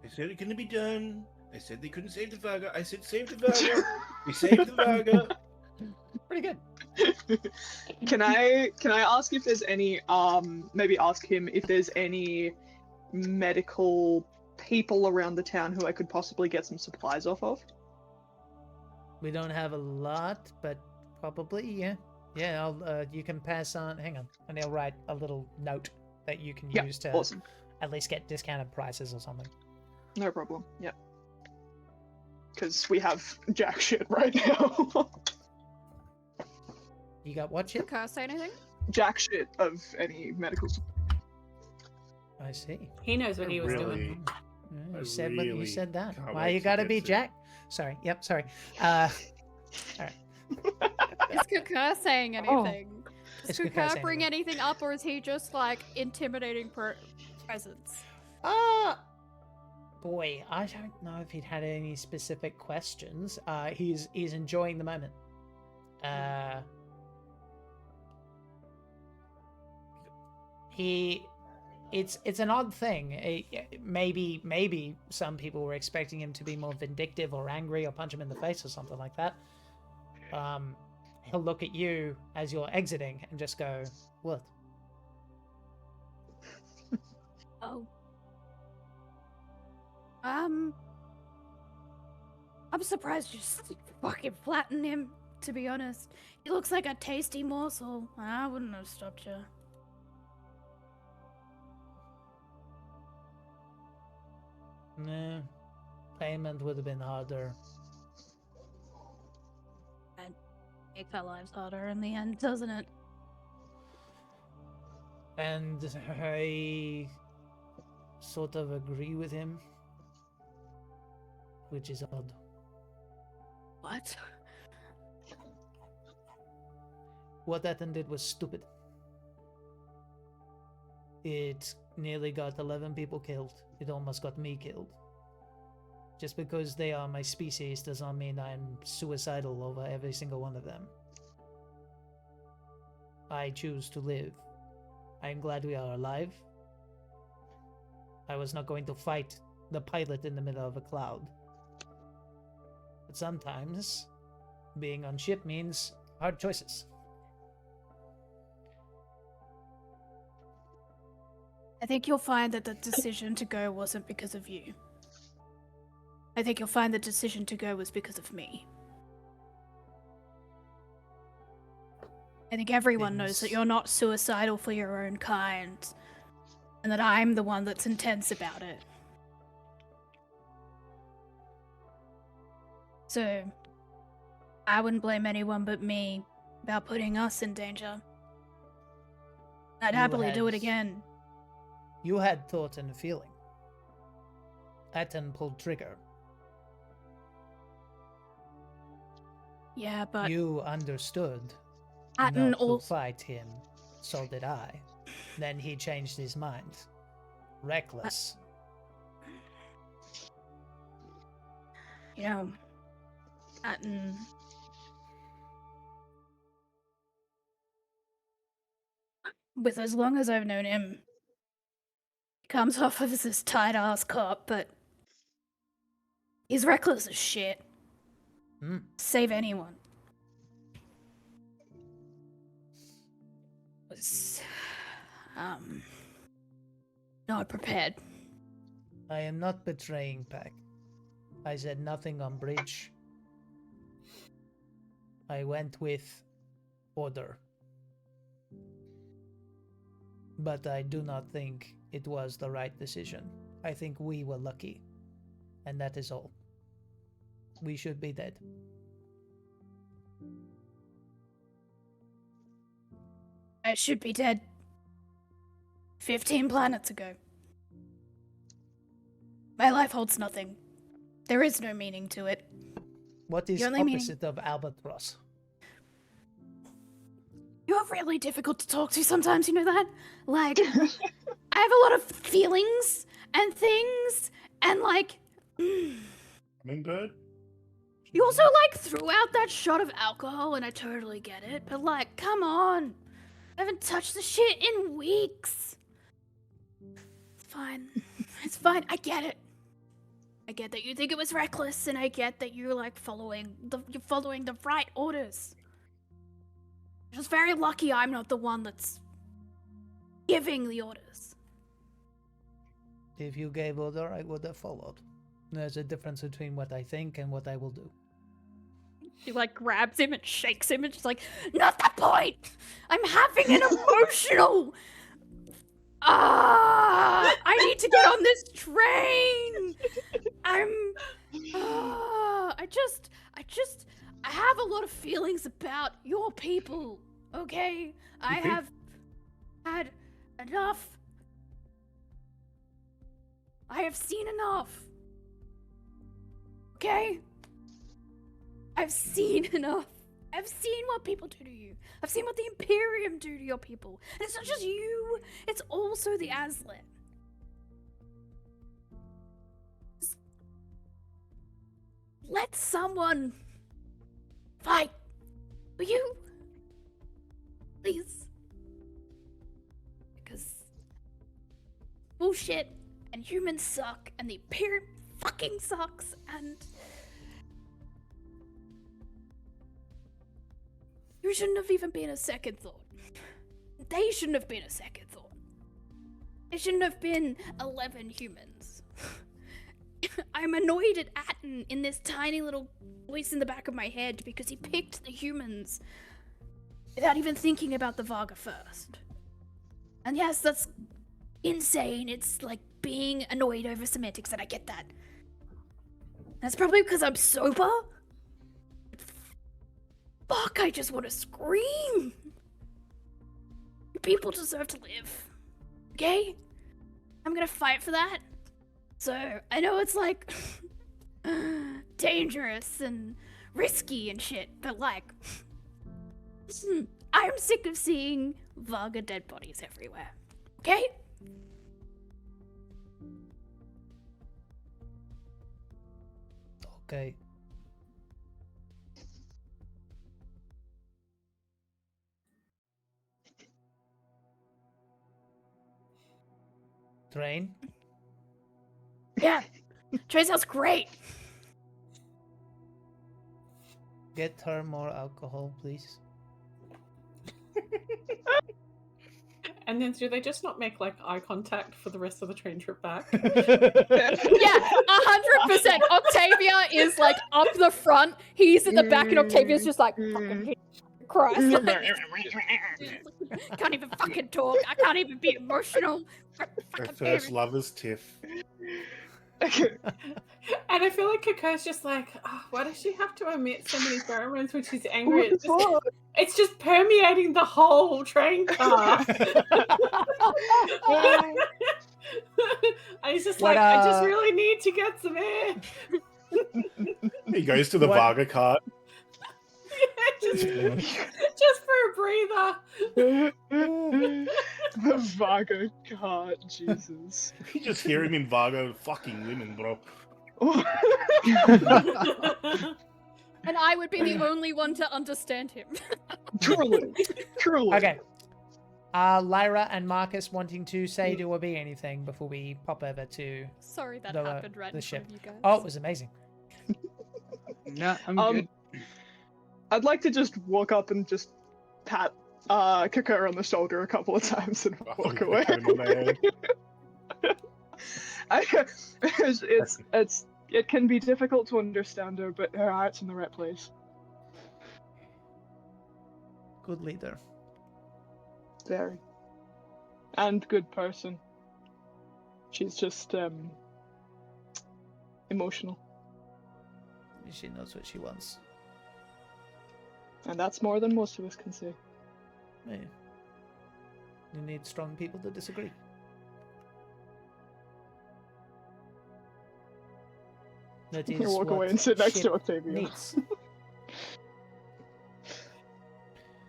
said it couldn't be done. They said they couldn't save the Virgo. I said save the Virgo. We saved the Virgo. Pretty good. Can I ask if there's any maybe ask him if there's any medical people around the town who I could possibly get some supplies off of? We don't have a lot, but probably, yeah. Yeah, I'll, you can pass on, hang on, and I'll write a little note that you can use to awesome. at least get discounted prices or something. No problem. Yep. Because we have jack shit right now. You got what shit? Can I say anything? Jack shit of any medical supplies. I see. He knows what he was doing. Really? Yeah, I you said what you really said that. can't Why wait you to gotta get be to- Jack? Sorry. Yep. Sorry. Is Kakar saying anything? Does Is Kakar Kakar saying bring anything? anything up, or is he just like intimidating presence? Boy, I don't know if he'd had any specific questions. He's enjoying the moment. It's an odd thing. Maybe some people were expecting him to be more vindictive or angry or punch him in the face or something like that. He'll look at you as you're exiting and just go, "What?" Oh. I'm surprised you just fucking flattened him, to be honest. He looks like a tasty morsel. I wouldn't have stopped you. No, payment would have been harder. And makes our lives harder in the end, doesn't it? And I sort of agree with him, which is odd. What? What Ethan did was stupid. It nearly got 11 people killed. It almost got me killed. Just because they are my species does not mean I'm suicidal over every single one of them. I choose to live. I am glad we are alive. I was not going to fight the pilot in the middle of a cloud. But sometimes, being on ship means hard choices. I think you'll find that the decision to go wasn't because of you. I think you'll find the decision to go was because of me. I think everyone knows that you're not suicidal for your own kind, and that I'm the one that's intense about it. So, I wouldn't blame anyone but me about putting us in danger. I'd You happily do it had- again. You had thought and feeling. Atten pulled trigger. Yeah, but You understood Atten not to also... fight him. So did I. Then he changed his mind. Reckless. You know, Atten... With as long as I've known him, he comes off as this tight-ass cop, but he's reckless as shit. Save anyone. Was, not prepared. I am not betraying Pack. I said nothing on bridge. I went with order. But I do not think it was the right decision. I think we were lucky. And that is all. We should be dead. I should be dead 15 planets ago. My life holds nothing. There is no meaning to it. What is The only meaning- opposite of albatross? You're really difficult to talk to sometimes, you know that? Like, I have a lot of feelings and things, and like, Hummingbird? you also like threw out that shot of alcohol, and I totally get it, but like, come on. I haven't touched the shit in weeks. It's fine. It's fine. I get it. I get that you think it was reckless, and I get that you're like you're following the right orders. Just very lucky I'm not the one that's giving the orders. If you gave order, I would have followed. There's a difference between what I think and what I will do. She like grabs him and shakes him and she's like, not the point! I'm having an emotional... I need to get on this train! I have a lot of feelings about your people, okay? I have had enough. I have seen enough. Okay? I've seen enough. I've seen what people do to you. I've seen what the Imperium do to your people. And it's not just you, it's also the Aslan. Just let someone fight. Will you? Please. Because bullshit and humans suck and the Imperium fucking sucks and you shouldn't have even been a second thought. They shouldn't have been a second thought. It shouldn't have been 11 humans. I'm annoyed at Atten in this tiny little voice in the back of my head because he picked the humans without even thinking about the Varga first. And yes, that's insane. It's like being annoyed over semantics, and I get that. That's probably because I'm sober. Fuck, I just want to scream. People deserve to live. Okay? I'm gonna fight for that. So, I know it's like dangerous and risky and shit, but like I'm sick of seeing Varga dead bodies everywhere. Okay? Okay. Train? Yeah. Train sounds great. Get her more alcohol, please. And then do they just not make like eye contact for the rest of the train trip back? Yeah, 100%. Octavia is like up the front. He's at the back, and Octavia's just like, fucking Christ. Can't even fucking talk. I can't even be emotional. Their first lovers tiff. And I feel like Kako's just like, oh, why does she have to emit so many pheromones when she's angry? It's just permeating the whole train car. I was just like, I just really need to get some air. He goes to the Varga cart. Just for a breather. The Varga cart, Jesus. You just hear him in Varga fucking women, bro. And I would be the only one to understand him. Truly. Okay. Lyra and Marcus wanting to say, do or be anything before we pop over to Sorry that the, happened right the in ship. front of you guys. Oh, it was amazing. No, I'm good. I'd like to just walk up and just pat Kakura on the shoulder a couple of times and walk away. It can be difficult to understand her, but her heart's in the right place. Good leader. Very. And good person. She's just emotional. She knows what she wants. And that's more than most of us can say. Yeah. You need strong people to disagree. That is You walk what away and sit next to ship Octavia. needs.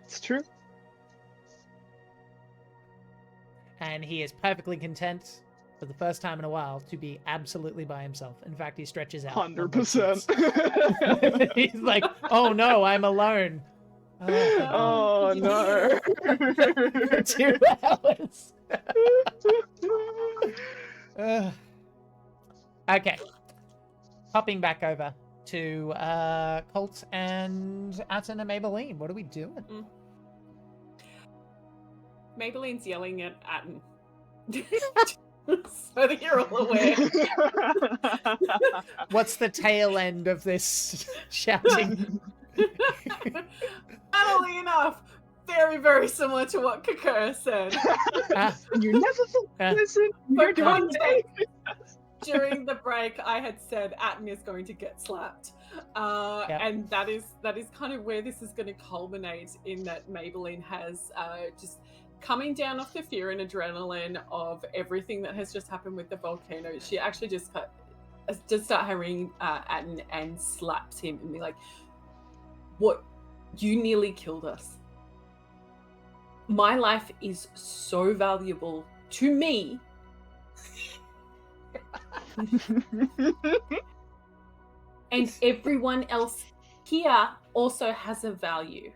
It's true. And he is perfectly content for the first time in a while to be absolutely by himself. In fact, he stretches out. on both 100%. seats. He's like, oh no, I'm alone. Oh no. For 2 hours. Okay. Hopping back over to Colt and Atten and Maybelline. What are we doing? Maybelline's yelling at Atten. So that you're all aware. What's the tail end of this shouting? Funnily enough, very, very similar to what Kakura said. You never listen. But during the break, I had said Atten is going to get slapped. And that is kind of where this is going to culminate, in that Maybelline has just coming down off the fear and adrenaline of everything that has just happened with the volcano. She actually just start hurrying Atten and slaps him and be like, "What? You nearly killed us. My life is so valuable to me." And everyone else here also has a value.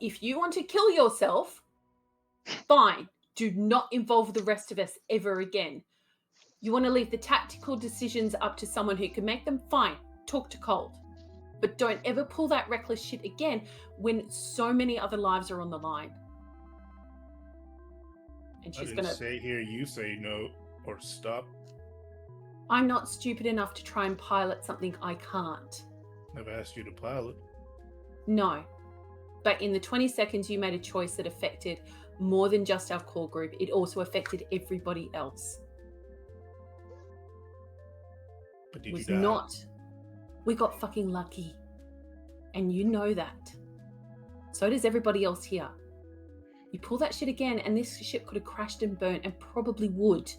If you want to kill yourself, fine. Do not involve the rest of us ever again. You want to leave the tactical decisions up to someone who can make them, fine. Talk to Cold. But don't ever pull that reckless shit again when so many other lives are on the line. And she's gonna hear you say no or stop. I'm not stupid enough to try and pilot something I can't. I've asked you to pilot. No. But in the 20 seconds you made a choice that affected more than just our core group. It also affected everybody else. But did It was you die? not. We got fucking lucky. And you know that. So does everybody else here. You pull that shit again and this ship could have crashed and burnt, and probably would.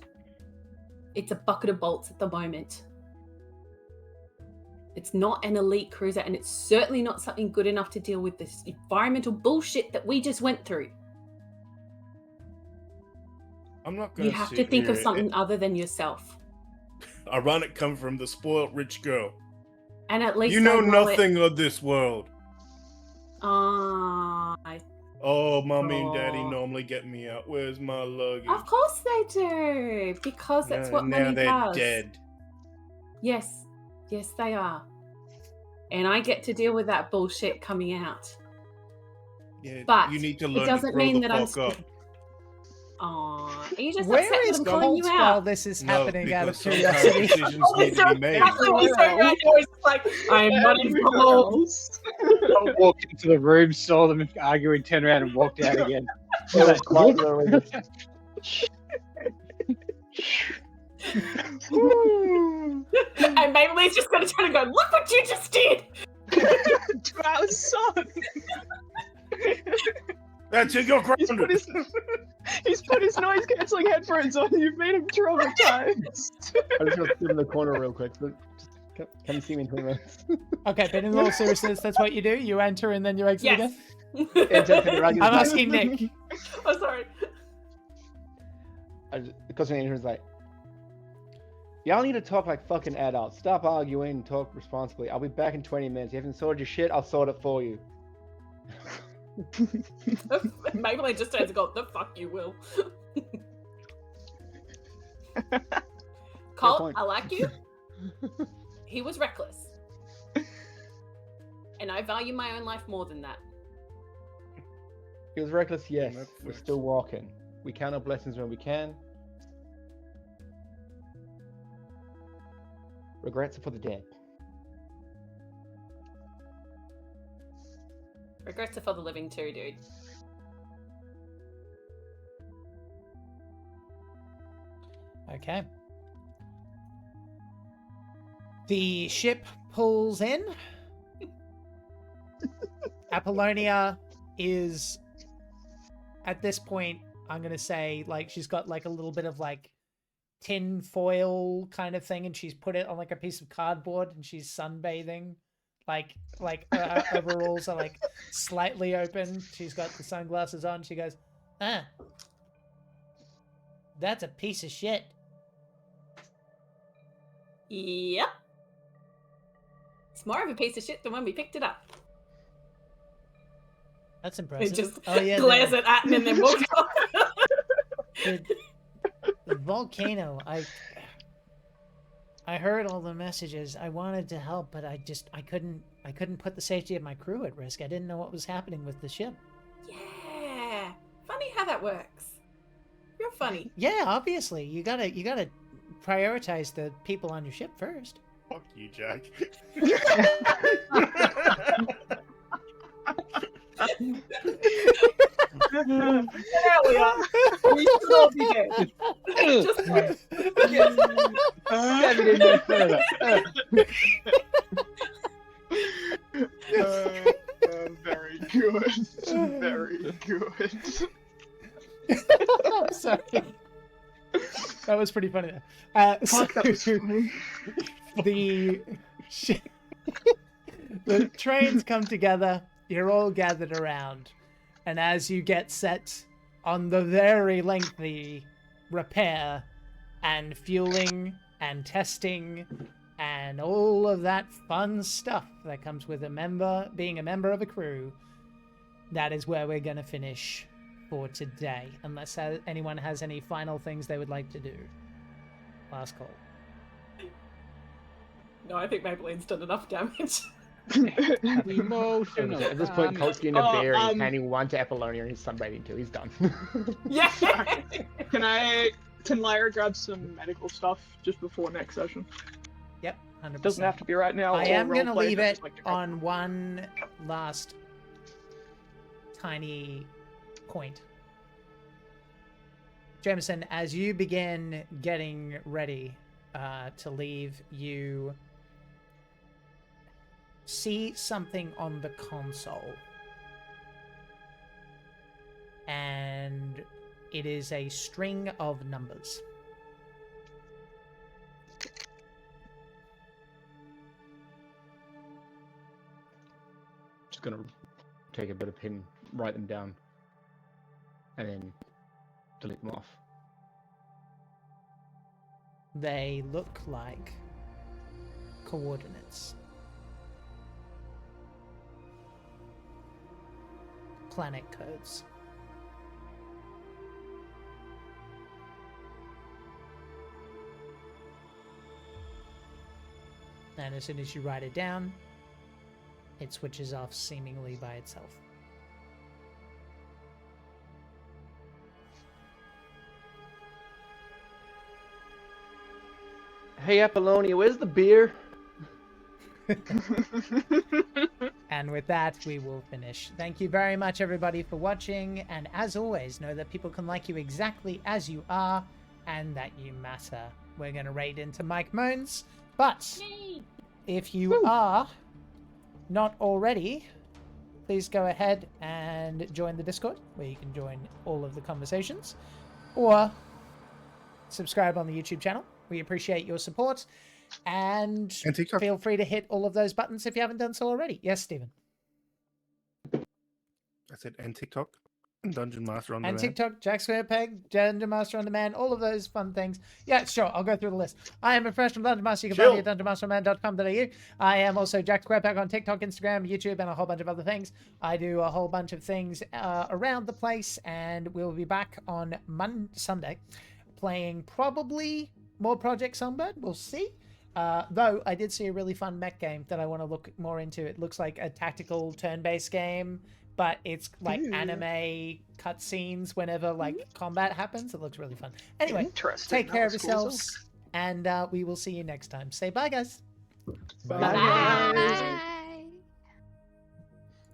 It's a bucket of bolts at the moment. It's not an elite cruiser, and it's certainly not something good enough to deal with this environmental bullshit that we just went through. I'm not gonna You have to think of something other than yourself. Ironic coming from the spoiled rich girl. And at least You know nothing of this world. Oh, mommy and daddy normally get me out. Where's my luggage? of course they do, because that's what money now they're does. dead. Yes, they are. And I get to deal with that bullshit coming out. Yeah, But you need to it learn doesn't to grow mean the that I'm fuck up. stupid. Aw, are you just Where upset is that I'm calling Colt you while out? this is No, happening out of because sometimes curiosity? decisions need to be made. Exactly what he's saying right now. He's just like, I am running for more. I walked into the room, saw them arguing, turned around and walked out again. It was quite literally just And Maybelline's just going to turn and go, look what you just did! To our son. That's it, you're He's put his noise cancelling headphones on. You've made him traumatized. I just got to sit in the corner real quick. But just come see me in 20 minutes. Okay, but in all seriousness, that's what you do? You enter and then you exit Yes. again? I'm asking Nick. Oh, sorry. Because my was like, y'all need to talk like fucking adults. Stop arguing and talk responsibly. I'll be back in 20 minutes. You haven't sorted your shit, I'll sort it for you. Maybelline just turns and goes, the fuck you will. Colt, point. I like you. He was reckless. And I value my own life more than that. He was reckless, yes. Netflix. We're still walking. We count our blessings when we can. Regrets are for the dead. Regrets are for the living too, dude. Okay. The ship pulls in. Apollonia is, at this point, I'm going to say, like, she's got like a little bit of like tin foil kind of thing, and she's put it on like a piece of cardboard, and she's sunbathing. Her overalls are like slightly open. She's got the sunglasses on. She goes, that's a piece of shit. Yep. It's more of a piece of shit than when we picked it up. That's impressive. It just glares glares at Atten and then walks off. The volcano. I heard all the messages. I wanted to help, but I couldn't put the safety of my crew at risk. I didn't know what was happening with the ship. Yeah. Funny how that works. Real funny. Yeah, obviously. You gotta prioritize the people on your ship first. Fuck you, Jack. Earlier, we should all be dead. Just Stab it in there further. Very good. Very good. I'm sorry. That was pretty funny. Fuck, that was funny. The trains come together. You're all gathered around, and as you get set on the very lengthy repair and fueling and testing and all of that fun stuff that comes with being a member of a crew, that is where we're going to finish for today, unless anyone has any final things they would like to do. Last call. No, I think Maybelline's done enough damage. Emotional. At this point, Colt's getting a bear, he's handing one to Apollonia, and he's sunbathing too. He's done. Yeah. Can Lyra grab some medical stuff just before next session? Yep, 100%. Doesn't have to be right now. I or am going to roleplay, leave but it just like to- on one last tiny point. Jameson, as you begin getting ready to leave, you see something on the console. And it is a string of numbers. Just gonna take a bit of pen, write them down, and then delete them off. They look like coordinates. Planet codes. And as soon as you write it down, it switches off seemingly by itself. Hey Apollonia, where's the beer? And with that, we will finish. Thank you very much, everybody, for watching. And as always, know that people can like you exactly as you are and that you matter. We're going to raid into Mike Moans. But if you are not already, please go ahead and join the Discord, where you can join all of the conversations. Or subscribe on the YouTube channel. We appreciate your support. And TikTok. feel free to hit all of those buttons if you haven't done so already. Yes, Stephen. I said, and TikTok, and Dungeon Master on And Demand. TikTok, Jack Square Peg, Dungeon Master on Demand, all of those fun things. Yeah, sure, I'll go through the list. I am a professional Dungeon Master. You can find me at dungeonmasterman.com.au. I am also Jack Square Peg on TikTok, Instagram, YouTube, and a whole bunch of other things. I do a whole bunch of things around the place, and we'll be back on Sunday playing probably more Project Songbird. We'll see. Though I did see a really fun mech game that I want to look more into. It looks like a tactical turn-based game, but it's like anime cutscenes whenever like combat happens. It looks really fun. Anyway, Interesting. take That care of was cool as yourselves, and we will see you next time. Say bye, guys. Bye. Bye.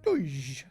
Doish.